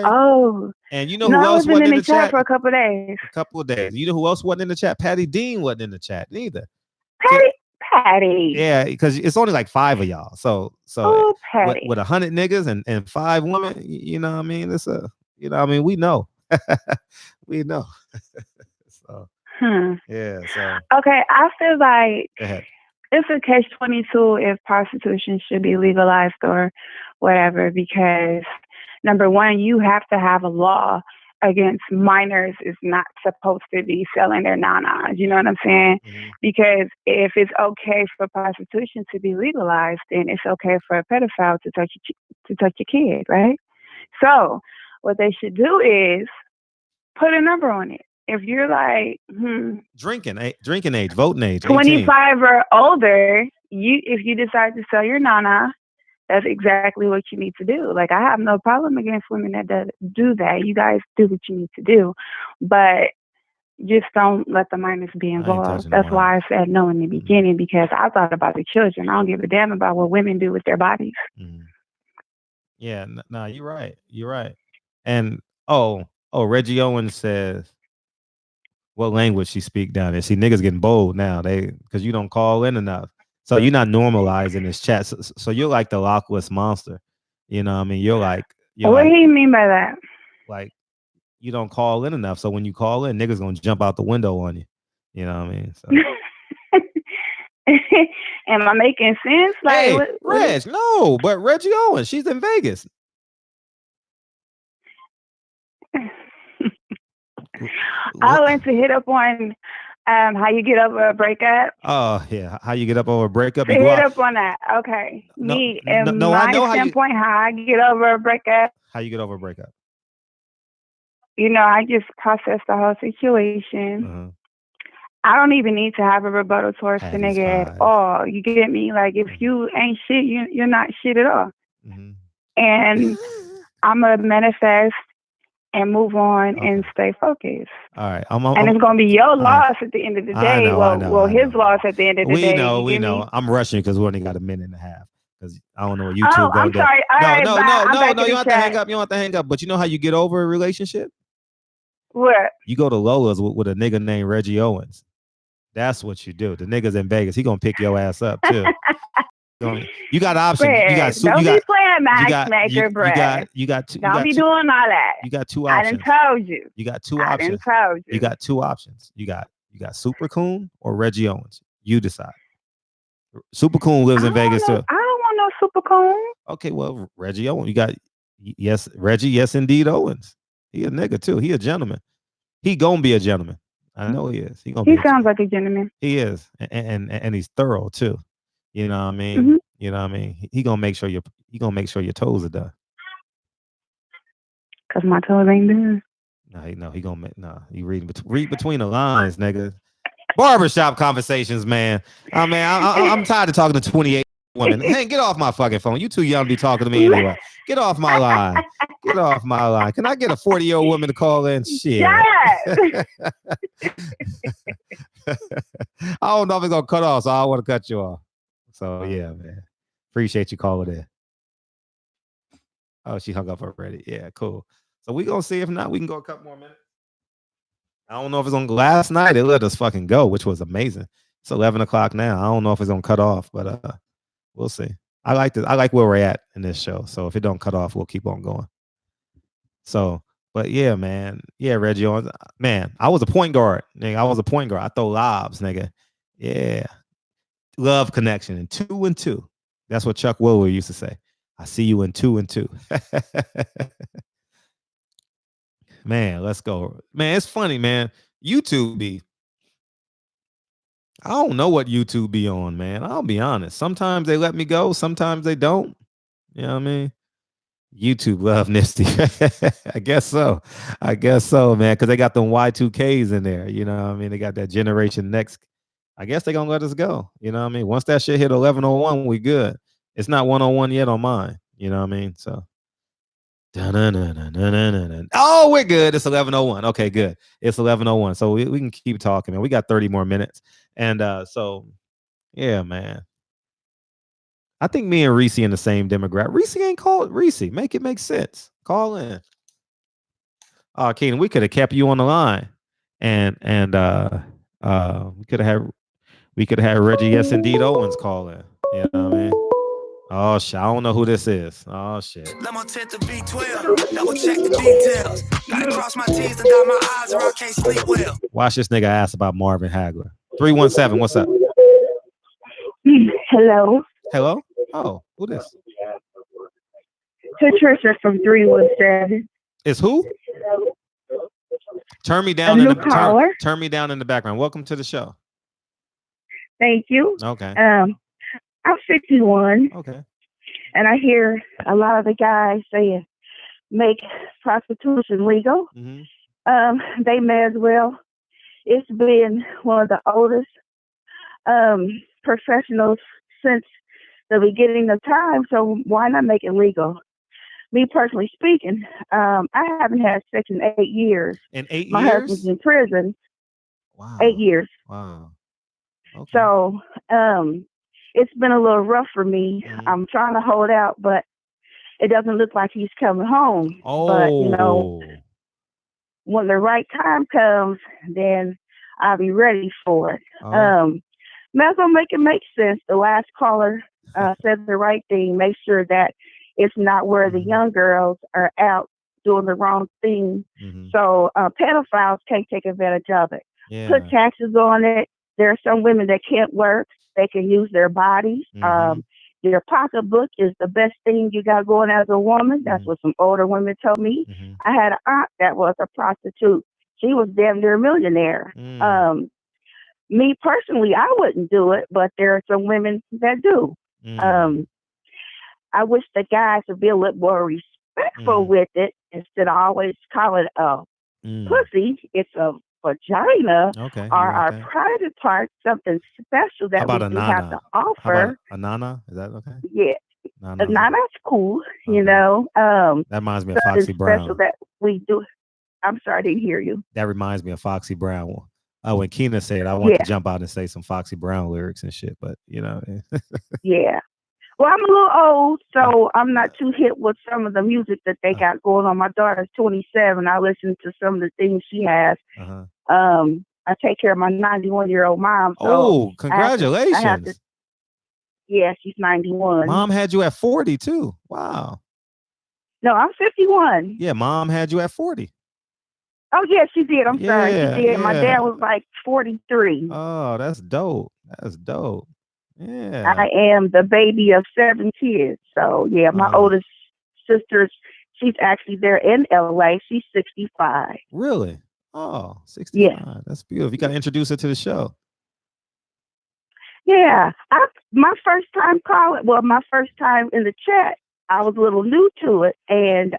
Oh. And you know who else wasn't in the chat for a couple of days. You know who else wasn't in the chat? Patty Dean wasn't in the chat neither. Patty. Yeah, because it's only like 5 of y'all. So Patty. with 100 niggas and 5 women, you know what I mean? It's we know. We know. So yeah. So okay, I feel like go ahead. It's a catch-22 if prostitution should be legalized or whatever, because number one, you have to have a law against minors is not supposed to be selling their nanas. You know what I'm saying? Mm-hmm. Because if it's okay for prostitution to be legalized, then it's okay for a pedophile to touch your kid, right? So what they should do is put a number on it. If you're like drinking age, voting age, 25 18. Or older, if you decide to sell your nana, that's exactly what you need to do. Like, I have no problem against women that do that. You guys do what you need to do, but just don't let the minors be involved. That's why I said no in the beginning, because I thought about the children. I don't give a damn about what women do with their bodies. Mm. Yeah, no, you're right. You're right. And Reggie Owens says, what language she speak down there? See, niggas getting bold now. Because you don't call in enough. So you're not normalizing this chat. So you're like the Loch Ness monster. You know what I mean? What do you mean by that? Like, you don't call in enough. So when you call in, niggas gonna jump out the window on you. You know what I mean? So. Am I making sense? Like, hey, Reg, no, but Reggie Owens, she's in Vegas. I went to hit up on how you get over a breakup. Oh yeah, how you get up over a breakup? You hit up on that. Okay. My standpoint, how I get over a breakup. How you get over a breakup? I just process the whole situation. Uh-huh. I don't even need to have a rebuttal towards the nigga at all. You get me? Like, if you ain't shit, you're not shit at all. Mm-hmm. And I'm going to manifest and move on and stay focused. All right. And it's going to be your loss at the end of the day. His loss at the end of the day. We know. I'm rushing because we only got a minute and a half. Because I don't know what YouTube I'm sorry. No, you don't have to hang up. You don't have to hang up. But you know how you get over a relationship? What? You go to Lola's with a nigga named Reggie Owens. That's what you do. The nigga's in Vegas. He gonna pick your ass up too. You got options. Brad, don't be playing matchmaker, Brad. You got two. Don't be doing all that. You got 2 options. I done told you. You got 2 options. You got 2 options. You got Super Coon or Reggie Owens. You decide. Super Coon lives in Vegas too. I don't want no Super Coon. Okay, well, Reggie Owens. You got Reggie. Yes, indeed, Owens. He a nigga too. He a gentleman. He gonna be a gentleman. I know he is. He sounds like a gentleman. He is, and he's thorough too. You know what I mean? Mm-hmm. You know what I mean? He gonna make sure your your toes are done. Cause my toes ain't done. No, he gonna make you read between the lines, nigga. Barbershop conversations, man. I mean, I'm tired of talking to 28 women. Hey, get off my fucking phone. You too young to be talking to me anyway. Get off my line. Get off my line. Can I get a 40-year-old woman to call in? Shit. Yes. I don't know if it's gonna cut off, so I don't want to cut you off. So yeah, man. Appreciate you calling in. Oh, she hung up already. Yeah, cool. So we gonna see. If not, we can go a couple more minutes. I don't know if it's on. Last night it let us fucking go, which was amazing. It's 11 o'clock now. I don't know if it's gonna cut off, but we'll see. I like this. I like where we're at in this show. So if it don't cut off, we'll keep on going. So, but yeah, man. Yeah, Reggie Owens. Man, I was a point guard. Nigga, I was a point guard. I throw lobs, nigga. Yeah. Love connection in 2 and 2. That's what Chuck Woolery used to say. I see you in 2 and 2. Man, let's go. Man, it's funny, man. YouTube be I don't know what YouTube be on, man. I'll be honest. Sometimes they let me go, sometimes they don't. You know what I mean? YouTube love Nifty. I guess so. I guess so, man. Because they got them Y2Ks in there. You know what I mean? They got that Generation Next. I guess they're gonna let us go. You know what I mean? Once that shit hit 1101, we good. It's not 101 yet on mine. You know what I mean? So oh, we're good. It's 1101. Okay, good. It's 1101. So we can keep talking, man. We got 30 more minutes. And so yeah, man. I think me and Reese in the same demographic. Reese ain't called Reese. Make it make sense. Call in. Oh, Keenan, we could have kept you on the line. And we could have had Reggie S. Indeed Owens call in. You know what I mean? Oh shit, I don't know who this is. Oh shit. Let my tent to B12. Double check the details. Gotta cross my T's and dot my I's or I can't sleep well. Watch this nigga ask about Marvin Hagler. 317, what's up? Hello. Hello? Oh, who this? Patricia from 317. It's who? Turn me down turn me down in the background. Welcome to the show. Thank you. Okay. I'm 51. Okay. And I hear a lot of the guys saying make prostitution legal. Mm-hmm. They may as well. It's been one of the oldest professionals since the beginning of time, so why not make it legal? Me personally speaking, I haven't had sex in 8 years. In 8 years? My husband's in prison. Wow. 8 years. Wow. Okay. So it's been a little rough for me. I'm trying to hold out, but it doesn't look like he's coming home. Oh. But, you know, when the right time comes, then I'll be ready for it. Might as well make it make sense. The last caller said the right thing. Make sure that it's not where the young girls are out doing the wrong thing. So pedophiles can't take advantage of it. Yeah. Put taxes on it. There are some women that can't work. They can use their bodies. Your pocketbook is the best thing you got going as a woman. That's what some older women told me. I had an aunt that was a prostitute. She was damn near a millionaire. Me personally, I wouldn't do it, but there are some women that do. I wish the guys would be a little more respectful with it instead of always calling it a pussy. It's a vagina or our private part, something special that we do have to offer. How about a nana? Is that okay? Yeah. Nana's cool, you know. That reminds me of Foxy Brown. Special that we do. I'm sorry, I didn't hear you. That reminds me of Foxy Brown. When Keena said, I want to jump out and say some Foxy Brown lyrics and shit, but you know. Yeah. Well, I'm a little old, so I'm not too hip with some of the music that they got going on. My daughter's 27. I listen to some of the things she has. I take care of my 91-year-old mom. So congratulations. Yeah, she's 91. Mom had you at 40 too. Wow. No, I'm 51. Yeah, mom had you at 40. Oh, yeah, she did. I'm sorry. She did. Yeah. My dad was like 43. Oh, that's dope. That's dope. Yeah. I am the baby of 7 kids. So, yeah, my oldest sister, she's actually there in LA. She's 65. Really? Oh, 65. Yeah. That's beautiful. You got to introduce her to the show. Yeah. My first time calling, my first time in the chat, I was a little new to it. And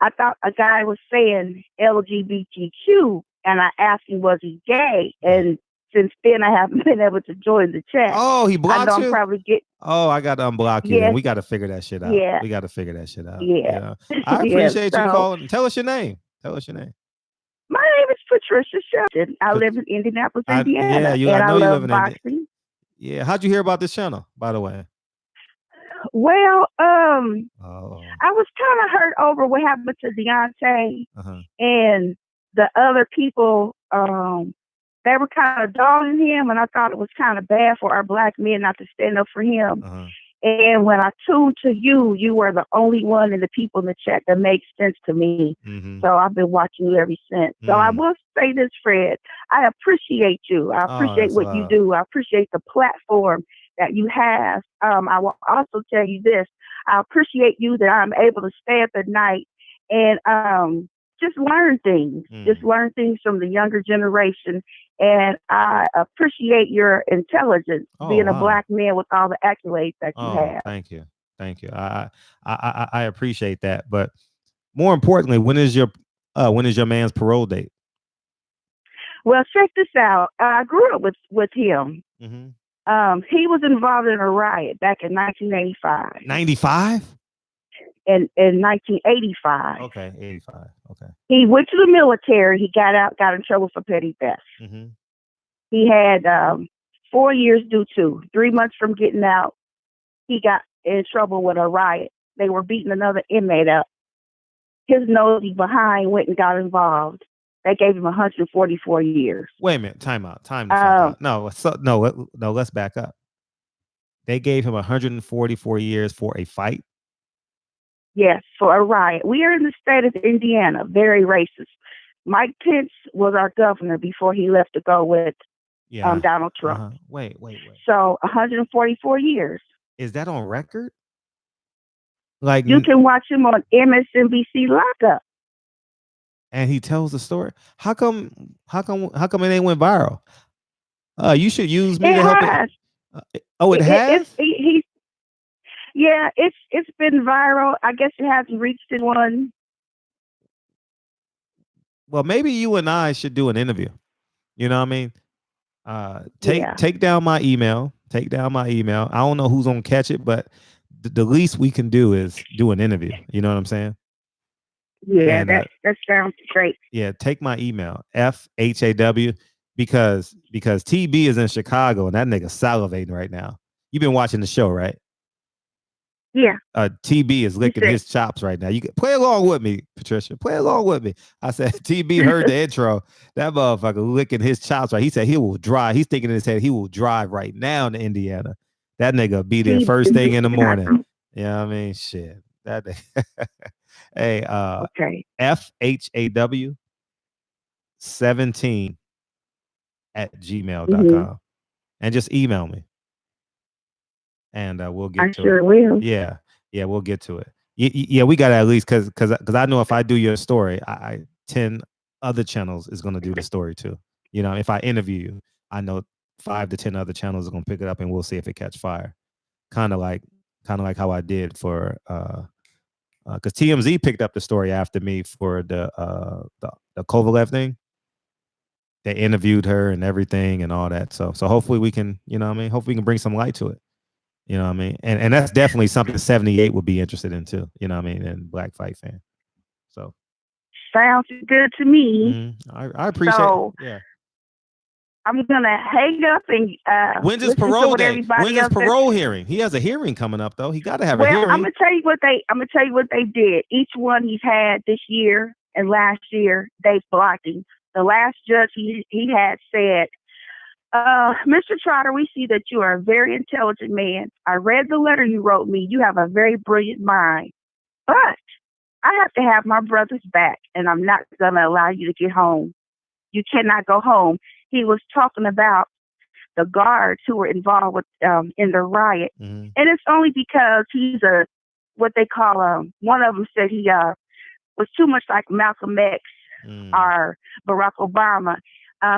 I thought a guy was saying LGBTQ, and I asked him, was he gay? And since then, I haven't been able to join the chat. Oh, he blocked you? I got to unblock you. Yes. We got to figure that shit out. Yeah. We got to figure that shit out. Yeah. I appreciate you calling. Tell us your name. My name is Patricia Shelton. I live in Indianapolis, Indiana. I know you live in boxing. Yeah. How'd you hear about this channel, by the way? Well, I was kind of hurt over what happened to Deontay and the other people. They were kind of dogging him, and I thought it was kind of bad for our black men not to stand up for him. And when I tuned to you, you were the only one and the people in the chat that makes sense to me. So I've been watching you ever since. So I will say this, Fred. I appreciate you. I appreciate what you do. I appreciate the platform that you have. I will also tell you this. I appreciate you that I'm able to stay up at night and just learn things. Just learn things from the younger generation. And I appreciate your intelligence, being a black man with all the accolades that you have. Thank you. I appreciate that. But more importantly, when is your man's parole date? Well, check this out. I grew up with him. He was involved in a riot back in 1985. 95? In 1985. Okay, 85. Okay. He went to the military. He got out, got in trouble for petty theft. He had 4 years due to 3 months from getting out. He got in trouble with a riot. They were beating another inmate up. His nosy behind went and got involved. They gave him 144 years. Wait a minute. Time out. No, let's back up. They gave him 144 years for a fight? Yes, for a riot. We are in the state of Indiana, very racist. Mike Pence was our governor before he left to go with Donald Trump. Wait. So 144 years. Is that on record? Like, you can watch him on MSNBC Lockup. And he tells the story. How come it ain't went viral? You should use me to help it. It has? It's been viral. I guess it hasn't reached anyone. Well, maybe you and I should do an interview. You know what I mean? Take down my email. I don't know who's gonna catch it, but the least we can do is do an interview. You know what I'm saying? Yeah, and, that sounds great. Yeah, take my email, FHAW, because TB is in Chicago and that nigga salivating right now. You've been watching the show, right? Yeah. TB is licking his chops right now. You can play along with me, Patricia. Play along with me. I said TB heard the intro. That motherfucker licking his chops right. He said he will drive. He's thinking in his head he will drive right now to Indiana. That nigga be there first thing in the morning. You know what I mean? Shit. That hey, FHAW 17 at gmail.com. And just email me. And we'll get to it. Sure will. Yeah, we'll get to it. Yeah, we got to at least because I know if I do your story, 10 other channels is going to do the story too. You know, if I interview you, I know 5 to 10 other channels are going to pick it up and we'll see if it catch fire. Kind of like how I did for because TMZ picked up the story after me for the Kovalev thing. They interviewed her and everything and all that. So hopefully we can, you know what I mean? Hopefully we can bring some light to it. You know what I mean? And that's definitely something 78 would be interested in too. You know what I mean? And Black Fight fan. So sounds good to me. I appreciate it. Yeah. I'm gonna hang up and when's his parole day? When's his parole hearing? He has a hearing coming up though. He gotta have a hearing. I'm gonna tell you what they did. Each one he's had this year and last year, they blocked him. The last judge he had said, Mr. Trotter, we see that you are a very intelligent man. I read the letter you wrote me. You have a very brilliant mind. But I have to have my brother's back, and I'm not going to allow you to get home. You cannot go home. He was talking about the guards who were involved with in the riot. And it's only because he's what they call, one of them said he was too much like Malcolm X or Barack Obama.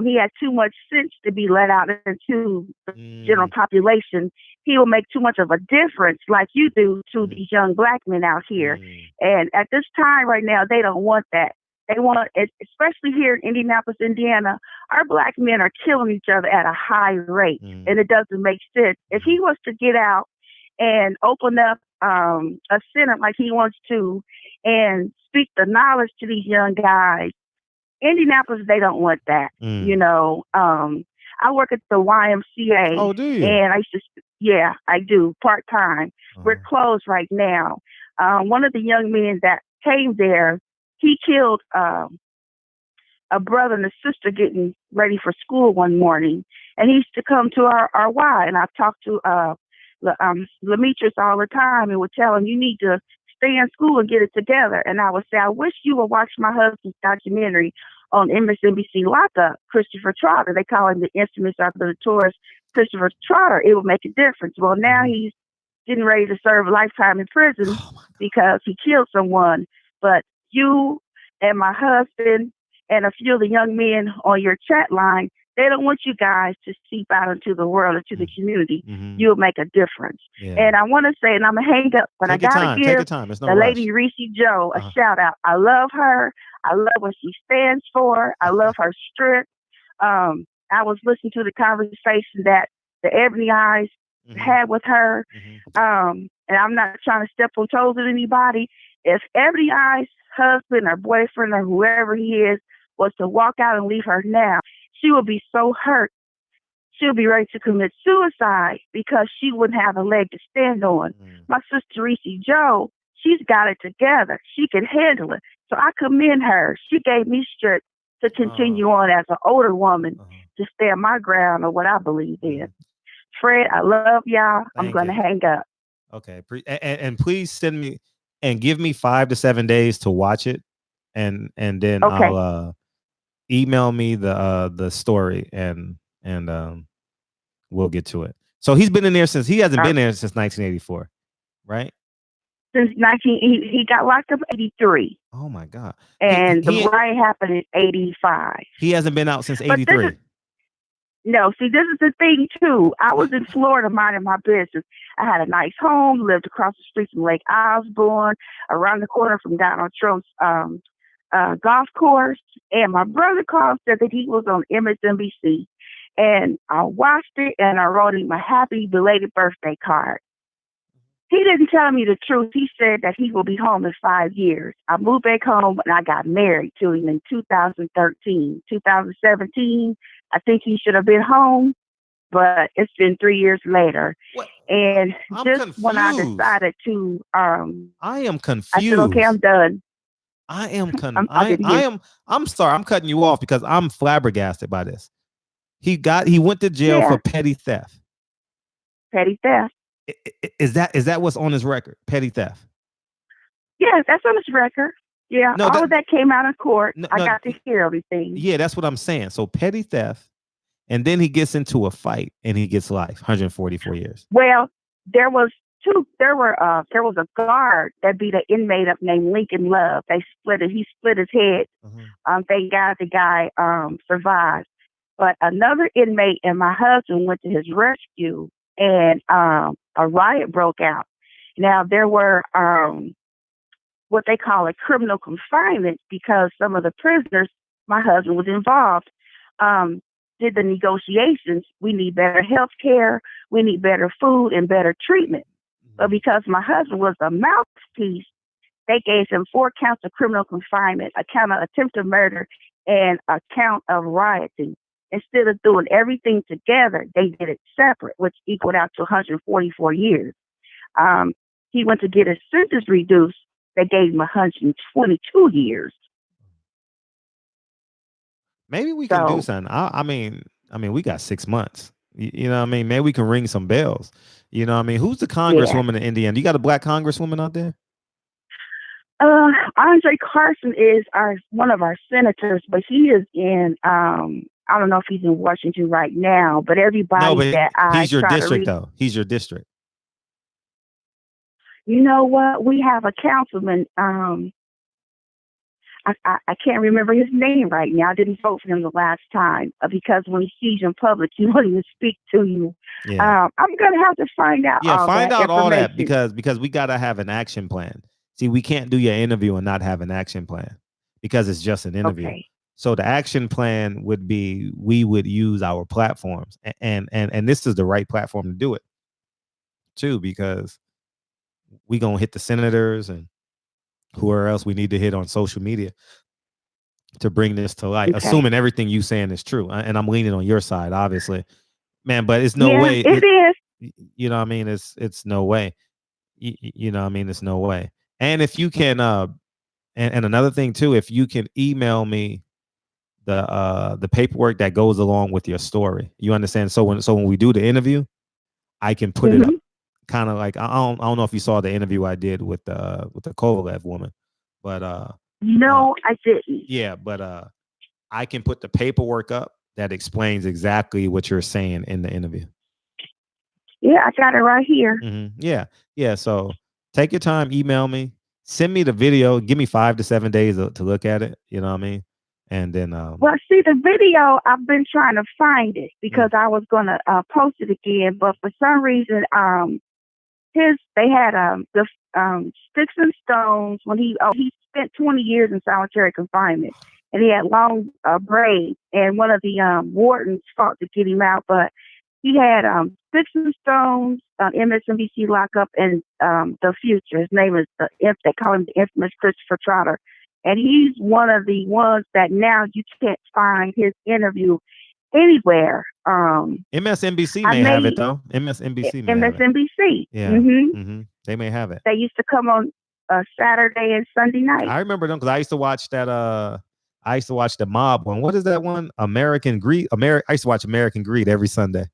He had too much sense to be let out into the general population. He will make too much of a difference like you do to these young black men out here. And at this time right now, they don't want that. They want, especially here in Indianapolis, Indiana, our black men are killing each other at a high rate. And it doesn't make sense. If he was to get out and open up a center like he wants to and speak the knowledge to these young guys, Indianapolis, they don't want that. You know, I work at the YMCA. Oh, do you? And I do part-time. We're closed right now. One of the young men that came there, he killed a brother and a sister getting ready for school one morning. And he used to come to our Y. And I've talked to Demetrius all the time and would tell him, you need to stay in school and get it together. And I would say, I wish you would watch my husband's documentary on MSNBC Lockup, Christopher Trotter. They call him the infamous or the notorious Christopher Trotter. It will make a difference. Well, now he's getting ready to serve a lifetime in prison because he killed someone. But you and my husband and a few of the young men on your chat line, they don't want you guys to seep out into the world, into the community. You'll make a difference. Yeah. And I want to say, and I'm going to hang up, but Take I your got to time. give Take your time. There's no the rush. lady Reese Joe a shout out. I love her. I love what she stands for. I love her strength. I was listening to the conversation that the Ebony Eyes had with her. And I'm not trying to step on toes with anybody. If Ebony Eyes' husband or boyfriend or whoever he is was to walk out and leave her now, she would be so hurt. She'll be ready to commit suicide because she wouldn't have a leg to stand on. My sister Reese Joe, she's got it together. She can handle it. So I commend her. She gave me strength to continue on as an older woman to stand my ground on what I believe in. Fred, I love y'all. I'm going to hang up. Okay. And please send me and give me 5 to 7 days to watch it. And then I'll email me the story and we'll get to it. So he's been in there since he hasn't been there since 1984, right? Since he got locked up in 83. Oh my God. And the riot happened in 85. He hasn't been out since 83. No, see, this is the thing too. I was in Florida minding my business. I had a nice home, lived across the street from Lake Osborne, around the corner from Donald Trump's golf course. And my brother called, said that he was on MSNBC. And I watched it and I wrote him a happy belated birthday card. He didn't tell me the truth. He said that he will be home in 5 years. I moved back home and I got married to him in 2013. 2017, I think he should have been home, but it's been 3 years later. What? And I'm just confused. when I decided to, I am confused. I said, okay, I'm done. I'm sorry, I'm cutting you off because I'm flabbergasted by this. He went to jail for petty theft. Petty theft. Is that what's on his record? Petty theft. Yes, that's on his record. Yeah, No, all of that came out in court. No, I got to hear everything. Yeah, that's what I'm saying. So petty theft, and then he gets into a fight and he gets life, 144 years. Well, there was a guard that beat an inmate up named Lincoln Love. He split his head. Thank God the guy survived. But another inmate and my husband went to his rescue, and a riot broke out. Now there were what they call a criminal confinement because some of the prisoners, my husband was involved, did the negotiations. We need better health care. We need better food and better treatment. But because my husband was a mouthpiece, they gave him 4 counts of criminal confinement, a count of attempted murder, and a count of rioting. Instead of doing everything together, they did it separate, which equaled out to 144 years. He went to get his sentence reduced. They gave him 122 years. Maybe we can do something. I mean, we got 6 months. You know what I mean? Maybe we can ring some bells. You know what I mean? Who's the congresswoman in Indiana? You got a black congresswoman out there? Andre Carson is one of our senators, but he is in, I don't know if he's in Washington right now, but everybody he's your district, though. He's your district. You know what? We have a councilman. I can't remember his name right now. I didn't vote for him the last time because when he sees you in public, he won't even speak to you. Yeah. I'm going to have to find out. Yeah, find out all that because we got to have an action plan. See, we can't do your interview and not have an action plan because it's just an interview. Okay. So the action plan would be we would use our platforms and this is the right platform to do it too, because we going to hit the senators and whoever else we need to hit on social media to bring this to light, assuming everything you saying is true. And I'm leaning on your side, obviously, man, but it's no way. It is. You know what I mean? It's no way. You know what I mean? It's no way. And if you can, and another thing too, if you can email me the paperwork that goes along with your story, you understand? So when we do the interview, I can put it up, kind of like I don't know if you saw the interview I did with the Kovalev woman, but no, I didn't. Yeah, but I can put the paperwork up that explains exactly what you're saying in the interview. Yeah, I got it right here. Yeah. So take your time, email me, send me the video. Give me 5 to 7 days to look at it. You know what I mean? And then well, see, the video, I've been trying to find it because I was gonna post it again, but for some reason, they had the Sticks and Stones when he spent 20 years in solitary confinement, and he had long braids, and one of the wardens fought to get him out, but he had Sticks and Stones, MSNBC lockup, and the Future. His name is they call him the infamous Christopher Trotter. And he's one of the ones that now you can't find his interview anywhere. MSNBC may have it though. MSNBC may have it. MSNBC. Yeah. Mm-hmm. They may have it. They used to come on Saturday and Sunday night. I remember them because I used to watch that. I used to watch the mob one. What is that one? American Greed. I used to watch American Greed every Sunday.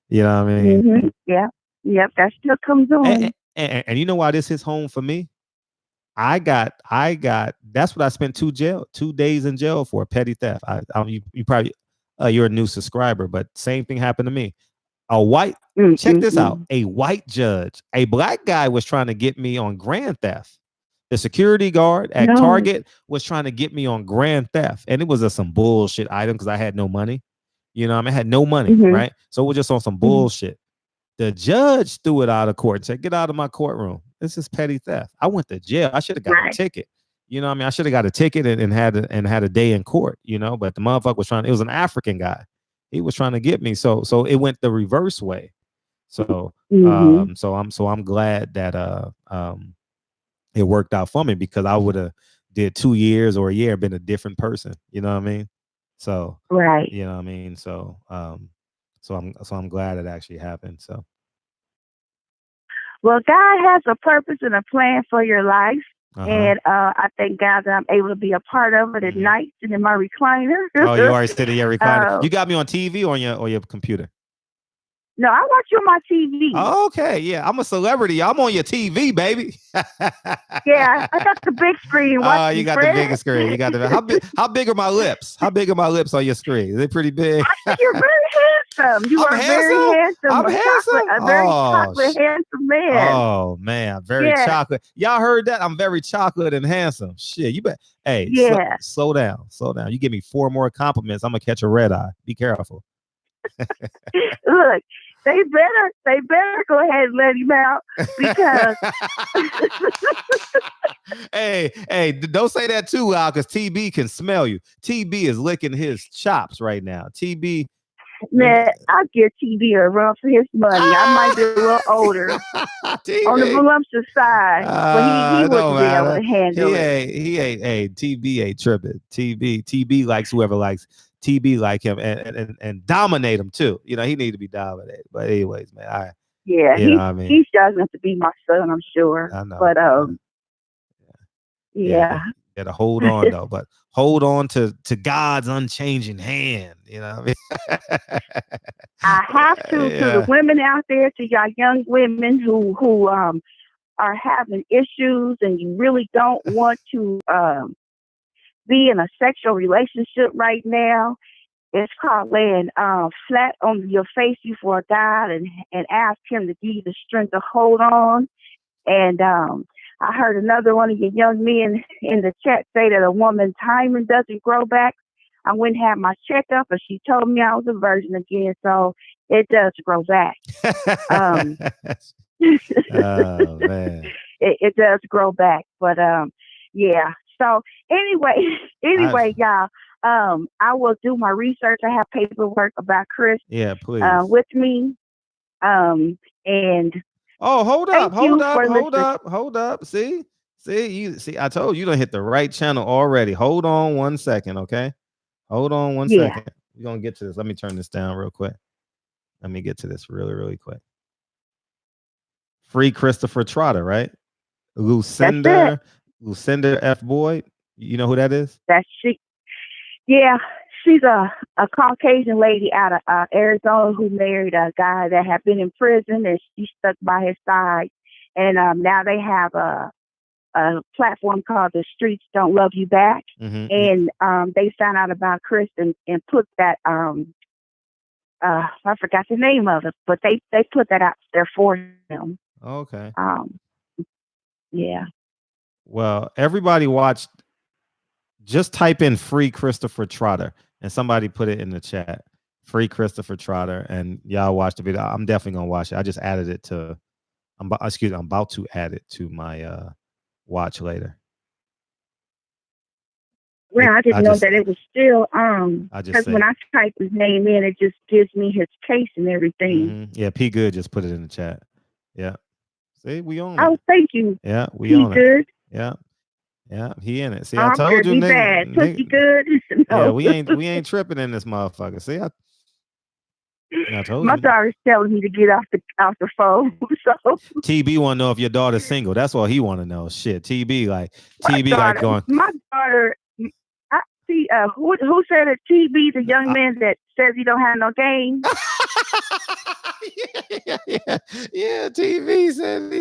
You know what I mean? Mm-hmm. Yeah. Yep. That still comes on. And you know why this hits home for me? I got. That's what I spent 2 days in jail for, petty theft. You probably you're a new subscriber, but same thing happened to me. Check this out. A white judge, a black guy was trying to get me on grand theft. The security guard at Target was trying to get me on grand theft, and it was some bullshit item because I had no money. You know, I had no money, right? So it was just on some bullshit. The judge threw it out of court and said, "Get out of my courtroom. This is petty theft." I went to jail. I should have got a ticket. You know what I mean? I should have got a ticket and had a day in court, you know, but the motherfucker was it was an African guy. He was trying to get me. So it went the reverse way. So I'm glad that it worked out for me because I would have did 2 years or a year, been a different person. You know what I mean? So you know what I mean? So I'm glad it actually happened. So well, God has a purpose and a plan for your life. And I thank God that I'm able to be a part of it at night and in my recliner. Oh, you already said in your recliner. You got me on TV or on your computer? No, I watch you on my TV. Oh, okay, yeah, I'm a celebrity. I'm on your TV, baby. Yeah, I got the big screen. Oh, you got the biggest screen. You got the how big are my lips? How big are my lips on your screen? Is it pretty big? You're very handsome. You are very handsome. I'm handsome. A very chocolate, handsome man. Oh man, very chocolate. Y'all heard that? I'm very chocolate and handsome. Shit, you bet. Hey, slow down. You give me 4 more compliments, I'm gonna catch a red eye. Be careful. Look, they better go ahead and let him out because hey, don't say that too loud because TB can smell you. TB is licking his chops right now. TB, man, I'll give TB a run for his money. I might be a little older on the voluptuous side, but he wouldn't be able to handle it. He ain't. Hey, TB ain't tripping. TB likes whoever likes. TB like him and dominate him too. You know, he need to be dominated. But anyways, man, he's young enough to be my son, I'm sure. I know. But you gotta hold on though. But hold on to God's unchanging hand. You know what I mean? I have to the women out there, to y'all young women who are having issues and you really don't want to be in a sexual relationship right now. It's called laying flat on your face before God and ask him to give you the strength to hold on. And I heard another one of your young men in the chat say that a woman's hymen doesn't grow back. I went and had my checkup and she told me I was a virgin again. So it does grow back. Oh man. It does grow back. But yeah. So anyway, y'all, I will do my research. I have paperwork about Chris. Yeah, please. With me. And hold up. See, I told you to hit the right channel already. Hold on 1 second, okay? Hold on one second. We're gonna get to this. Let me turn this down real quick. Let me get to this really, really quick. Free Christopher Trotter, right? Lucinda F. Boyd. You know who that is? That's she. Yeah, she's a Caucasian lady out of Arizona who married a guy that had been in prison, and she stuck by his side. And now they have a platform called The Streets Don't Love You Back. Mm-hmm. And they found out about Chris and put that I forgot the name of it, but they put that out there for him. Okay. Yeah. Well, everybody watched. Just type in "free Christopher Trotter" and somebody put it in the chat. Free Christopher Trotter, and y'all watch the video. I'm definitely gonna watch it. I just added it to. I'm about to add it to my watch later. Well, I didn't know just- that it was still I just because say- when I type his name in, it just gives me his case and everything. Mhm. Yeah, P Good just put it in the chat. Yeah. See, we own Oh, it. thank you. Yeah, we He own it. good. Yeah. Yeah, he in it. See, I I told you, be nigga. bad. Pussy good. Yeah, No. we ain't tripping in this motherfucker. See, I told My you. daughter's telling me to get off the phone. So TB want to know if your daughter's single. That's all he want to know. Shit, TB like going. my daughter. I see. Who said that TB, the young man that says he don't have no game? yeah. TV said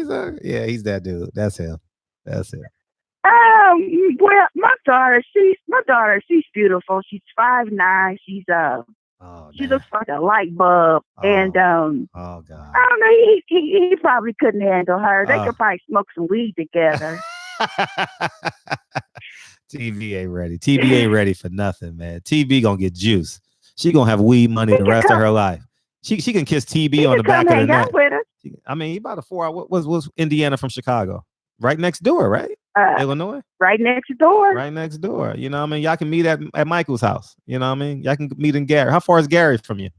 he's that dude. That's him. Well, my daughter, she's beautiful. She's 5'9". She looks like a light bulb. And oh God, I don't know. He probably couldn't handle her. They could probably smoke some weed together. TV ain't ready. TV ain't ready for nothing, man. TV gonna get juice. She gonna have weed money the rest of her life. She can kiss TB on the back of the neck. I mean, he about a 4 hour. What was Indiana from Chicago? Right next door, right? Illinois? Right next door. Right next door. You know what I mean? Y'all can meet at Michael's house. You know what I mean? Y'all can meet in Gary. How far is Gary from you?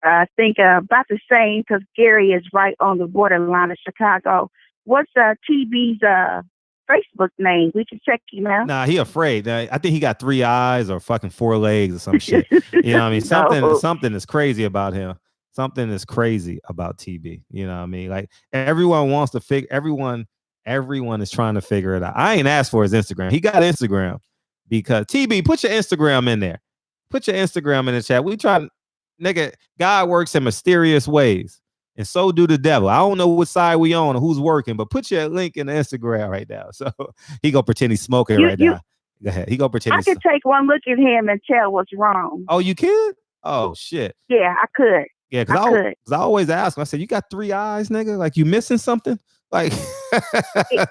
I think about the same because Gary is right on the borderline of Chicago. What's TB's Facebook name? We can check him out. Nah, he afraid. I think he got 3 eyes or fucking 4 legs or some shit. You know what I mean? Something is crazy about him. Something is crazy about TB. You know what I mean? Like everyone wants to figure. Everyone is trying to figure it out. I ain't asked for his Instagram. He got Instagram because TB, put your Instagram in there. Put your Instagram in the chat. We try to, nigga, God works in mysterious ways. And so do the devil. I don't know what side we on or who's working, but put your link in the Instagram right now. So he gonna pretend he's smoking right now. Go ahead. He gonna pretend. I could take one look at him and tell what's wrong. Oh, you can? Oh shit. Yeah, I could. Yeah, because I always ask him. I said, "You got 3 eyes, nigga? Like you missing something? Like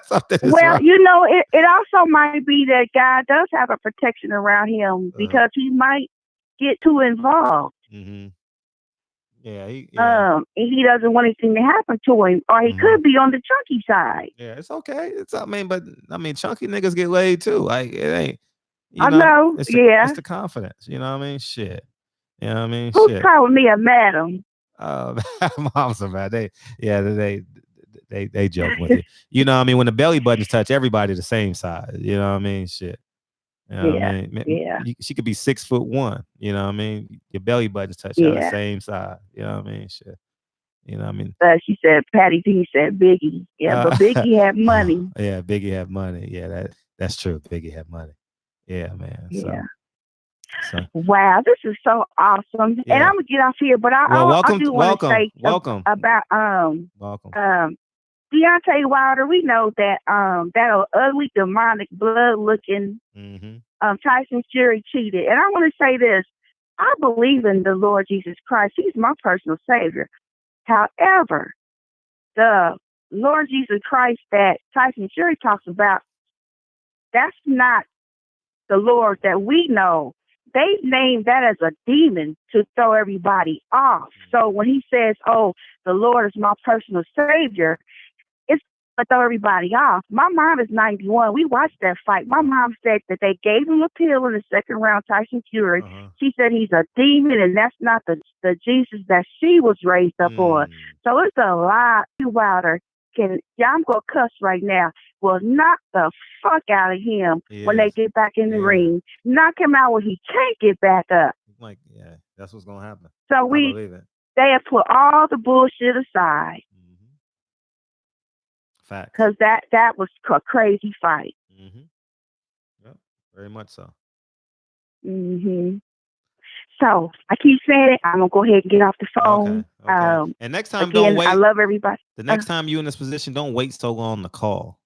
something is well, wrong." you know, it also might be that God does have a protection around him because he might get too involved. Mm-hmm. Yeah, and he doesn't want anything to happen to him, or he could be on the chunky side. Yeah, it's okay. But chunky niggas get laid too. Like it ain't. I know. It's the confidence. You know what I mean? Shit. You know what I mean? Who's calling me a madam? Moms are mad. They joke with you. You know what I mean? When the belly buttons touch everybody the same size. You know what I mean? Shit. You know what I mean? Yeah. She could be 6'1". You know what I mean? Your belly buttons touch out the same size. You know what I mean? Shit. You know what I mean? She said Patty P said Biggie. Yeah, but Biggie had money. Yeah, Biggie had money. Yeah, that's true. Biggie had money. Yeah, man. Yeah. So. Wow, this is so awesome. Yeah. And I'm gonna get off here, but I do want to say about Deontay Wilder. We know that that ugly, demonic, blood-looking Tyson Fury cheated. And I want to say this: I believe in the Lord Jesus Christ. He's my personal savior. However, the Lord Jesus Christ that Tyson Fury talks about, that's not the Lord that we know. They named that as a demon to throw everybody off. So when he says, "Oh, the Lord is my personal savior," it's to throw everybody off. My mom is 91. We watched that fight. My mom said that they gave him a pill in the second round, Tyson Fury. She said he's a demon, and that's not the Jesus that she was raised up on. So it's a lie. Wilder I'm going to cuss right now, will knock the fuck out of him when they get back in the ring. Knock him out when he can't get back up. Like, yeah, that's what's going to happen. So they have put all the bullshit aside. Fact. Because that was a crazy fight. Yep, very much so. So I keep saying it. I'm gonna go ahead and get off the phone. Okay. And next time, again, don't wait. I love everybody. The next time you're in this position, don't wait so long to call.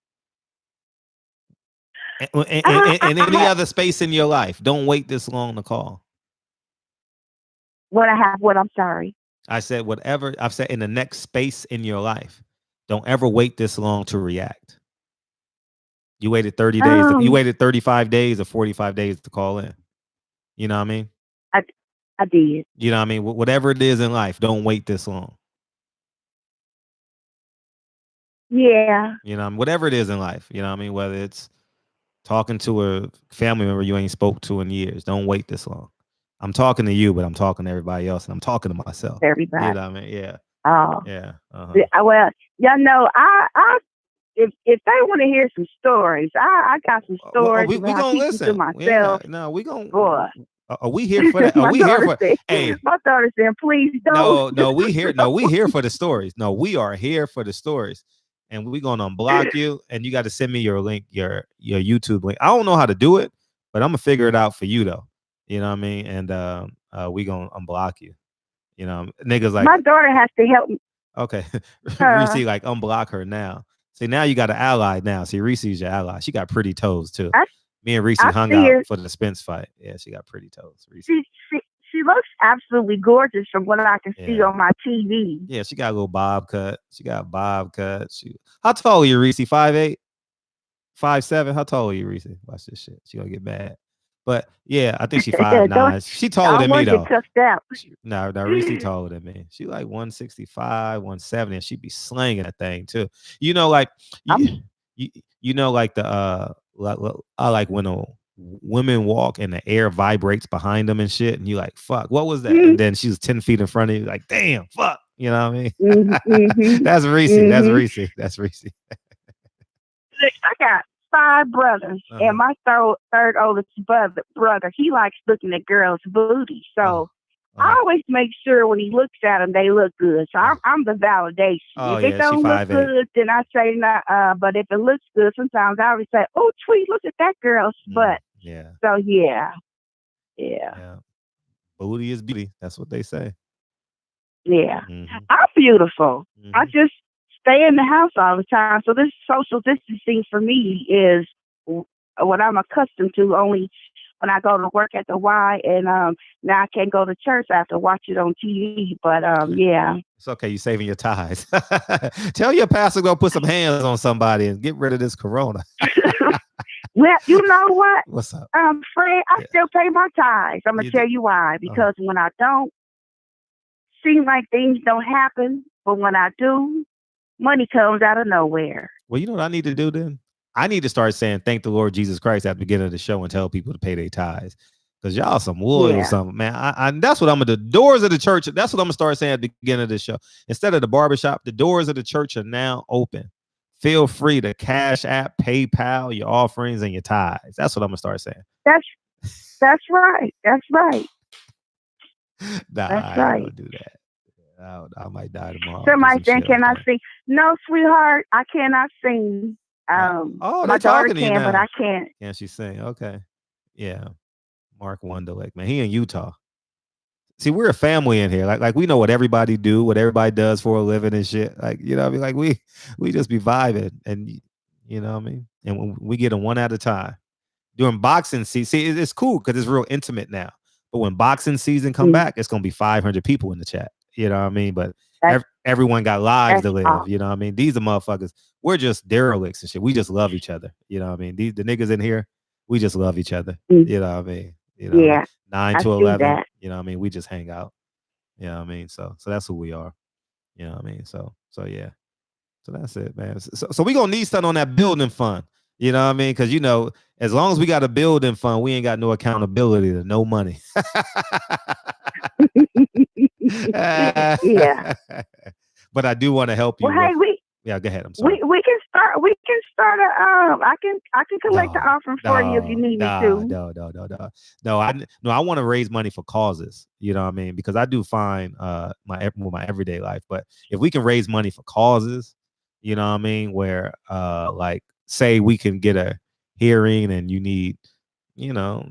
And any other space in your life, don't wait this long to call. I'm sorry. I said whatever I've said in the next space in your life. Don't ever wait this long to react. You waited 30 days. You waited 35 days or 45 days to call in. You know what I mean? I did. You know what I mean? Whatever it is in life, don't wait this long. Yeah. You know, whatever it is in life, you know what I mean? Whether it's talking to a family member you ain't spoke to in years, don't wait this long. I'm talking to you, but I'm talking to everybody else, and I'm talking to myself. Everybody. You know what I mean? Yeah. Oh. Yeah. Well, y'all know, if they want to hear some stories, I got some stories. We gonna listen to myself. Yeah, no, we gonna. Boy. Are we here for that? Are we here for? Hey, my daughter said, "Please don't." No, we here. No, we here for the stories. No, we are here for the stories, and we gonna unblock you. And you got to send me your link, your YouTube link. I don't know how to do it, but I'm gonna figure it out for you though. You know what I mean? And we gonna unblock you. You know, niggas like my daughter has to help me. Okay, Reese, like unblock her now. See, now you got an ally now. See, Reese is your ally. She got pretty toes too. Me and Reese hung out for the Spence fight. Yeah, she got pretty toes. Reese. She looks absolutely gorgeous from what I can see on my TV. Yeah, she got a little bob cut. She got bob cut. How tall are you, Reese? 5'8", 5'7"? How tall are you, Reese? Watch this shit. She gonna get mad. But yeah, I think she 5'9". She taller than me though. No, Reese taller than me. She like 165, 170, and she be slanging that thing too. You know, like you know, like the I like when women walk and the air vibrates behind them and shit, and you like, fuck, what was that? And then she's 10 feet in front of you, like, damn, fuck. You know what I mean? That's Reese. That's Reese. That's Reese. I got 5 brothers, and my third oldest brother, he likes looking at girls' booty. So I always make sure when he looks at them, they look good. So I'm the validation. If it don't look good, then I say nah. But if it looks good, sometimes I always say, "Oh, tweet, look at that girl's butt." Yeah. So yeah. Booty is beauty. That's what they say. Yeah. I'm beautiful. I just stay in the house all the time. So this social distancing for me is what I'm accustomed to only when I go to work at the Y, and now I can't go to church. I have to watch it on TV. But yeah. It's okay. You're saving your ties. Tell your pastor to go put some hands on somebody and get rid of this corona. Well, you know what? What's up? Fred, I still pay my tithes. I'm going to tell you why. Because when I don't, seem like things don't happen. But when I do, money comes out of nowhere. Well, you know what I need to do then? I need to start saying thank the Lord Jesus Christ at the beginning of the show and tell people to pay their tithes. Because y'all some loyal or something, man. I that's what I'm gonna do. Doors of the church, that's what I'm gonna start saying at the beginning of the show. Instead of the barbershop, the doors of the church are now open. Feel free to Cash App, PayPal, your offerings, and your tithes. That's what I'm gonna start saying. That's right. That's right. Nah, that's I don't do that. I might die tomorrow. Somebody saying, "Can I sing?" No, sweetheart, I cannot sing. My daughter can, but I can't. Can she sing? Okay. Yeah. Mark Wonderlick, man. He in Utah. See, we're a family in here. Like we know what everybody do, what everybody does for a living and shit. Like, you know what I mean? Like we just be vibing, and you know what I mean? And when we get them one at a time. During boxing season, see, it's cool because it's real intimate now. But when boxing season come back, it's gonna be 500 people in the chat. You know what I mean? But everyone got lives to live. Awesome. You know what I mean? These are motherfuckers. We're just derelicts and shit. We just love each other. You know what I mean? The niggas in here, we just love each other. You know what I mean? You know, yeah. 9 to 11. You know what I mean? We just hang out. You know what I mean? So that's who we are. You know what I mean? So yeah. So that's it, man. So we gonna need something on that building fund. You know what I mean? Because, you know, as long as we got a building fund, we ain't got no accountability to no money. Yeah. But I do want to help you. Well, hey, yeah, go ahead. I'm sorry. We can start I can collect the offering for you if you need me to. No, I want to raise money for causes. You know what I mean? Because I do find my everyday life. But if we can raise money for causes, you know what I mean, where like say we can get a hearing and you need, you know,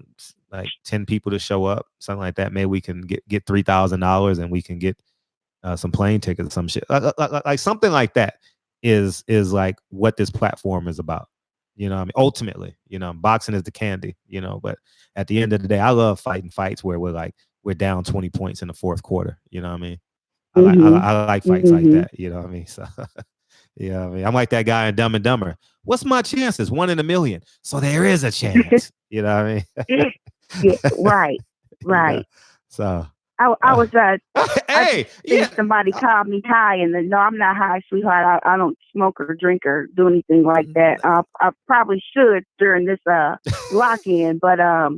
like 10 people to show up, something like that. Maybe we can get $3,000 and we can get some plane tickets or some shit. Like something like that is like what this platform is about. You know what I mean? Ultimately, you know, boxing is the candy, you know, but at the end of the day, I love fighting fights where we're down 20 points in the fourth quarter. You know what I mean? I like fights like that. You know what I mean? So Yeah, I mean, I'm like that guy in Dumb and Dumber. What's my chances? 1 in a million. So there is a chance. You know what I mean? Yeah, right. You know? Right. So I was I hey, think somebody called me high, and no, I'm not high, sweetheart. I don't smoke or drink or do anything like that. I probably should during this lock-in, but I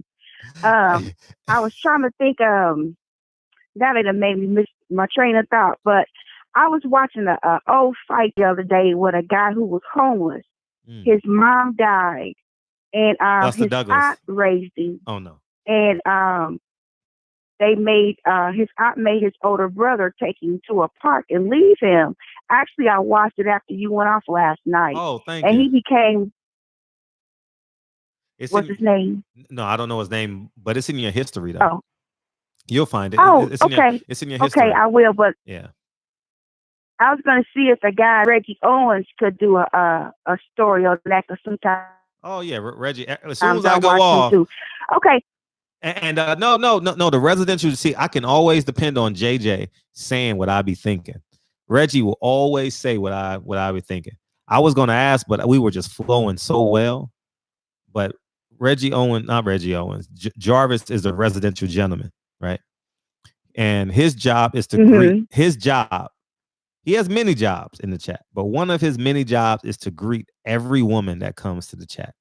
was trying to think. That it made me miss my train of thought. But I was watching a old fight the other day with a guy who was homeless. His mom died, and Buster his Douglas. aunt raised him. Oh no. And they made his aunt made his older brother take him to a park and leave him. Actually, I watched it after you went off last night. Oh, thank and you. he became What's his name? No, I don't know his name, but it's in your history though. Oh. You'll find it. Oh, It's in okay. it's in your history. Okay, I will. But yeah, I was going to see if the guy Reggie Owens could do a story on that, because sometimes. Oh yeah, Reggie. As soon as I go off. Okay. And no. The residential. See, I can always depend on JJ saying what I be thinking. Reggie will always say what I be thinking. I was going to ask, but we were just flowing so well. But not Reggie Owens. Jarvis is a residential gentleman, right? And his job is to greet. His job. He has many jobs in the chat, but one of his many jobs is to greet every woman that comes to the chat.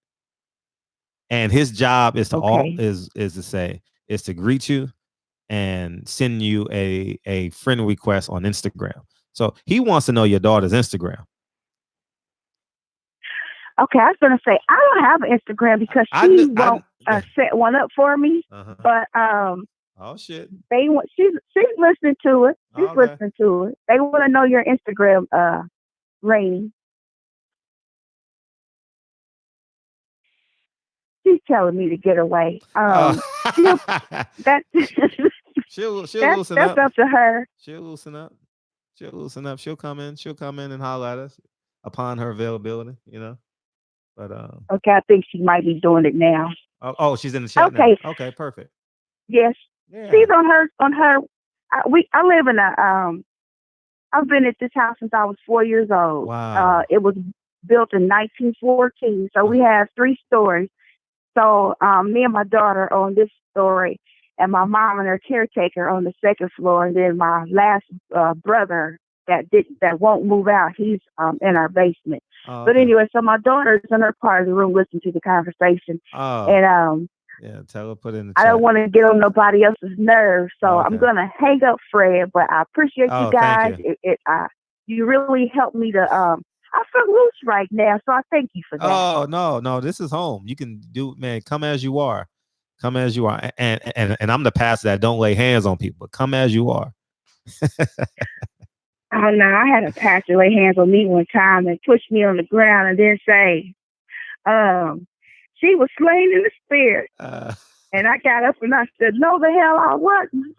And his job is to is to greet you and send you a friend request on Instagram. So he wants to know your daughter's Instagram. Okay, I was going to say I don't have an Instagram because she won't set one up for me. But oh shit, she's listening to it. She's listening to it. They want to know your Instagram, Rainy. She's telling me to get away. She'll loosen up. That's up to her. She'll loosen up. She'll come in and holler at us upon her availability, you know. But okay, I think she might be doing it now. Oh, she's in the chat now. Okay, perfect. Yes. Yeah. She's on her I live in I've been at this house since I was 4 years old. Wow. It was built in 1914. So we have 3 stories. So me and my daughter own this story, and my mom and her caretaker on the 2nd floor, and then my last brother that won't move out, he's in our basement. Oh, But anyway, so my daughter's in her part of the room listening to the conversation. And yeah, tell her put in the I chat. don't want to get on nobody else's nerves, so I'm gonna hang up, Fred. But I appreciate you guys. You really helped me to I feel loose right now, so I thank you for that. Oh no, this is home. You can do, man. Come as you are, and I'm the pastor that don't lay hands on people. But come as you are. Oh no, I had a pastor lay hands on me one time and push me on the ground and then say, she was slain in the spirit. And I got up and I said, no, the hell I wasn't.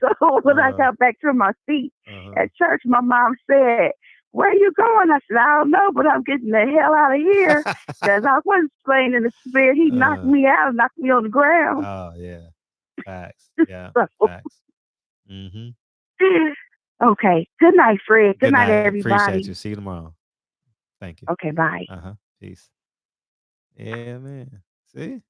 So when I got back to my seat at church, my mom said, where are you going? I said, I don't know, but I'm getting the hell out of here because I wasn't slain in the spirit. He knocked me out and knocked me on the ground. Oh, yeah. Facts. Yeah. Facts. Mm-hmm. Okay. Good night, Fred. Good night, everybody. Appreciate you. See you tomorrow. Thank you. Okay, bye. Peace. Yeah, man. See?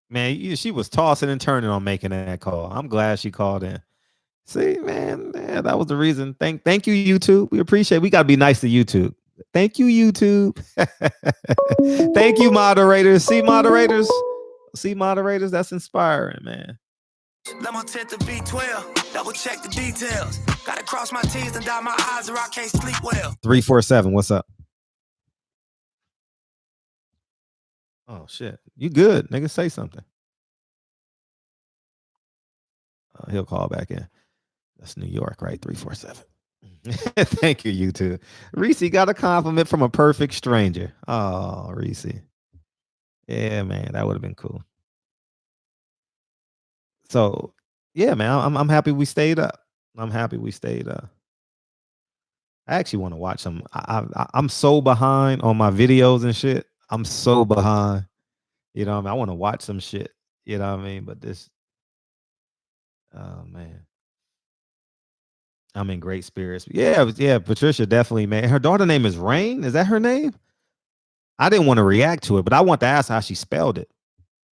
Man, she was tossing and turning on making that call. I'm glad she called in. See, man, that was the reason. Thank you, YouTube. We appreciate it. We got to be nice to YouTube. Thank you, YouTube. Thank you, moderators. See, moderators. That's inspiring, man. Let my tent to B12. Double check the details. Gotta cross my T's and dot my I's or I can't sleep well. 347, what's up? Oh, shit. You good, nigga. Say something. He'll call back in. That's New York, right? 347. Thank you, YouTube. Reese got a compliment from a perfect stranger. Oh, Reese. Yeah, man, that would have been cool. So, yeah, man, I'm happy we stayed up. I actually want to watch some. I'm so behind on my videos and shit. I'm so behind. You know what I mean? I want to watch some shit. You know what I mean? But this, oh, man. I'm in great spirits. Yeah, Patricia definitely, man. Her daughter name is Rain. Is that her name? I didn't want to react to it, but I want to ask how she spelled it.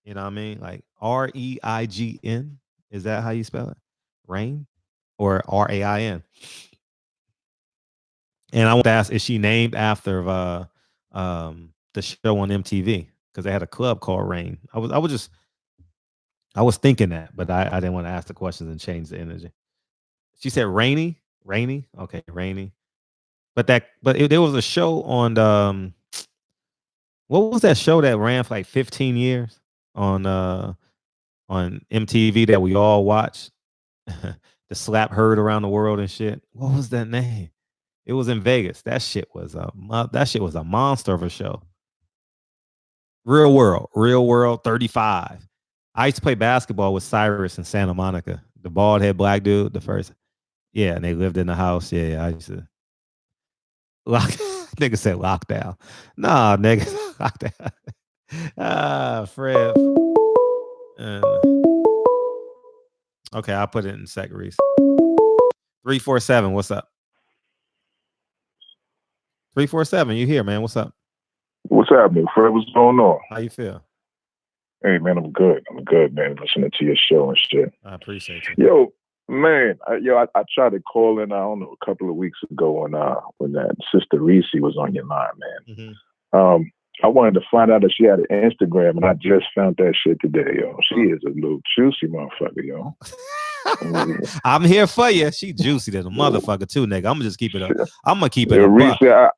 You know what I mean? Like REIGN. Is that how you spell it? Rain or RAIN? And I want to ask, is she named after the show on MTV? Because they had a club called Rain. I was thinking that, but I didn't want to ask the questions and change the energy. She said Rainy. Okay, Rainy. But there was a show on what was that show that ran for like 15 years on MTV that we all watched? The slap heard around the world and shit. What was that name? It was in Vegas. That shit was a monster of a show. Real World 35. I used to play basketball with Cyrus in Santa Monica, the bald head black dude, the first. Yeah, and they lived in the house. Yeah, I used to nigga said lockdown. Nah, nigga, lockdown. Fred. Okay, I'll put it in a sec, Reese. 347, what's up? 347, you here, man? What's up? What's happening, Fred? What's going on? How you feel? Hey, man, I'm good, man. Listening to your show and shit. I appreciate you. Yo, man, I tried to call in, I don't know, a couple of weeks ago when that Sister Reese was on your line, man. Mm-hmm. I wanted to find out if she had an Instagram, and I just found that shit today, yo. She is a little juicy motherfucker, yo. I'm here for you. She juicy to the motherfucker too, nigga. I'm gonna just keep it up. I'm gonna keep it Yeah, a Reese, buck.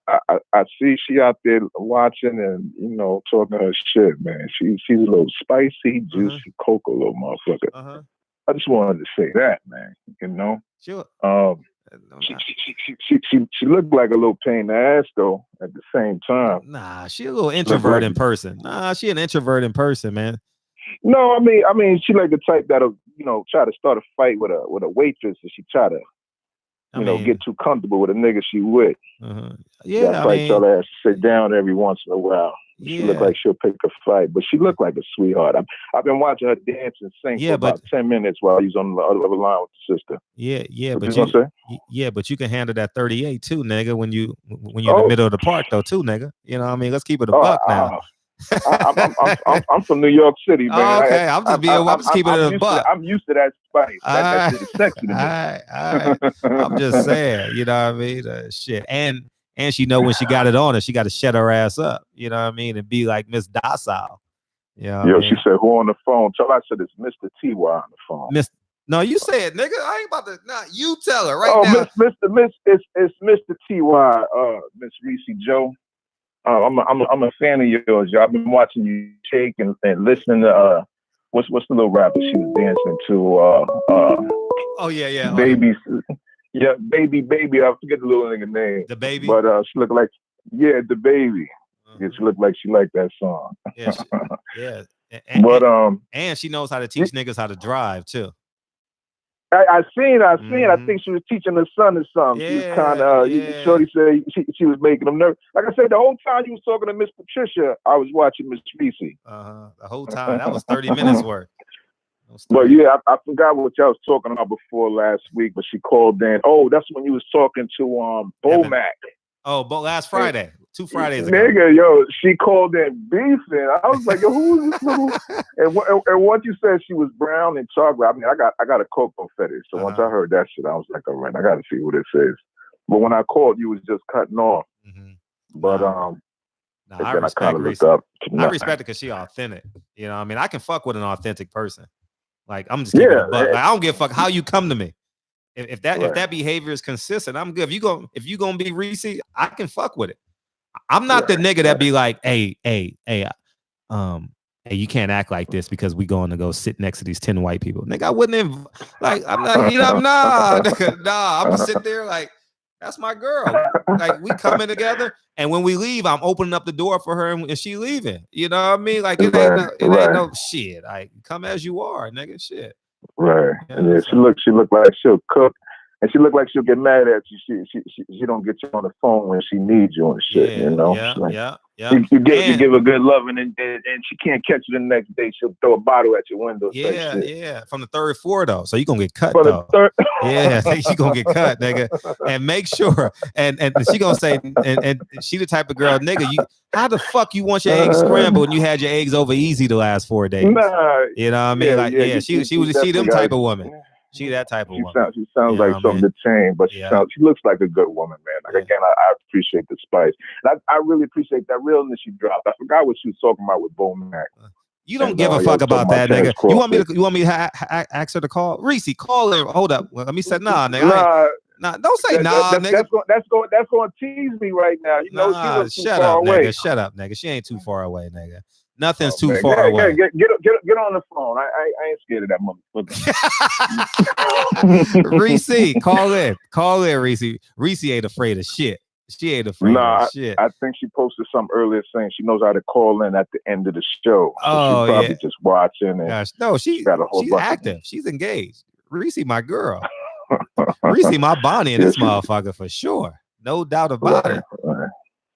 I see she out there watching and talking her shit, man. She's a little spicy, juicy, cocoa little motherfucker. I just wanted to say that, man. Sure. She looked like a little pain in the ass though. At the same time, Nah, she a little introvert in person. Nah, she an introvert in person, man. No, I mean, she like the type that'll try to start a fight with a waitress, and she try to get too comfortable with a nigga she with. Yeah, I probably tell her ass to sit down every once in a while. She look like she'll pick a fight, but she look like a sweetheart. I've been watching her dance and sing for about 10 minutes while he's on the other line with the sister. But you can handle that 38 too, nigga. When you're in the middle of the park though, too, nigga. You know what I mean? Let's keep it a buck now. I'm from New York City, man. Oh, okay, I'm just keeping it a buck. I'm used to that spice. That shit is sexy to me. All right. I'm just saying, you know what I mean? Shit, and she know when she got it on her, she got to shut her ass up. You know what I mean? And be like Miss Docile. Yeah. Yo, she said, "Who on the phone?" Tell her I said it's Mr. TY on the phone. No, you say it, nigga. I ain't about to. Nah, you tell her right now. It's Mr. TY, Miss Reese Joe. I'm a fan of yours, y'all. I've been watching you shake and listening to what's the little rapper she was dancing to? Oh yeah. Baby, yeah, baby. I forget the little nigga name. The Baby. But she looked like the Baby. Yeah, she looked like she liked that song. Yeah. And she knows how to teach niggas how to drive too. I seen. I think she was teaching her son or something. She was kind of. Shorty said she was making him nervous. Like I said, the whole time you was talking to Miss Patricia, I was watching Miss Reese. The whole time. That was 30 minutes worth. But yeah, I forgot what y'all was talking about before last week. But she called in. Oh, that's when you was talking to Bomac. Oh, but last Friday, 2 Fridays ago. Nigga, yo, she called in beefing. I was like, yo, who is this little? And once you said she was brown and chocolate, I mean, I got a cocoa fetish. So once I heard that shit, I was like, all right, I got to see what this is. But when I called, you was just cutting off. But I respect Reese. I respect it because she authentic. You know what I mean? I can fuck with an authentic person. Like, I'm just keeping it a buck. Like, I don't give a fuck how you come to me. If that behavior is consistent, I'm good. If you gonna be Reese, I can fuck with it. I'm not the nigga that be like, hey, you can't act like this because we going to go sit next to these 10 white people. Nigga, I wouldn't have, like, I'm not, nigga, I'm gonna sit there like, that's my girl. Like, we coming together, and when we leave, I'm opening up the door for her, and she leaving. You know what I mean? Like, it ain't no shit. Like, come as you are, nigga. Shit. Right. Yeah, and then she looked like she'll cook, and she looked like she'll get mad at you. She don't get you on the phone when she needs you and shit. Yeah, you know. Yeah, like, yeah. Yeah. You give her good loving, and she can't catch you the next day. She'll throw a bottle at your window. Yeah, yeah. From the third floor though, so you gonna get cut From the though. third. Yeah, she gonna get cut, nigga. And make sure, and she gonna say, and she the type of girl, nigga. How the fuck you want your eggs scrambled and you had your eggs over easy the last 4 days? Nah, you know what I mean? Like, yeah, she them type of woman. She that type of woman. She sounds like something to change, but she looks like a good woman, man. Like again, I appreciate the spice. And I really appreciate that realness she dropped. I forgot what she was talking about with Bo Mac. You don't give a fuck about that, nigga. You want me to ask her to call? Reese, call her. Hold up. Let me say nah, nigga. Nah, don't say nigga. That's going to tease me right now. You know, she looks too far away. Nigga. Shut up, nigga. She ain't too far away, nigga. Nothing's too far away. Get on the phone. I ain't scared of that motherfucker. Reese, call in, Reese. Reese ain't afraid of shit. She ain't afraid of shit. I think she posted something earlier saying she knows how to call in at the end of the show. So she's probably just watching. And gosh, no, she's active. She's engaged. Reese, my girl. Reese, my Bonnie in this motherfucker for sure. No doubt about it. Right.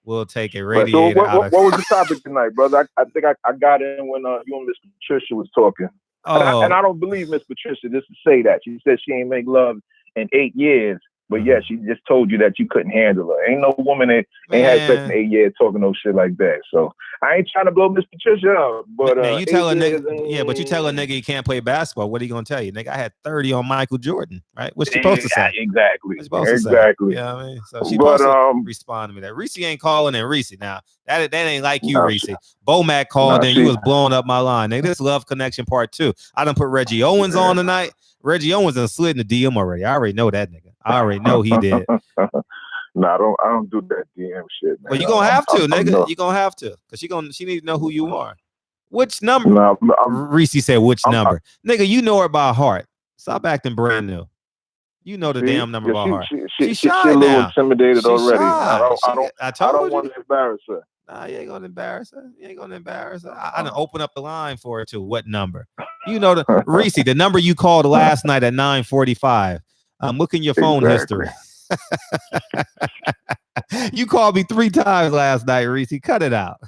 We'll take it. Right. So what was the topic tonight, brother? I think I got in when you and Miss Patricia was talking. Oh. And I don't believe Miss Patricia just to say that. She said she ain't make love in 8 years. But yeah, she just told you that you couldn't handle her. Ain't no woman that ain't had sex in 8 years talking no shit like that. So I ain't trying to blow Miss Patricia up. But man, you tell a nigga, but you tell a nigga he can't play basketball. What are you gonna tell you, nigga? I had 30 on Michael Jordan, right? What's she supposed to say? Exactly. Exactly. Yeah, I mean, so she supposed to respond to me that Reese ain't calling in. Reese now that ain't like you, Reese. Bomac called and you was blowing up my line. Nigga, this love connection part 2. I done put Reggie Owens on tonight. Reggie Owens done slid in the DM already. I already know that nigga. I already know he did. No, I don't do that DM shit, man. Well, you gonna have to, nigga. You gonna have to, cause she need to know who you are. Which number? Reese said, which number? Nigga, you know her by heart. Stop acting brand new. You know the damn number by heart. She's shy a little now. intimidated already. Shy. I don't want to embarrass her. Nah, you ain't gonna embarrass her. I done open up the line for her too. What number? You know the Reese, the number you called last night at 9:45. I'm looking your phone history. You called me 3 times last night, Reese. Cut it out.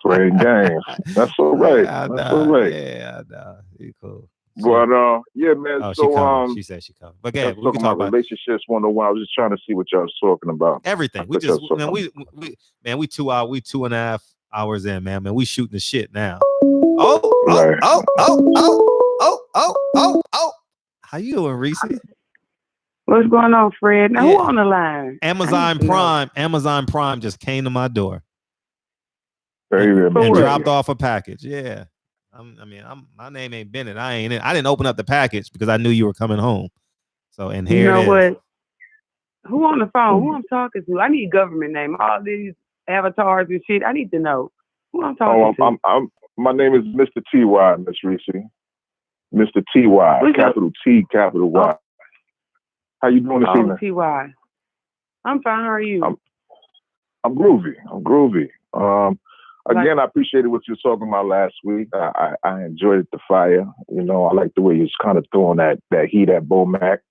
Playing games. That's all right. That's all right. Yeah, I know. You cool. But yeah, man. Oh, so she said she coming. But yeah, we talking can talk about relationships 101. I was just trying to see what y'all was talking about. Everything. We 2.5 hours in, man. We shooting the shit now. Oh. How you doing, Reese? What's going on, Fred? Now who on the line? Amazon Prime just came to my door. And dropped off a package. Yeah. My name ain't Bennett. I didn't open up the package because I knew you were coming home. So and here it is. What? Who on the phone? Who I'm talking to? I need government name. All these avatars and shit. I need to know who I'm talking to. My name is Mr. T.Y. Miss Reese. Mr. T.Y. Capital T, capital Y. How you doing this evening? T.Y. I'm fine. How are you? I'm groovy. Again, I appreciated what you were talking about last week. I enjoyed it, the fire. You know, I like the way you was kind of throwing that heat at Bo Mac.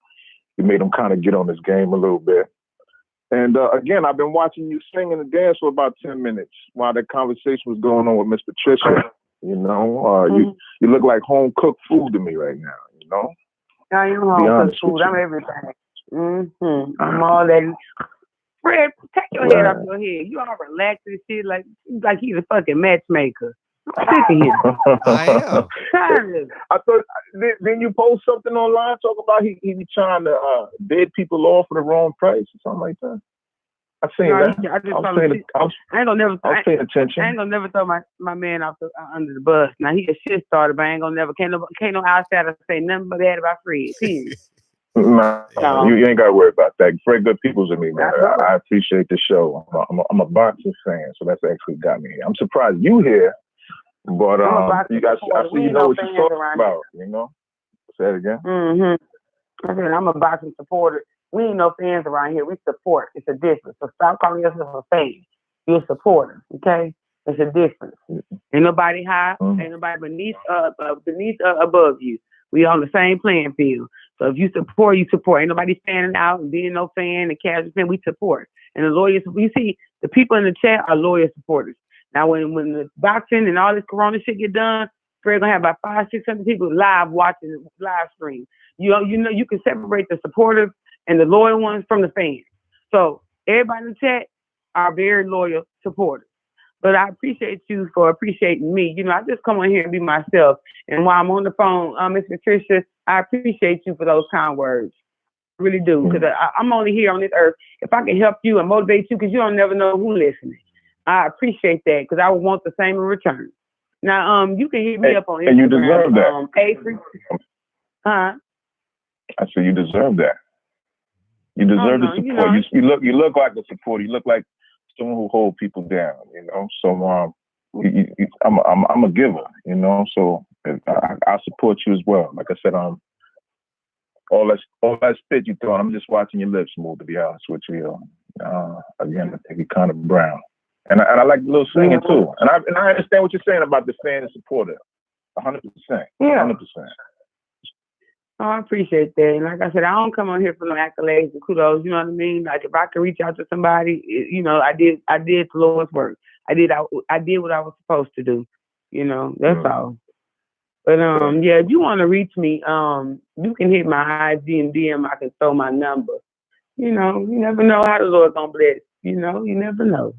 You made him kind of get on his game a little bit. And again, I've been watching you sing and dance for about 10 minutes while that conversation was going on with Miss Patricia. You know, you look like home cooked food to me right now. You know, I am home cooked food. I'm everything. I'm all that. Fred, take your head off your head. You all relaxed and shit like he's a fucking matchmaker. I'm sick of him. I am. I thought, then you post something online talking about he be trying to bid people off for the wrong price or something like that. I seen that. I was paying attention. I ain't gonna never throw my man off under the bus. Now he a shit starter, but I ain't gonna never can't no outsider say nothing but that about Fred. Period. No, you ain't got to worry about that. Fred good people's in me, man. I appreciate the show. I'm a boxing fan, so that's actually got me here. I'm surprised you here, but you guys, I see you know what you're talking about. You know, say it again. I said I'm a boxing supporter. We ain't no fans around here. We support. It's a difference. So stop calling yourself a fan. You're a supporter. Okay, it's a difference. Ain't nobody high. Ain't nobody beneath above you. We on the same playing field. So if you support, you support. Ain't nobody standing out and being no fan and casual fan. We support. And the lawyers, you see, the people in the chat are lawyer supporters. Now, when the boxing and all this Corona shit get done, we're gonna have about 500-600 people live watching live stream. You know, you can separate the supporters and the loyal ones from the fans. So everybody in the chat are very loyal supporters. But I appreciate you for appreciating me. You know, I just come on here and be myself. And while I'm on the phone, Miss Patricia, I appreciate you for those kind words. I really do, because I'm only here on this earth if I can help you and motivate you, because you don't never know who's listening. I appreciate that, because I would want the same in return. Now, you can hit me up on Instagram. And you deserve that. Huh? I said you deserve that. You deserve the support. You look like a supporter. You look like someone who hold people down. You know, so I'm a giver. You know, so I support you as well. Like I said, all that spit you throwing, I'm just watching your lips move. To be honest with you, again, I think you're kind of brown. And I like a little singing too. And I understand what you're saying about the fan and supporter. 100%. Yeah. 100%. Oh, I appreciate that. And like I said, I don't come on here for no accolades and kudos. You know what I mean? Like if I can reach out to somebody, you know, I did the Lord's work. I did what I was supposed to do. You know, that's all. But yeah, if you want to reach me, you can hit my IG and DM. I can throw my number. You know, you never know how the Lord gonna bless. You know, you never know.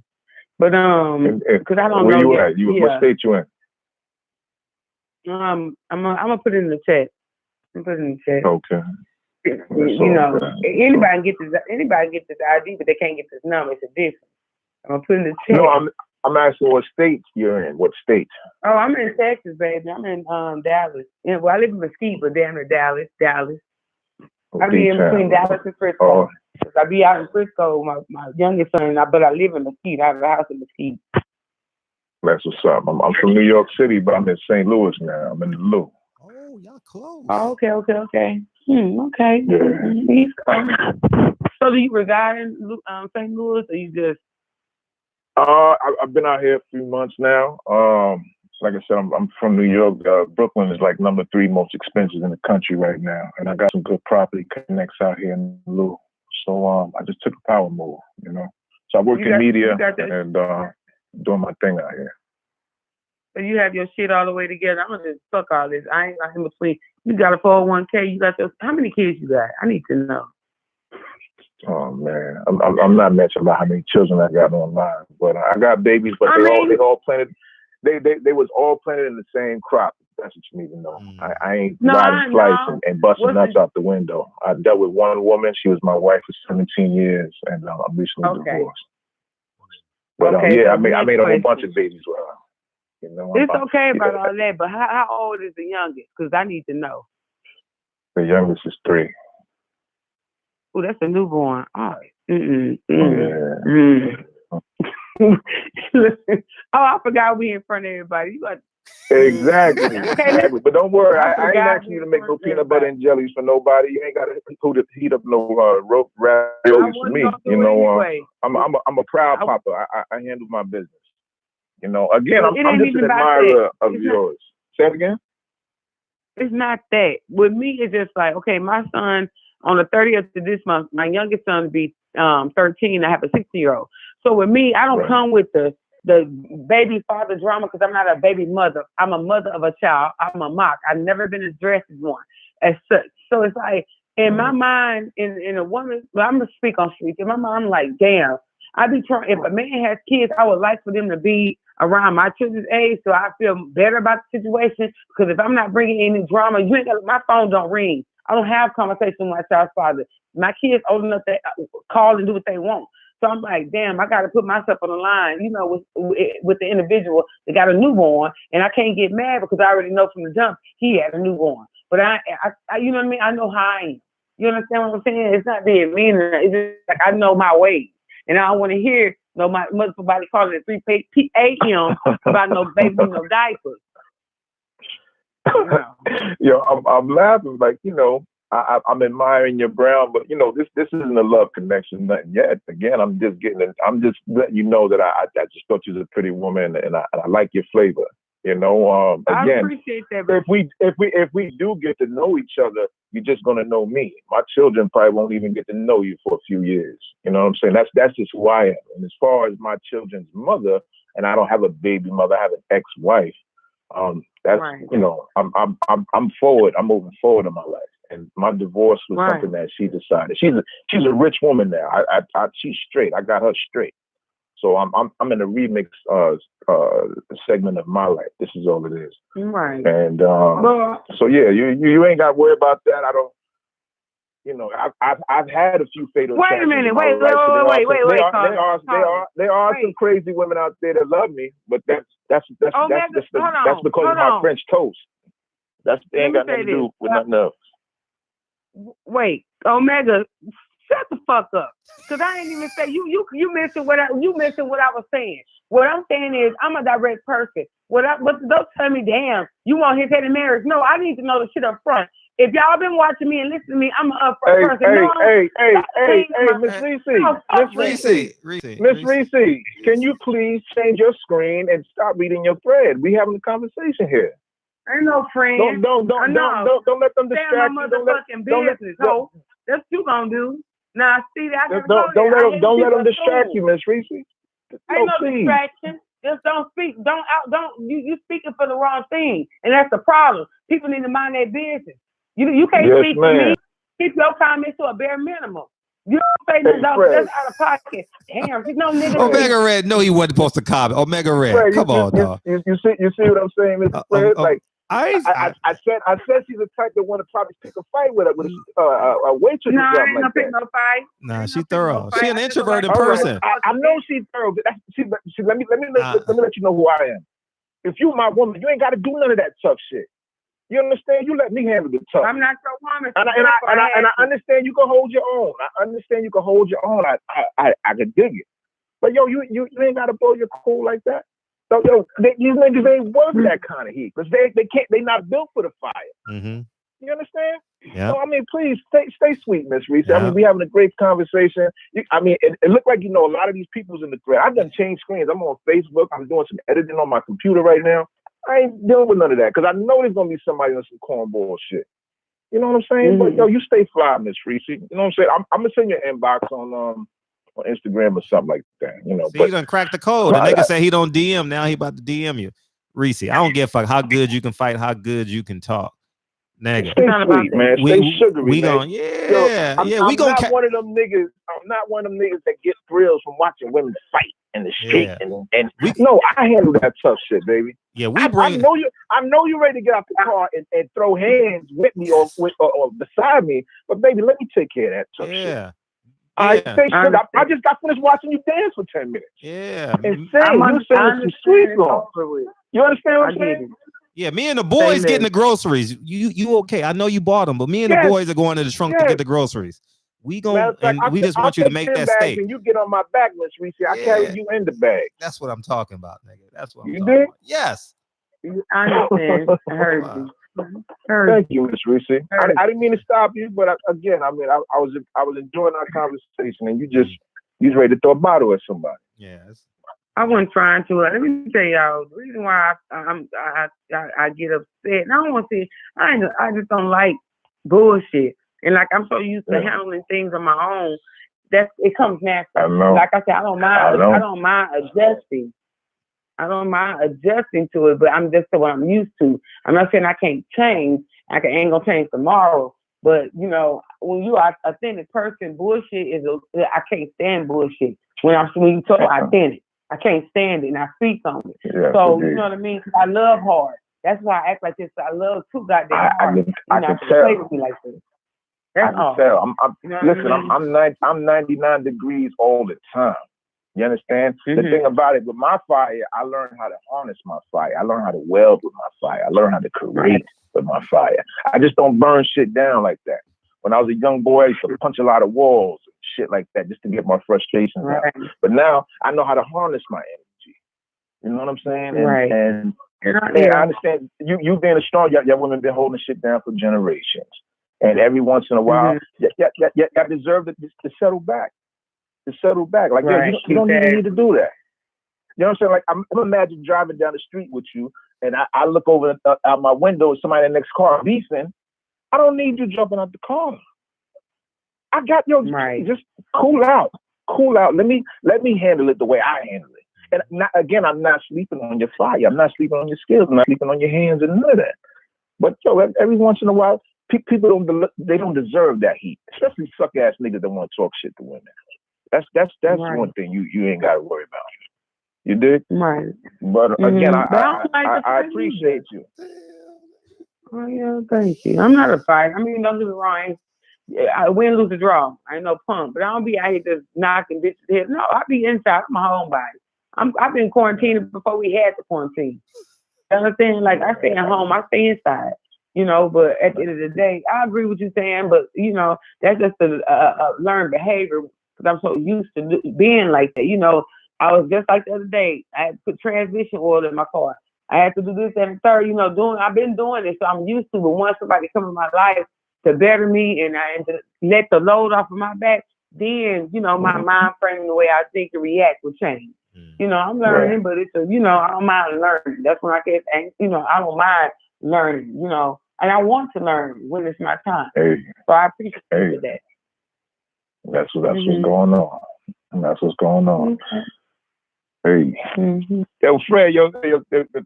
But because I don't where know you yet. at? What state you in? I'm gonna put it in the chat. Okay. You know, anybody can get this ID, but they can't get this number. It's a difference. I'm gonna put it in the chat. No, I'm asking what state you're in. What state? Oh, I'm in Texas, baby. I'm in Dallas. Yeah, well, I live in Mesquite, but damn near Dallas. I be in between Dallas and Frisco. I be out in Frisco, my youngest son, but I live in Mesquite. I have a house in Mesquite. That's what's up. I'm from New York City, but I'm in St. Louis now. I'm in the Lou. Oh, y'all close. Oh, okay. Okay. Yeah. East Coast. So do you reside in St. Louis, or you just? I've been out here a few months now. Like I said, I'm from New York. Brooklyn is like number 3 most expensive in the country right now, and I got some good property connects out here in Lou. So I just took a power move, you know. So I work in media and doing my thing out here. So you have your shit all the way together. I'm gonna just fuck all this. I ain't in between. You got a 401k. You got those. How many kids you got? I need to know. Oh man, I'm not mentioning about how many children I got online, but I got babies. But they all planted. They was all planted in the same crop. That's what you need to know. I ain't riding flights and busting nuts out the window. I dealt with one woman. She was my wife for 17 years, and I'm recently divorced. But yeah, I made a whole bunch of babies with her. You know, it's okay about all that, but how old is the youngest? Because I need to know. The youngest is 3. Oh, that's a newborn. All right. Listen, I forgot we in front of everybody. You got Exactly. But don't worry, I ain't asking you to make no peanut butter and jellies for nobody. You ain't got to heat up no rope raviolis for me. You know, I'm a proud papa. I handle my business. You know, again, I'm just an admirer of yours. Say it again. It's not that. With me, it's just like, okay, my son on the 30th of this month, my youngest son will be 13. I have a 16-year-old. So with me, I don't come with the baby father drama because I'm not a baby mother. I'm a mother of a child. I'm a mock. I've never been as dressed as one as such. So it's like in my mind, in a woman, well, I'm gonna speak on streets. In my mind, I'm like, damn. I be trying. If a man has kids, I would like for them to be around my children's age, so I feel better about the situation. Because if I'm not bringing any drama, my phone don't ring. I don't have conversations with my child's father. My kids old enough to call and do what they want. So I'm like, damn, I got to put myself on the line, you know, with the individual that got a newborn, and I can't get mad because I already know from the jump he had a newborn. But I you know what I mean? I know how I am. You understand what I'm saying? It's not being mean. It's just like I know my ways. And I don't want to hear somebody calling it 3 a.m. about no baby, no diapers. Yo, I'm laughing like, you know, I'm admiring your brown, but you know, this isn't a love connection, nothing yet. Again, I'm just letting you know that I just thought you was a pretty woman, and I like your flavor. You know, I again, appreciate that. if we do get to know each other, you're just gonna know me. My children probably won't even get to know you for a few years. You know what I'm saying? That's just who I am. And as far as my children's mother, and I don't have a baby mother, I have an ex-wife. That's Right. you know, I'm forward. I'm moving forward in my life. And my divorce was Right. something that she decided. She's a rich woman now. She's straight. I got her straight. So I'm in a remix segment of my life. This is all it is. Right. And so yeah, you ain't got to worry about that. I don't. You know, I've had a few fatal. Wait a minute. Wait. There are Wait. some crazy women out there that love me, but that's because of my French toast. They ain't got nothing to do with nothing else. Wait, Omega, shut the fuck up. Cause I ain't even say you mentioned what I was saying. What I'm saying is I'm a direct person. But don't tell me, damn, you want his head in marriage. No, I need to know the shit up front. If y'all been watching me and listening to me, I'm an upfront person. Miss Reese, can you please change your screen and stop reading your thread? We having a conversation here. Ain't no friend. Don't let them distract you. Motherfucking business, ho. That's what you gonna do. Now, see that? Don't let them distract you, Miss Reese. Ain't no distraction. Just don't speak. You speaking for the wrong thing, and that's the problem. People need to mind their business. You can't speak to me. Keep your comments to a bare minimum. You don't say nothing that's out of pocket. Damn, you know nigga. Omega Red, no, he wasn't supposed to comment. Omega Red, Fred, come on, dog. You see what I'm saying, Mr. Fred? Like I said she's the type that want to probably pick a fight with a waitress. No, I ain't gonna pick no fight. Nah, she thorough. She an introverted person. I know she's thorough. Let me let you know who I am. If you my woman, you ain't got to do none of that tough shit. You understand? You let me handle the tough. I'm not your woman. And I understand you can hold your own. I can dig it. But yo, you ain't got to blow your cool like that. So yo, these niggas ain't worth that kind of heat because they not built for the fire. Mm-hmm. You understand? Yeah. So I mean, please stay sweet, Miss Reese. I mean, we having a great conversation. It looked like a lot of these people's in the thread. I've done changed screens. I'm on Facebook. I'm doing some editing on my computer right now. I ain't dealing with none of that because I know there's gonna be somebody on some cornball shit. You know what I'm saying? Mm-hmm. But yo, you stay fly, Miss Reese. You know what I'm saying? I'm gonna send you an inbox on Instagram or something like that. You know, See, he done cracked the code. The nigga say he don't DM. Now he about to DM you, Reese. I don't give a fuck how good you can fight, how good you can talk. Nigga. Stay sweet, man. Stay sugary. We man. going, I'm not one of them niggas. I'm not one of them niggas that get thrills from watching women fight in the street. Yeah. No, I handle that tough shit, baby. Yeah, I know you ready to get out the car and throw hands with me or beside me, but baby, let me take care of that tough shit. I just got finished watching you dance for 10 minutes. Yeah. And saying you saying some sweet song. You understand what I'm saying? Yeah, me and the boys getting the groceries. You okay? I know you bought them, but me and the boys are going to the trunk to get the groceries. We just want you to make that steak. And you get on my back, Miss Reese. I carry you in the bag. That's what I'm talking about, nigga. That's what I'm talking about. Yes. I understand. I heard you. Thank you, Miss Reese. I didn't mean to stop you, but I was enjoying our conversation, and you was ready to throw a bottle at somebody. Yes. I wasn't trying to. Let me tell y'all the reason why I get upset. And I don't want to say I just don't like bullshit. And like I'm so used to handling things on my own, it comes natural. Like I said, I don't mind adjusting. I don't mind adjusting to it, but I'm just what I'm used to. I'm not saying I can't change. I ain't gonna change tomorrow. But you know, when you are an authentic person, bullshit I can't stand bullshit. When you talk authentic, I can't stand it and I speak on it. Yeah, so you know what I mean? I love hard. That's why I act like this. I love too goddamn hard. I can tell. Play with me like this. That's all. Listen, I'm 99 degrees all the time. You understand? Mm-hmm. The thing about it, with my fire, I learned how to harness my fire. I learned how to weld with my fire. I learned how to create with my fire. I just don't burn shit down like that. When I was a young boy, I used to punch a lot of walls and shit like that just to get my frustrations out. But now I know how to harness my energy. You know what I'm saying? And I understand you being a strong, y'all women been holding shit down for generations. And every once in a while, y'all deserve to settle back. Like, you don't even need to do that. You know what I'm saying? Like, I'm imagine driving down the street with you and I look over out my window at somebody in the next car beefing, I don't need you jumping out the car. I got just cool out. Let me handle it the way I handle it. And I'm not sleeping on your fire. I'm not sleeping on your skills. I'm not sleeping on your hands and none of that. But every once in a while, people don't deserve that heat, especially suck ass niggas that want to talk shit to women. That's one thing you ain't got to worry about. You did? Right. But again, I appreciate you. Oh, yeah, thank you. I'm not a fighter. I mean, don't get me wrong. I win, lose, or draw. I ain't no punk, but I don't be out here just knocking bitches' head. No, I be inside. I'm a homebody. I've been quarantined before we had the quarantine. You understand? Like, I stay at home. I stay inside. You know, but at the end of the day, I agree with you saying, but, you know, that's just a learned behavior because I'm so used to being like that. You know, I was just like the other day. I had to put transmission oil in my car. I had to do this and the third, you know, I've been doing it, so I'm used to. But once somebody come in my life to better me and to let the load off of my back, then, you know, my mind frame and the way I think and react will change. You know, I'm learning, but it's you know, I don't mind learning. That's when I get, you know, I don't mind learning, you know, and I want to learn when it's my time. So I appreciate that. That's what's going on. And that's what's going on. Hey. Yo, Fred,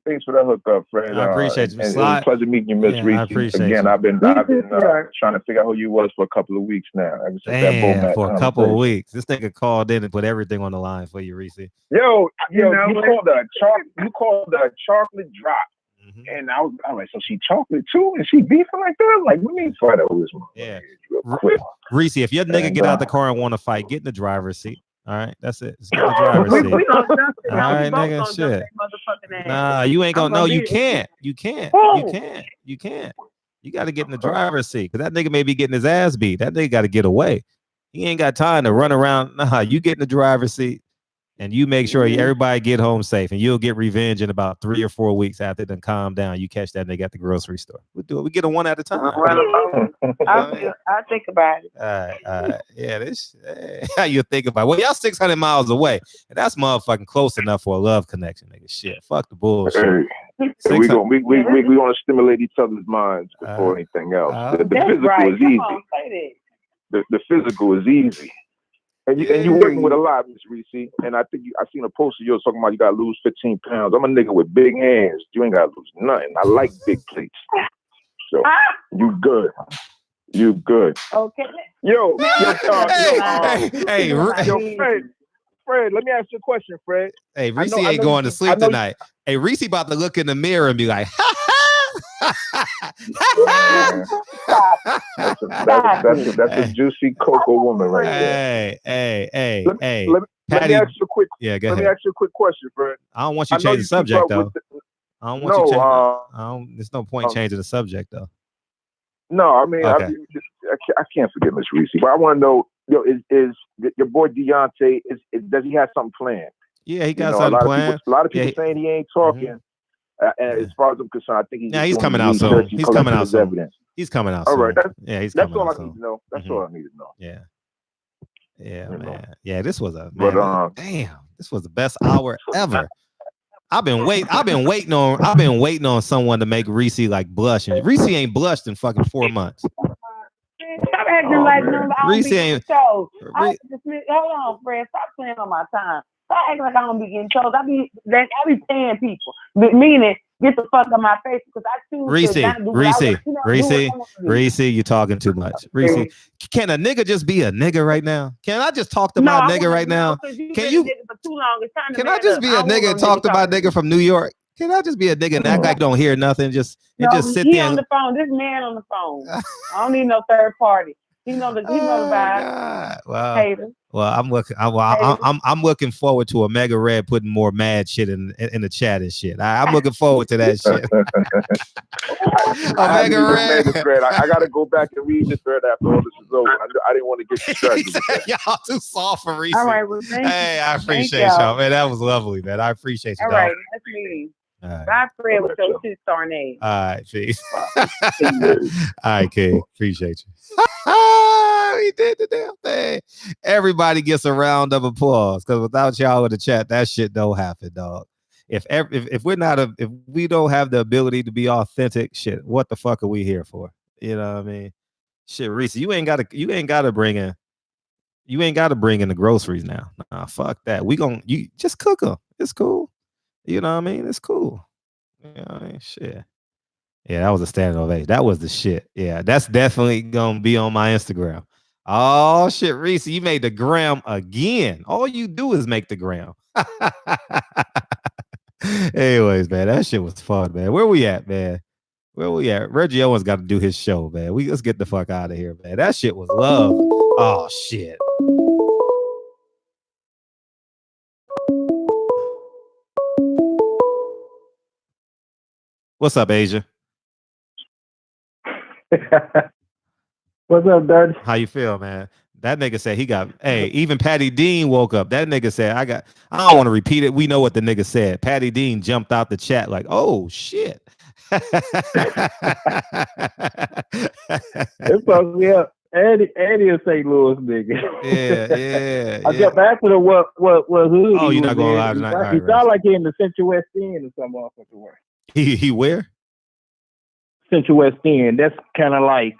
thanks for that hookup, Fred. I appreciate you. And it was a pleasure meeting you, Miss Reese. I appreciate Again, you. I've been trying to figure out who you was for a couple of weeks now. Ever since that Damn, for a couple of weeks. This nigga called in and put everything on the line for you, Reese. Yo, you called a chocolate drop. And I was like, so she chocolate too? And she beefing like that? Like, we need to fight over this one. Yeah. Reese, if your nigga get out the car and want to fight, get in the driver's seat. All right, that's it. Just get in the driver's seat. We gonna jump it. All right, nigga, shit. Nah, you ain't gonna. No, you can't. You can't. You got to get in the driver's seat because that nigga may be getting his ass beat. That nigga got to get away. He ain't got time to run around. Nah, you get in the driver's seat. And you make sure everybody get home safe, and you'll get revenge in about 3 or 4 weeks after then calm down. You catch that nigga at the grocery store. We do it. We get them one at a time. I think about it. All right. Yeah, this how you think about it. Well, y'all 600 miles away, and that's motherfucking close enough for a love connection, nigga. Shit, fuck the bullshit. Hey, we gonna stimulate each other's minds before anything else. The physical is easy. The physical is easy. And you working with a lot, Miss Reese. And I think I seen a post of yours talking about you gotta lose 15 pounds. I'm a nigga with big hands. You ain't gotta lose nothing. I like big plates. So you good. You good. Okay. Yo, Fred, let me ask you a question, Fred. Hey, Reese ain't going to sleep tonight. Hey, Reese about to look in the mirror and be like, that's a juicy cocoa woman right there. Hey. Let me ask you a quick. Yeah, go ahead. Let me ask you a quick question, Fred. I don't want you to change the subject though. I don't want you to change. There's no point changing the subject though. No, I mean, okay. I can't forget Miss Reese, but I want to know, is your boy Deontay? Does he have something planned? Yeah, he got something planned. A lot of people saying he ain't talking. And as far as I'm concerned, I think he's coming out soon. He's coming out soon. He's coming out soon. All right, he's that's coming all out I need soon. to know. That's all I need to know. Yeah, man. Yeah, this was damn. This was the best hour ever. I've been waiting on someone to make Reese like blush, and Reese ain't blushed in fucking 4 months. Stop acting like no. Reese ain't. Hold on, Fred. Stop playing on my time. Stop acting like I don't be getting chose. I be paying people, meaning get the fuck out my face because I choose to not do Reese, you talking too much. Reese, can a nigga just be a nigga right now? Can I just talk to my nigga right now? Can you? For too long. It's time to can I just be a nigga and talk to my nigga from New York? Can I just be a nigga and act like don't hear nothing? Just sit there. On the phone. This man on the phone. I don't need no third party. He know the vibe. Wow. Hater. Well, I'm looking forward to Omega Red putting more mad shit in the chat and shit. I'm looking forward to that shit. Omega Red. I gotta go back and read the thread after all this is over. I didn't want to get distracted. Y'all too soft for Reese. All right, well, thank you. I appreciate y'all, man. That was lovely, man. I appreciate you. All right, that's me. Right. Bye, Fred, with your 2-star name. All right, peace. All right, King. Appreciate you. He did the damn thing. Everybody gets a round of applause because without y'all in the chat, that shit don't happen, dog. if we don't have the ability to be authentic, shit, what the fuck are we here for? You know what I mean? Shit, Reese, you ain't gotta bring in the groceries now. Nah, fuck that. You just cook them. It's cool. You know what I mean? It's cool. You know what I mean? Shit. Yeah, that was a standing ovation. That was the shit. Yeah, that's definitely gonna be on my Instagram. Oh shit, Reese, you made the gram again. All you do is make the gram. Anyways, man, that shit was fun, man. Where we at, man? Where we at? Reggie Owens got to do his show, man. Let's get the fuck out of here, man. That shit was love. Oh shit. What's up, Asia? What's up, Daddy? How you feel, man? That nigga said even Patty Dean woke up. That nigga said, I don't want to repeat it. We know what the nigga said. Patty Dean jumped out the chat like, oh shit. It's supposed to be up. Eddie a St. Louis nigga. Yeah. I kept asking him what hood. Oh, you're not going live tonight. He sound like he in the Central West End or something off of the way. He where? Central West End. That's kind of like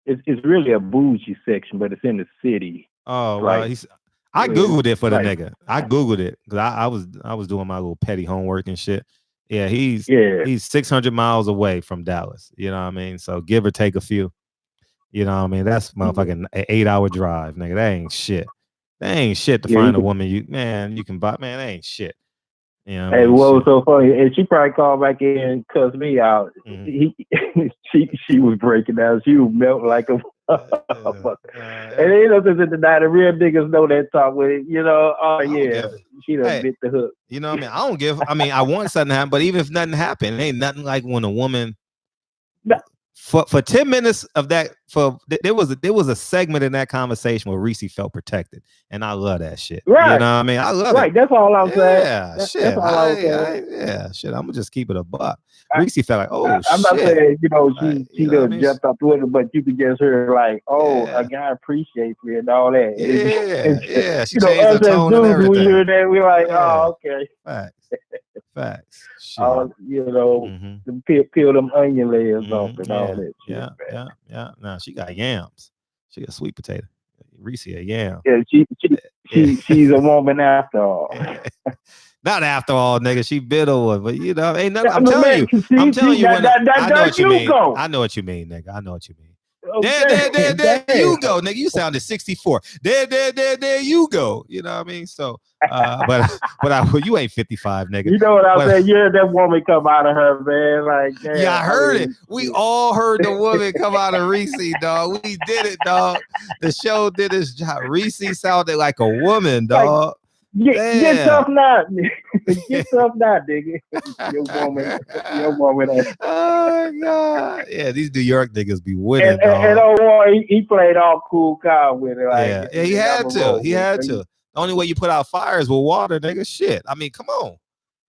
it's really a bougie section, but it's in the city. Oh, well, I googled it for the nigga. I googled it because I was doing my little petty homework and shit. Yeah, he's 600 miles away from Dallas. You know what I mean? So give or take a few. You know what I mean? That's motherfucking an 8-hour drive, nigga. That ain't shit. That ain't shit to find a woman you can buy. Man, that ain't shit. You know what was so funny? And she probably called back in and cussed me out. Mm-hmm. She was breaking down. She was melting like a motherfucker. And you know, since the night, the real niggas know that talk with it. You know, she done bit the hook. You know what I mean? I want something to happen, but even if nothing happened, it ain't nothing like when a woman for 10 minutes of that, there was a segment in that conversation where Reese felt protected, and I love that shit. Right. You know what I mean? I love it. Right. That's all I'm saying. Yeah, shit. That's all I'm saying. Shit. I'm gonna just keep it a buck. Reese felt like, I'm not saying, you know, she done jumped up with it, but you could just hear like, a guy appreciates me and all that. Yeah. She you know, changed the tone and everything. We hear that, we're like, oh, okay. Facts. You know, peel them onion layers off and all that shit. Yeah. Nah, she got yams. She got sweet potato. Reese a yam. Yeah, she's a woman after all. Not after all, nigga. She bitter one, but you know, ain't nothing. I'm telling you. I know what you mean. I know what you mean, nigga. I know what you mean. There you go, nigga. You sounded 64. There you go. You know what I mean? So, but you ain't 55, nigga. You know what I'm saying? Yeah, that woman come out of her, man. Like, damn, yeah, I heard it. We all heard the woman come out of Reese, dog. We did it, dog. The show did its job. Reese sounded like a woman, dog. Get tough now. Get tough now, nigga. Your woman. Oh God. Yeah, these New York niggas be winning. And he played all cool calm with it. Like, he had to. The only way you put out fires with water, nigga. Shit. I mean, come on.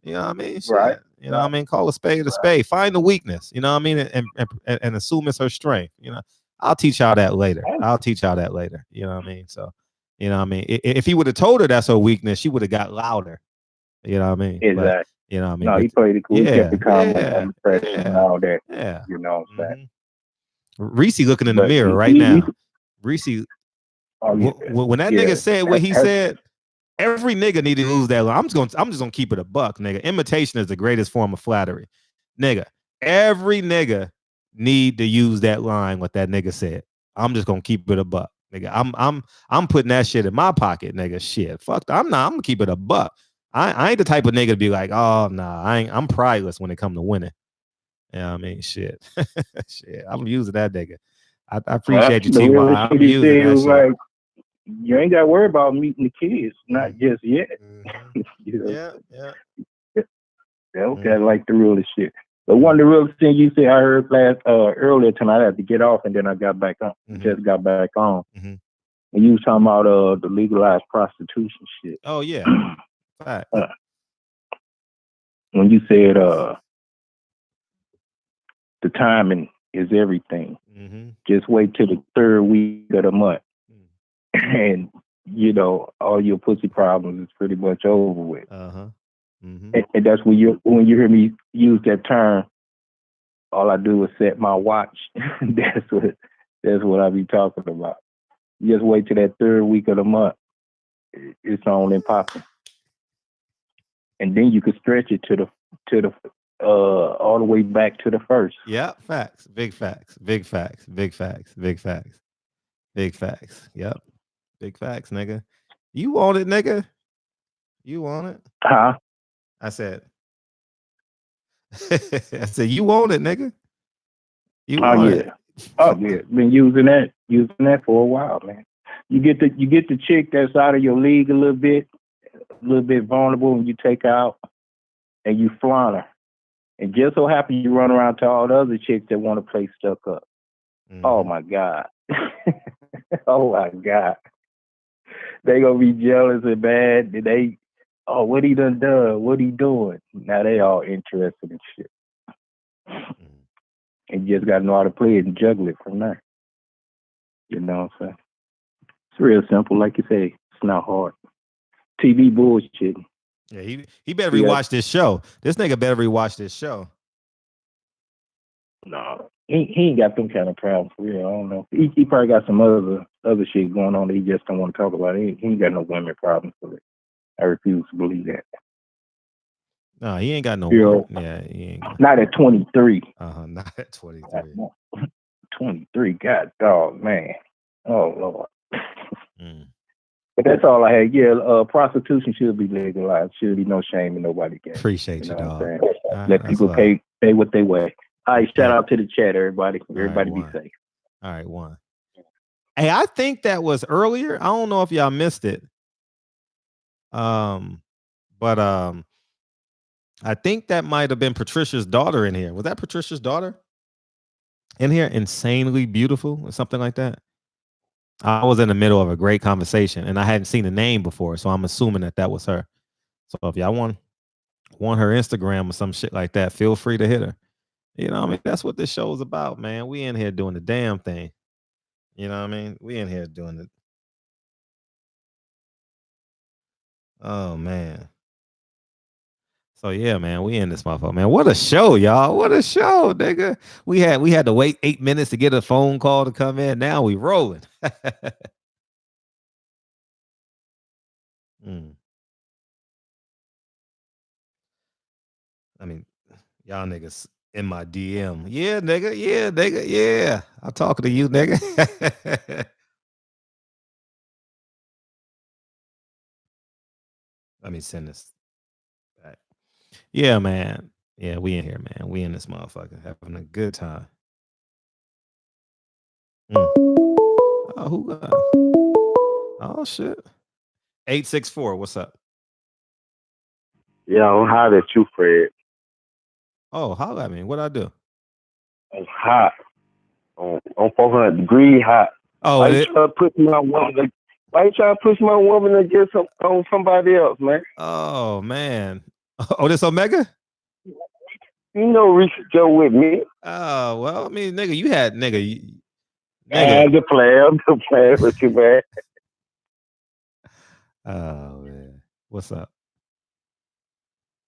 You know what I mean? Shit. Right. You know what I mean? Call a spade a spade. Find the weakness. You know what I mean? And assume it's her strength. You know, I'll teach y'all that later. You know what I mean? So. You know what I mean? If he would have told her that's her weakness, she would have got louder. You know what I mean? Exactly. But, you know what I mean? No, he played it cool. He kept the calm under pressure and all that. Yeah. You know what I'm saying? Reese looking in the mirror right now. Reese, when that nigga said what he said, every nigga need to lose that line. I'm just gonna keep it a buck, nigga. Imitation is the greatest form of flattery. Nigga, every nigga need to use that line, what that nigga said. I'm just gonna keep it a buck. Nigga, I'm putting that shit in my pocket, nigga. Shit, fuck that. I'm gonna keep it a buck. I ain't the type of nigga to be like, oh nah, I'm prideless when it come to winning. You know what I mean? Shit. Shit. I'm using that nigga. I appreciate you, T-Y. I'm using that shit. Like, you ain't gotta worry about meeting the kids, not just yet. You know? Yeah. Okay, I like the realest shit. But one of the realest things you said I heard earlier tonight, I had to get off and then I got back on. Just got back on. And you was talking about the legalized prostitution shit. Oh yeah. Right. When you said the timing is everything. Just wait till the third week of the month. And you know, all your pussy problems is pretty much over with. And that's when you hear me use that term, all I do is set my watch. that's what I be talking about. Just wait till that third week of the month. It's on and popping. And then you could stretch it to the all the way back to the first. Yeah, facts. Big facts. Big facts. Big facts. Big facts. Big facts. Yep. Big facts, nigga. You want it, nigga? You want it? Huh? I said you want it, nigga. You want it. Oh yeah. Been using that for a while, man. You get the chick that's out of your league a little bit vulnerable, and you take her out and you flaunt her. And just so happen you run around to all the other chicks that want to play stuck up. Oh my God. Oh my God. They gonna be jealous and bad. What he done? What he doing? Now they all interested in shit. And you just gotta know how to play it and juggle it from there. You know what I'm saying? It's real simple, like you say. It's not hard. TV bullshit. Yeah, he better rewatch this show. This nigga better rewatch this show. No, he ain't got them kind of problems for real. I don't know. He probably got some other shit going on that he just don't want to talk about. He ain't got no women problems for it. I refuse to believe that. No, he ain't got no. Yeah, he ain't. Not at 23. Not at 23. 23. God dog, man. Oh Lord. But that's all I had. Yeah, prostitution should be legalized. Should be no shame in nobody. Appreciate you, dog. Let people pay what they weigh. All right, shout out to the chat, everybody. Everybody be safe. All right, one. Hey, I think that was earlier. I don't know if y'all missed it. But I think that might have been Patricia's daughter in here. Was that Patricia's daughter in here? Insanely beautiful or something like that. I was in the middle of a great conversation and I hadn't seen the name before, so I'm assuming that was her. So if y'all want her Instagram or some shit like that, feel free to hit her. You know what I mean? That's what this show is about, man. We in here doing the damn thing. You know what I mean? We in here doing it. Oh, man. So yeah, man, we in this motherfucker, man. What a show, y'all. What a show, nigga. We had to wait 8 minutes to get a phone call to come in. Now we rolling. I mean, y'all niggas in my DM. Yeah, nigga. Yeah, nigga. Yeah. I'm talking to you, nigga. Let me send this back. Yeah, man. Yeah, we in here, man. We in this motherfucker having a good time. Oh, who? Oh shit. 864. What's up? Yo, how at you, Fred? Oh, holla at me. What'd I do? It's hot. On 400 degree hot. Oh, why you trying to push my woman? Why you trying to push my woman to get on somebody else, man? Oh man. Oh, this Omega? You know Reese Joe with me. Oh, well, I mean, nigga, you had nigga. I'm the player with you, man. Oh man. What's up?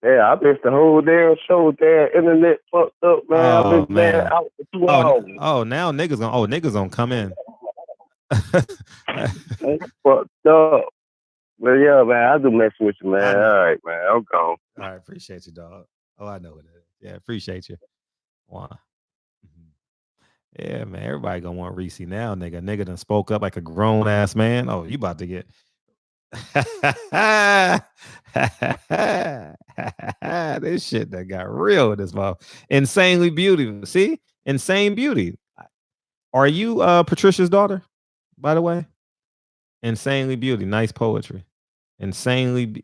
Yeah, I missed the whole damn show. Damn internet fucked up, man. Oh, I've been man. out for 2 hours. Oh, now niggas gonna come in. Fucked up. But yeah, man, I do mess with you, man. All right, man. I'm gone. All right, appreciate you, dog. Oh, I know it is. Yeah, appreciate you. Wow. Yeah, man. Everybody gonna want Reese now, nigga. Nigga done spoke up like a grown ass man. Oh, you about to get this shit that got real with this mouth. Insanely beautiful. See? Insane beauty. Are you Patricia's daughter, by the way? Insanely beauty. Nice poetry. Insane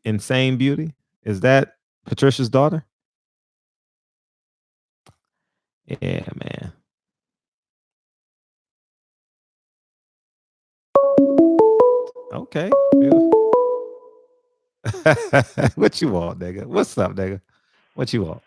beauty. Is that Patricia's daughter? Yeah, man. Okay. What you want, nigga? What's up, nigga? What you want?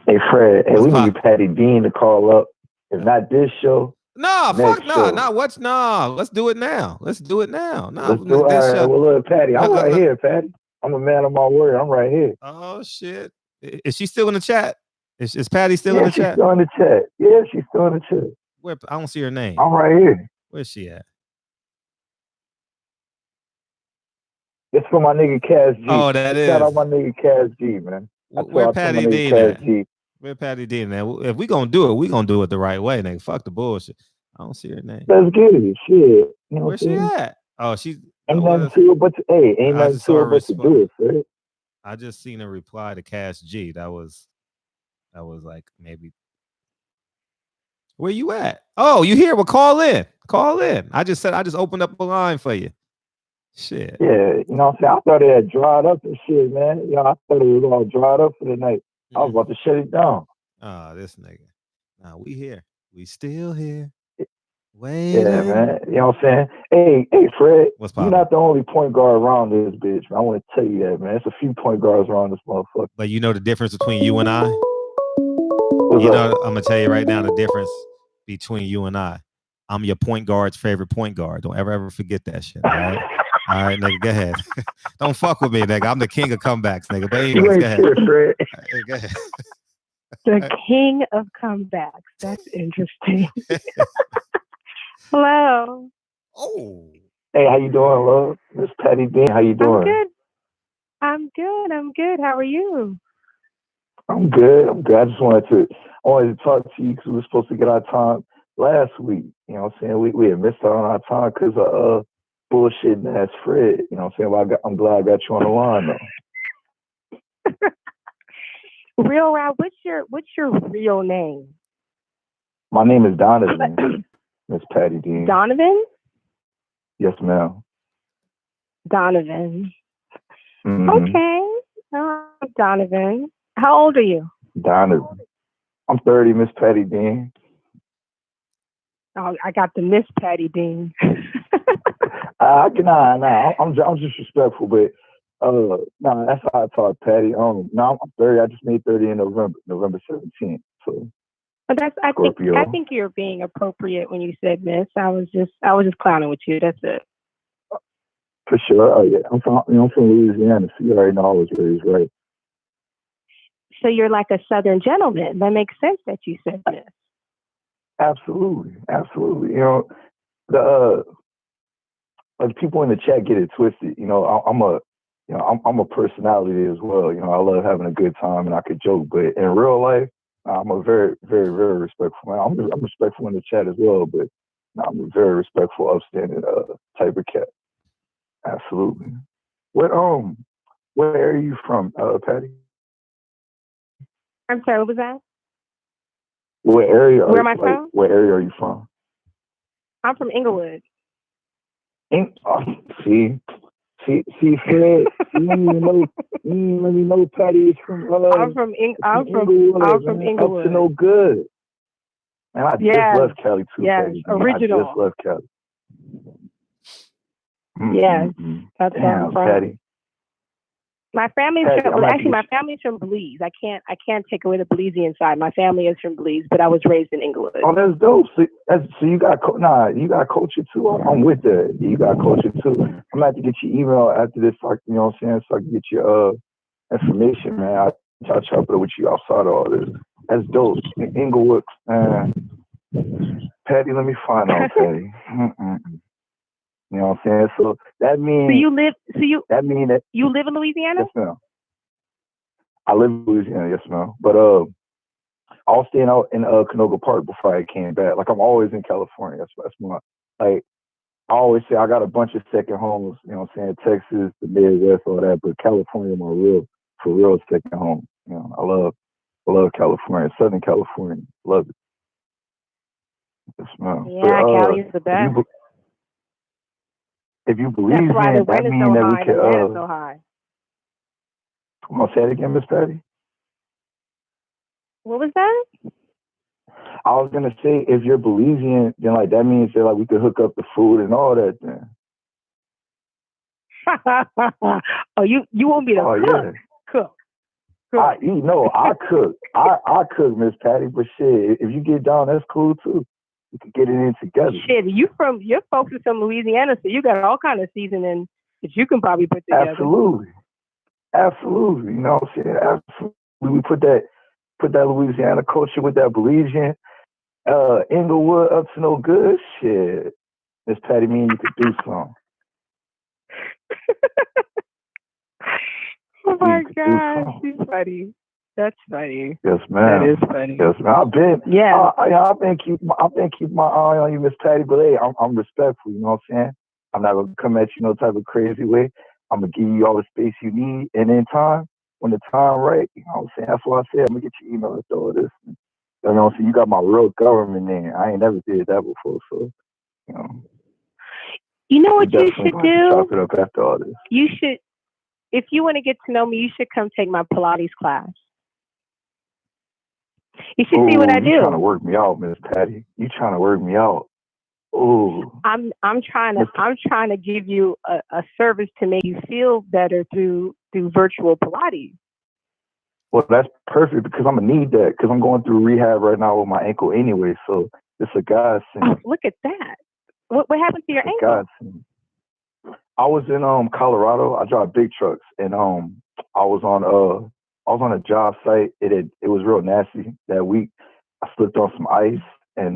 Hey, Fred. Hey, we need Patty Dean to call up. It's not this show. No, fuck no. No, what's no? Let's do it now. Let's do it now. No, Let's do it. All right, well, look, Patty. I want to hear Patty. I'm a man of my word. I'm right here. Oh shit! Is she still in the chat? Is Patty still in the she's chat? still in the chat. Yeah, she's still in the chat. Where? I don't see her name. I'm right here. Where's she at? It's for my nigga Cass G. Oh, that Shout is. out my nigga Cass G, man. Where Patty D at? Where Patty D at? If we gonna do it, we gonna do it the right way, nigga. Fuck the bullshit. I don't see her name. Let's get it. Shit. You know Where's she at? Oh, she's ain't nothing to it but to ain't I nothing just saw to her it but to do it, right? I just seen a reply to Cass G. That was like maybe. Where you at? Oh, you here? Well, call in. Call in. I just opened up a line for you. Shit. Yeah, you know what I'm saying? I thought it had dried up and shit, man. You know, I thought it was all dried up for the night. I was about to shut it down. Oh, this nigga. Nah, we here. We still here. Wait. Yeah, man. You know what I'm saying? Hey, Fred. What's you're not the only point guard around this bitch, man. I want to tell you that, man. It's a few point guards around this motherfucker. But you know the difference between you and I? I'm gonna tell you right now the difference between you and I. I'm your point guard's favorite point guard. Don't ever forget that shit. All right, all right, nigga. Go ahead. Don't fuck with me, nigga. I'm the king of comebacks, nigga. But anyways, go ahead. Right, go ahead. The king of comebacks. That's interesting. Hello. Oh. Hey, how you doing, love? Miss Patty D, how you doing? I'm good. How are you? I'm good. I just wanted to talk to you because we were supposed to get our time last week. You know what I'm saying? We had missed out on our time because of bullshit ass Fred. You know what I'm saying? Well, I'm glad I got you on the line though. Real Rap, what's your real name? My name is Donovan. Miss Patty Dean. Donovan? Yes, ma'am. Donovan. Mm-hmm. Okay. Donovan. How old are you? Donovan. I'm 30, Miss Patty Dean. Oh, I got the Miss Patty Dean. I'm just respectful, but that's how I talk, Patty. No, I'm 30. I just made 30 in November 17th. So, but I think you're being appropriate when you said Miss. I was just clowning with you. That's it. For sure. Oh yeah, I'm from Louisiana, so you already know I was raised right. So you're like a Southern gentleman. That makes sense that you said Miss. Absolutely. You know, the like people in the chat get it twisted. You know, I'm a personality as well. You know, I love having a good time and I could joke, but in real life, I'm a very, very, very respectful man. I'm respectful in the chat as well, but I'm a very respectful, upstanding type of cat. Absolutely. Where are you from, Patty? I'm sorry, what was that? Where area? Where am I from? Where area are you from? I'm from Inglewood. See, Fred, you don't let me know Patty is from. I'm from Inglewood. Up to no good. Man, I just left Cali too. Yes, Patty. original. I just left Cali. Yes, that's Damn, from. Patty. My family's my family's from Belize. I can't take away the Belizean side. My family is from Belize, but I was raised in Inglewood. Oh, that's dope. So you got you got culture too. I'm with that. You got culture too. I'm gonna have to get your email after this. You know what I'm saying? So I can get your information, man. I'll chop it with you outside of all this. That's dope. Inglewood, Patty. Let me find out, Patty. You know what I'm saying? So that means. That means that you live in Louisiana? Yes, ma'am. I live in Louisiana, yes, ma'am. But I was staying out in Canoga Park before I came back. Like I'm always in California. That's my I always say I got a bunch of second homes. You know what I'm saying? Texas, the Midwest, all that. But California, my real second home. You know, I love California, Southern California. Love it. Yes, ma'am. Yeah, Cali is the best. If you believe that's why the that rent is means so that high. we can. The rent is so high. Come on, say it again, Miss Patty. What was that? I was gonna say, if you're Belizean, then like that means that like we could hook up the food and all that. Then. Oh, you want me to cook? I cook. I cook, Miss Patty. But shit, if you get down, that's cool too. We could get it in together. Shit, your folks are from Louisiana, so you got all kind of seasoning that you can probably put together. Absolutely. Absolutely. You know what I'm saying? Absolutely. We put that Louisiana culture with that Belizean, Inglewood up to no good. Shit. Miss Patty, me and you could do something. Oh my gosh, she's funny. That's funny. Yes, ma'am. That is funny. Yes, ma'am. I've been keeping my eye on you, Miss Patty, but hey, I'm respectful, you know what I'm saying? I'm not gonna come at you no type of crazy way. I'm gonna give you all the space you need, and in time, when the time right, you know what I'm saying? That's why I said I'm gonna get your email and throw this. You know what I'm saying? You got my real government name. I ain't never did that before, so you know. You know what you should do? Chop it up after all this. You should, if you want to get to know me, you should come take my Pilates class. You should see what I do. You trying to work me out, Miss Patty? You trying to work me out? Ooh. I'm trying to give you a service to make you feel better through virtual Pilates. Well, that's perfect because I'm gonna need that because I'm going through rehab right now with my ankle anyway. So it's a godsend. Oh, look at that! What happened to your ankle? Godsend. I was in Colorado. I drive big trucks, and I was on a job site. It was real nasty that week. I slipped on some ice, and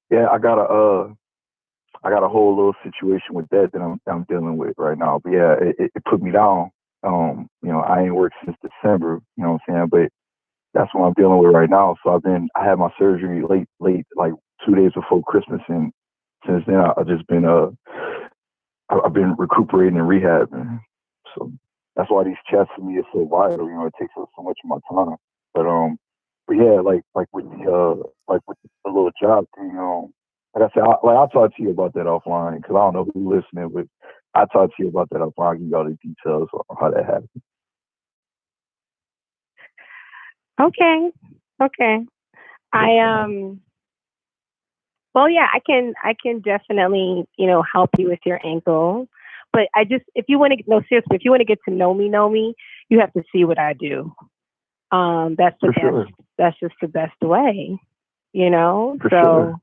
yeah, I got a whole little situation with that I'm dealing with right now. But yeah, it put me down. You know, I ain't worked since December. You know what I'm saying? But that's what I'm dealing with right now. So I had my surgery late, like 2 days before Christmas, and since then I've just been I've been recuperating and rehabbing. So that's why these chats for me is so vital. You know, it takes up so much of my time. But yeah, like with the little job thing. Like I said, I'll talk to you about that offline because I don't know who's listening, but I'll talk to you about that offline. I'll give you all the details on how that happened. Okay. Well, yeah, I can definitely, help you with your ankle. But if you want to get to know me, you have to see what I do. That's the best. Sure. That's just the best way, For sure.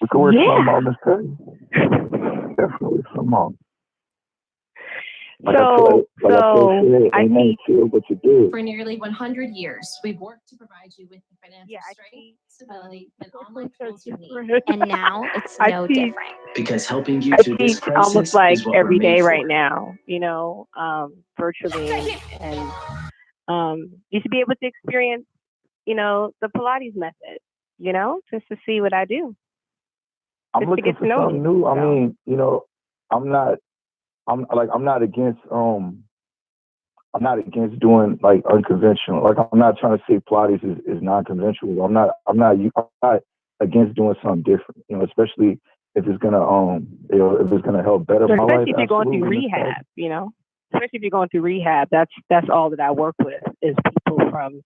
We can work something out, Miss Patty. Definitely something out. I teach what you do. For nearly 100 years, we've worked to provide you with the financial strength, stability, and online tools you need. And now it's no different. Because helping you I through this teach crisis almost like is what every we're made day for. right now, virtually, and you should be able to experience, the Pilates method, just to see what I do. I'm looking for something new. I mean, I'm not against doing like unconventional. Like I'm not trying to say Pilates is non-conventional. I'm not against doing something different. Especially if it's gonna help better my life. Especially if you're going through rehab. Especially if you're going through rehab. That's all that I work with is people from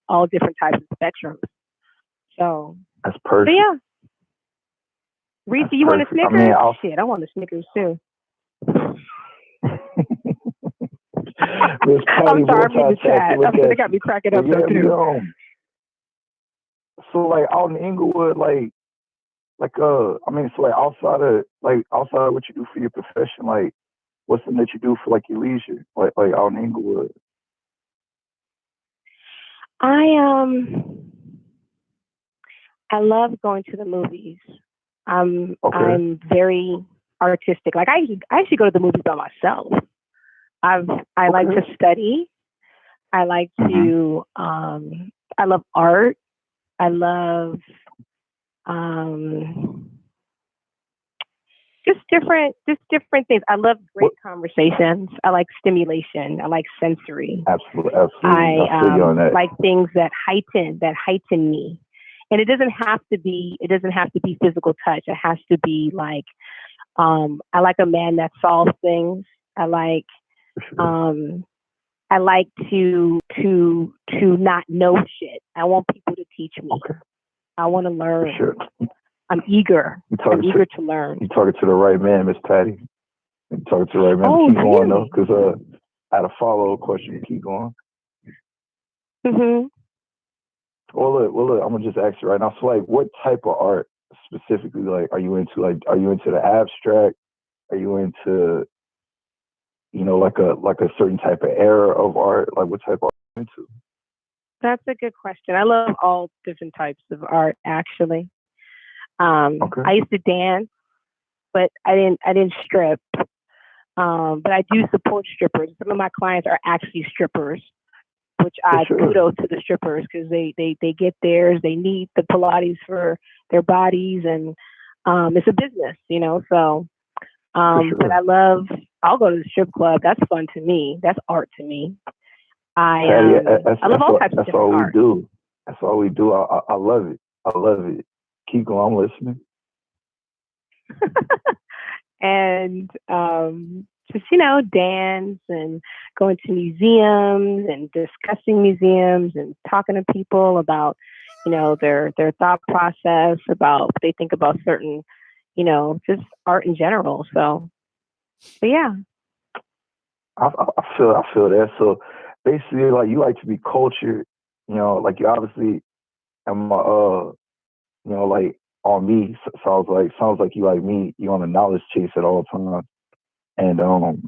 all different types of spectrums. So that's perfect. So yeah. Reese, you want a Snickers? Shit, I want a Snickers too. I'm sorry, I'm in the chat. They got me cracking up though too. So like out in Inglewood, so outside of what you do for your profession, like what's something that you do for like your leisure, like out in Inglewood? I love going to the movies. I'm very artistic. Like I actually go to the movies by myself. I like to study. I like to I love art. I love just different things. I love great conversations. I like stimulation. I like sensory. Absolutely. I like things that heighten me. And it doesn't have to be physical touch. It has to be like I like a man that solves things. I like to not know shit. I want people to teach me. Okay. I want to learn. Sure. I'm eager. I'm eager to learn. You're talking to the right man, Miss Patty. You're talking to the right man. Oh, keep going really? though, because I had a follow-up question. Keep going. Mhm. Well, look. I'm gonna just ask you right now. So, like, what type of art specifically, like, are you into? Like, are you into the abstract? Are you into like a certain type of era of art? Like what type of art are you into? That's a good question. I love all different types of art, actually. I used to dance, but I didn't strip. But I do support strippers. Some of my clients are actually strippers, which I kudos to the strippers because they get theirs. They need the Pilates for their bodies, and it's a business, So, but I'll go to the strip club. That's fun to me. That's art to me. I love all types of different art. That's all we do. I love it. I love it. Keep going. I'm listening. And just dance and going to museums and discussing museums and talking to people about their thought process about what they think about certain just art in general. So, but yeah, I feel that. So basically, like you like to be cultured, like you obviously am like on me. Sounds like you like me. You on a knowledge chase at all times. And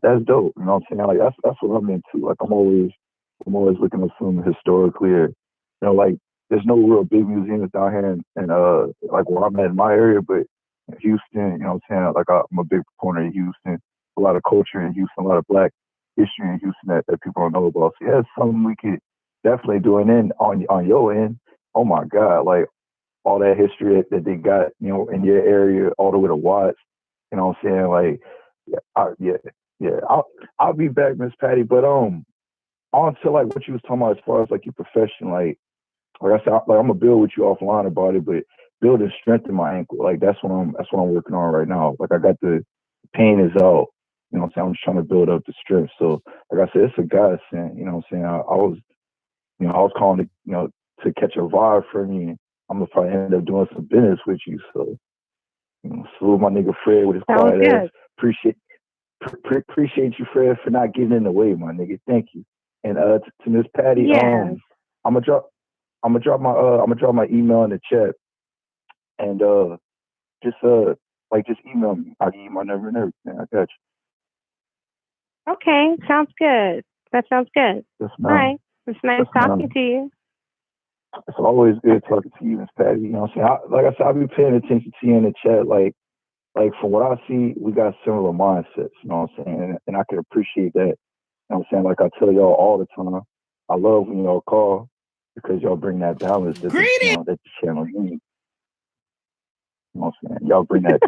that's dope. You know what I'm saying? Like that's what I'm into. Like I'm always looking at something historically, or like there's no real big museums down here in like where I'm at in my area, but in Houston, you know what I'm saying? Like I'm a big proponent of Houston. A lot of culture in Houston, a lot of Black history in Houston that people don't know about. So yeah, it's something we could definitely do. And then on your end, oh my God, like all that history that they got, in your area, all the way to Watts. You know what I'm saying? Like. Yeah. I'll be back, Miss Patty. But on to like what you was talking about as far as like your profession, like I said, I'm gonna build with you offline about it, but building strength in my ankle, like that's what I'm working on right now. Like I got the pain is out, you know what I'm saying? I'm just trying to build up the strength. So like I said, it's a godsend, you know what I'm saying? I was calling to catch a vibe from you. I'm gonna probably end up doing some business with you. So salute my nigga Fred with his quiet ass. Appreciate you, Fred, for not getting in the way, my nigga. Thank you. And to Miss Patty, I'm gonna drop my email in the chat, and just email me. I'll give you my number and everything. I got you. Okay, sounds good. That sounds good. Yes, all right, it's nice talking to you. It's always good talking to you, Miss Patty. You know what I'm saying? Like I said, I'll be paying attention to you in the chat, like from what I see, we got similar mindsets, you know what I'm saying? And I can appreciate that. You know what I'm saying? Like I tell y'all all the time, I love when y'all call because y'all bring that balance that the channel needs. You know what I'm saying? Y'all bring that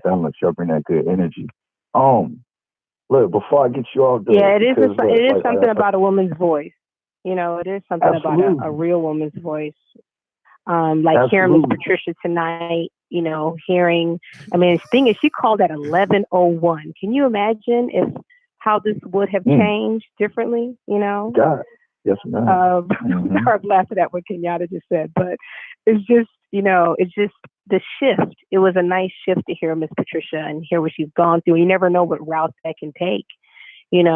balance, y'all bring that good energy. Look, before I get you off it is something about a woman's voice. It is something absolutely. About a real woman's voice. Like hearing Miss Patricia tonight, hearing, the thing is she called at 11:01. Can you imagine how this would have changed differently, God. Yes, ma'am. I'm laughing at what Kenyatta just said, but it's just, it's just the shift. It was a nice shift to hear Miss Patricia and hear what she's gone through. You never know what route that can take, and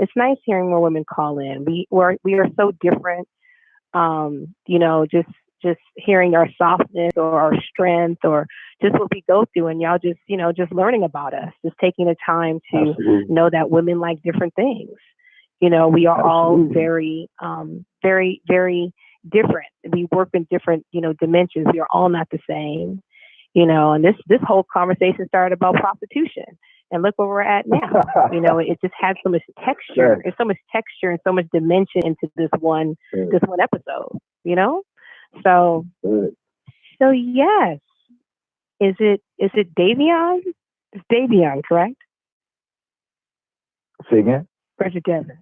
it's nice hearing more women call in. We are so different. Just hearing our softness or our strength or just what we go through, and y'all just, just learning about us, just taking the time to know that women like different things. We are all very, very, very different. We work in different, dimensions. We are all not the same, and this whole conversation started about prostitution. And look where we're at now. It just had so much texture. There's so much texture and so much dimension into this one episode. So yes. Is it Davion? It's Davion, correct? Say again? Or is it Devin?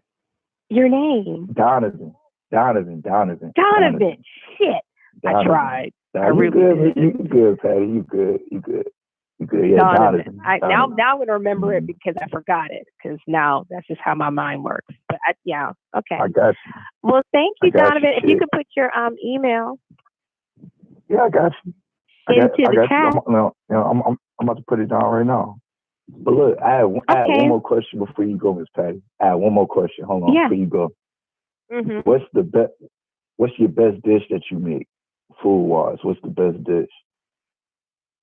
Your name? Donovan. Shit. Donovan. I tried. I really did. You good, Patty. You good. Yeah, Donovan. Now I'm going to remember it because I forgot it. Because now that's just how my mind works. But okay. I got you. Well, thank you, Donovan. If you could put your email. Yeah, I got you. Into the chat. I'm about to put it down right now. But look, I have one more question before you go, Miss Patty. I have one more question. Hold on, before you go. Mm-hmm. What's your best dish that you make, food wise? What's the best dish?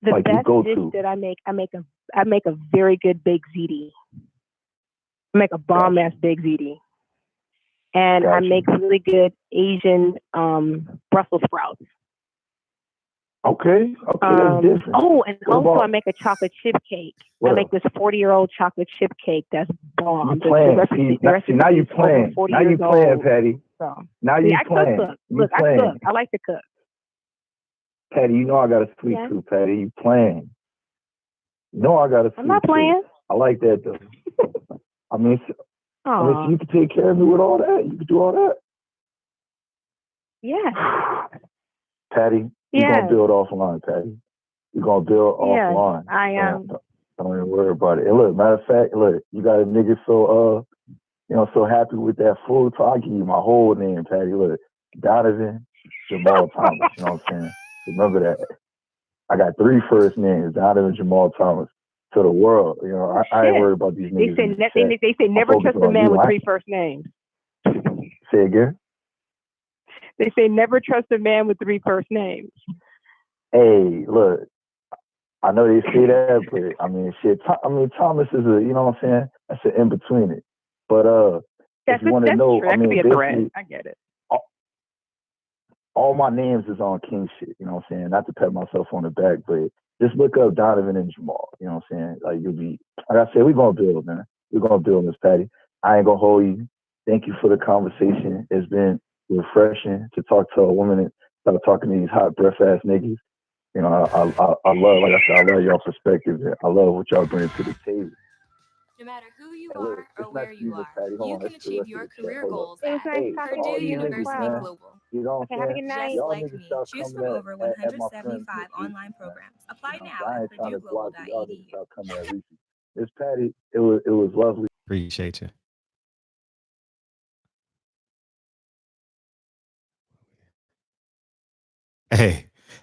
The best dish that I make a very good baked ziti. make a bomb ass big ziti. And I make really good Asian Brussels sprouts. Okay, that's different. Oh, and also I make a chocolate chip cake. I make this 40-year-old chocolate chip cake that's bomb. You playing? Now you playing. Now you playing, Patty. So. Now you I playing. cook. Look, I cook. I like to cook. Patty, you know I got a sweet tooth, Patty. You playing? No, I got a sweet I'm not playing. tooth. I like that though. I mean, so you can take care of me with all that. You can do all that. Yeah. Patty, we're gonna build offline, Patty. We're gonna build offline. I am. Don't even worry about it. And look, matter of fact, look, you got a nigga so so happy with that food. So I'll give you my whole name, Patty. Look, Donovan Jamal Thomas. You know what I'm saying? Remember that. I got 3 first names, Donovan Jamal Thomas. To the world, you know, I ain't worried about these niggas. They say never trust a man with 3 first names. Say again? They say never trust a man with 3 first names. Hey, look, I know they say that, but I mean, shit. Thomas is a, you know what I'm saying? That's an in between it. But if you want to know, true. I mean, basically, I get it. All my names is on king shit. You know what I'm saying? Not to pat myself on the back, but just look up Donovan and Jamal. You know what I'm saying? Like you'll be, like I said, we're gonna build, man. We're gonna build, Miss Patty. I ain't gonna hold you. Thank you for the conversation. It's been refreshing to talk to a woman instead of talking to these hot breath ass niggas. You know, I love, like I said, I love y'all perspective. I love what y'all bring to the table. No matter who you are or where you are, you can achieve your career goals at Purdue University Global. You know what I'm saying? Have a good night. Just like me, choose from over 175 online programs. Apply now at purdueglobal.edu. Miss Patty, it was lovely. Appreciate you.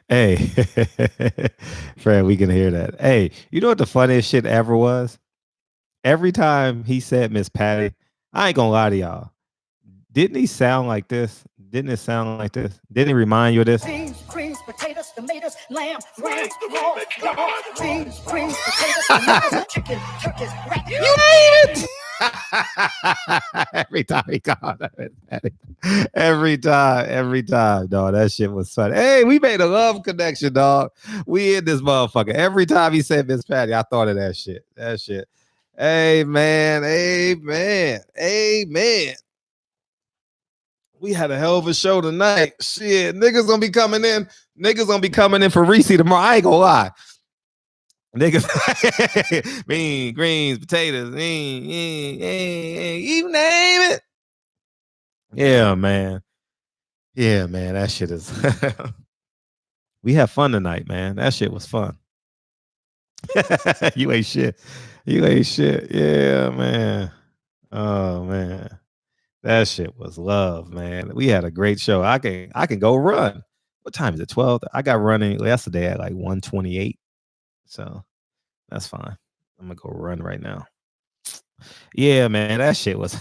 Hey, Fred, we can hear that. Hey, you know what the funniest shit ever was? Every time he said Miss Patty, I ain't gonna lie to y'all. Didn't he sound like this? Didn't it sound like this? Didn't he remind you of this? Beans, greens, potatoes, tomatoes, lamb, ram, beans, greens, potatoes, tomatoes, chicken, turkeys, rat. You name it. Every time he called it. Every time, dog. That shit was funny. Hey, we made a love connection, dog. We in this motherfucker. Every time he said Miss Patty, I thought of that shit. Amen. We had a hell of a show tonight. Shit, niggas gonna be coming in. Niggas gonna be coming in for Reese tomorrow. I ain't gonna lie. Niggas, beans, greens, potatoes, you name it. Yeah, man. That shit is. We had fun tonight, man. That shit was fun. You ain't shit. Yeah, man. Oh man. That shit was love, man. We had a great show. I can go run. What time is it? 12? I got running yesterday at like 1:28. So that's fine. I'm gonna go run right now. Yeah, man. That shit was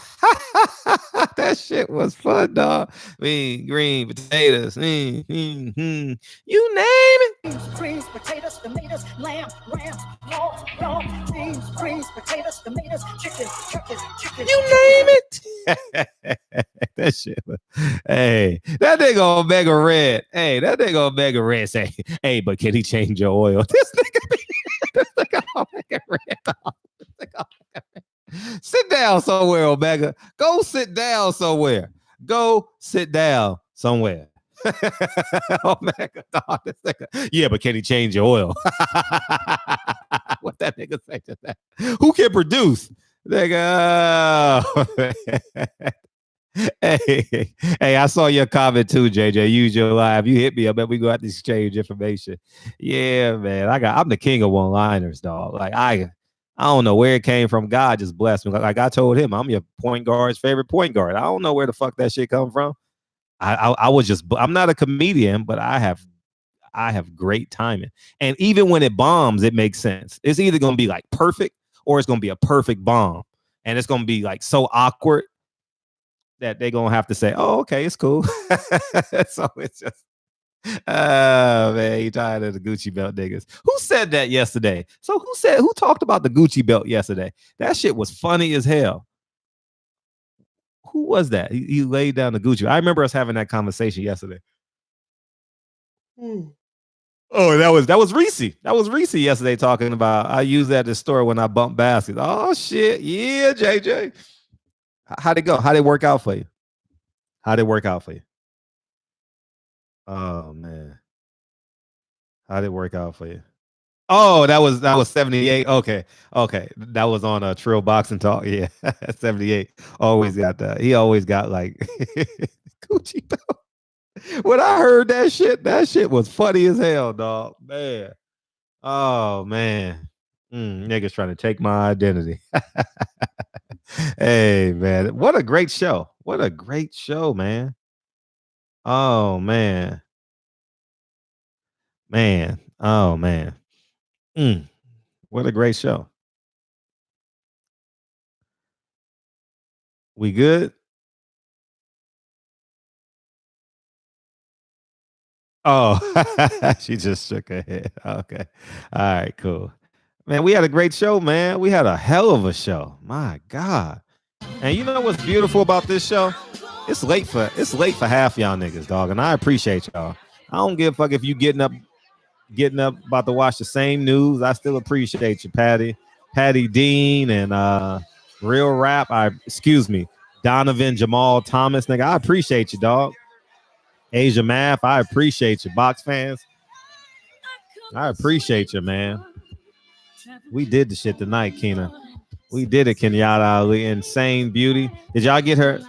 fun, dog. Green potatoes. You name it. Greens, potatoes, tomatoes, lamb, ram, beans, greens, potatoes, tomatoes, chicken. You name it. That shit was, hey, that nigga on Mega Red. Hey, that nigga on Mega Red say, hey, but can he change your oil? This nigga on Mega Red. Sit down somewhere, Omega. Go sit down somewhere. Omega, dog, this nigga. Yeah, but can he change your oil? What that nigga say to that? Who can produce? Nigga. Hey, I saw your comment too, JJ. Use your live. You hit me. I bet we go out to exchange information. Yeah, man. I'm the king of one-liners, dog. Like I don't know where it came from. God just blessed me. Like I told him, I'm your point guard's favorite point guard. I don't know where the fuck that shit come from. I'm not a comedian, but I have great timing. And even when it bombs, it makes sense. It's either going to be like perfect or it's going to be a perfect bomb. And it's going to be like so awkward that they're going to have to say, oh, okay, it's cool. So it's just, oh man, you tired of the Gucci belt niggas. Who said that yesterday? So who talked about the Gucci belt yesterday? That shit was funny as hell. Who was that? He laid down the Gucci. I remember us having that conversation yesterday. Oh, that was Reese. That was Reese yesterday talking about I use that at the store when I bump baskets. Oh shit. Yeah, JJ. How'd it go? How'd it work out for you? How'd it work out for you? Oh man. How'd it work out for you? Oh, that was 78. Okay. That was on a Trill Boxing Talk. Yeah. 78. Always got that. He always got like Gucci belt. When I heard that shit was funny as hell, dog. Man. Oh man. Niggas trying to take my identity. Hey man, what a great show. What a great show, man. Oh man. Man. Oh man. What a great show. We good? Oh, she just shook her head. Okay. All right, cool. Man, we had a great show, man. We had a hell of a show. My God. And you know what's beautiful about this show? It's late for half y'all niggas, dog. And I appreciate y'all. I don't give a fuck if you getting up about to watch the same news. I still appreciate you, Patty Dean and Real Rap. Donovan Jamal Thomas, nigga. I appreciate you, dog. Asia Math, I appreciate you. Box fans, I appreciate you, man. We did the shit tonight, Keena. We did it, Kenyatta Ali. Insane Beauty. Did y'all get her?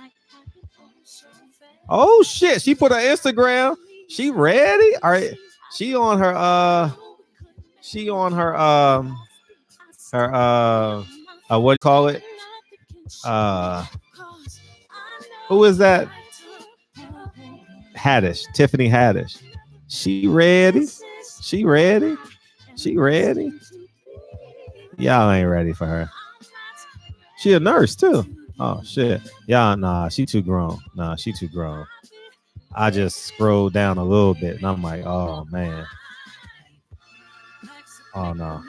Oh shit, she put her Instagram. She ready? All right. She on her what do you call it? Who is that? Haddish, Tiffany Haddish. She ready? Y'all ain't ready for her. She a nurse too. Oh shit. Y'all, nah, she too grown. I just scrolled down a little bit and I'm like, oh man. Oh no.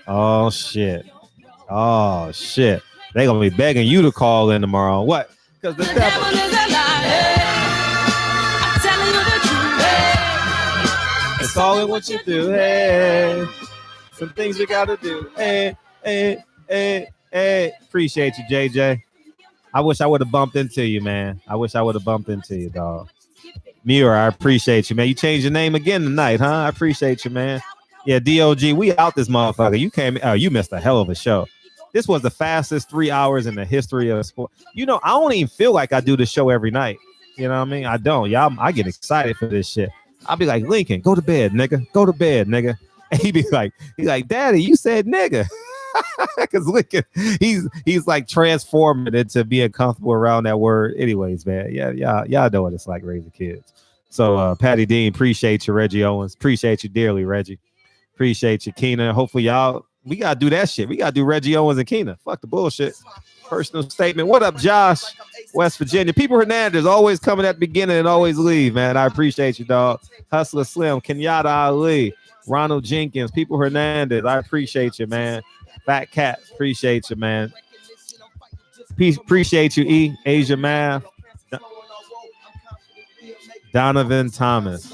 Oh shit. They gonna be begging you to call in tomorrow. What? Because the devil is a liar. I'm telling you the truth. Hey. It's all in what you do. Hey. Some things you gotta do. Hey. Appreciate you, JJ. I wish I would have bumped into you, man. Dog. Muir, I appreciate you, man. You changed your name again tonight, huh? I appreciate you, man. Yeah, DOG, we out this motherfucker. You came. You missed a hell of a show. This was the fastest 3 hours in the history of sport. You know, I don't even feel like I do this show every night. You know what I mean? I don't. Y'all, I get excited for this shit. I'll be like, Lincoln, go to bed, nigga. Go to bed, nigga. And he's like, Daddy, you said nigga. Because Lincoln, he's like transforming into being comfortable around that word. Anyways, man. Yeah, y'all know what it's like raising kids. So Patty Dean, appreciate you, Reggie Owens. Appreciate you dearly, Reggie. Appreciate you, Keena. Hopefully we gotta do that shit. We gotta do Reggie Owens and Keena. Fuck the bullshit. Personal statement. What up, Josh? West Virginia. People Hernandez always coming at the beginning and always leave, man. I appreciate you, dog. Hustler Slim, Kenyatta Ali, Ronald Jenkins, People Hernandez. I appreciate you, man. Fat Cat, appreciate you, man. Appreciate you, E. Asia Math. Donovan Thomas.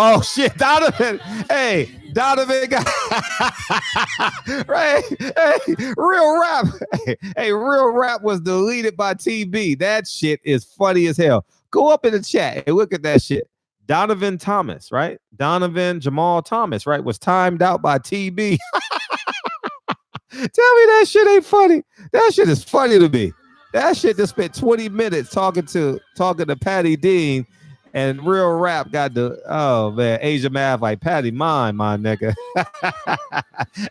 Oh shit, Donovan. Hey, Donovan got right. Hey, Real Rap. Hey, Real Rap was deleted by TB. That shit is funny as hell. Go up in the chat and look at that shit. Donovan Thomas, right? Donovan Jamal Thomas, right? Was timed out by TB. Tell me that shit ain't funny. That shit is funny to me. That shit just spent 20 minutes talking to Patty Dean. And Real Rap got Asia Math like Patty mine, my nigga.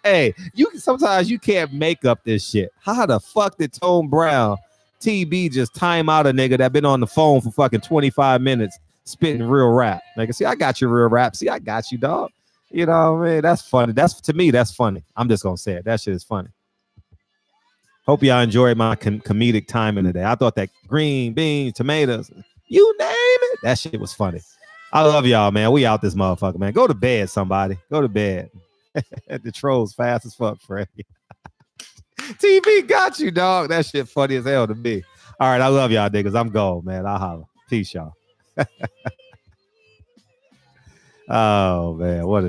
Hey, sometimes you can't make up this shit. How the fuck did Tone Brown TB just time out a nigga that been on the phone for fucking 25 minutes spitting Real Rap? Nigga, see, I got you, Real Rap. See, I got you, dog. You know what I mean? That's funny. To me, that's funny. I'm just gonna say it. That shit is funny. Hope y'all enjoyed my comedic timing today. I thought that green beans, tomatoes, you name it, that shit was funny. I love y'all, man. We out this motherfucker, man. Go to bed, somebody. Go to bed. The troll's fast as fuck, Fred. TV got you, dog. That shit funny as hell to me. All right, I love y'all niggas. I'm gone, man. I'll holler. Peace, y'all. Oh man, what a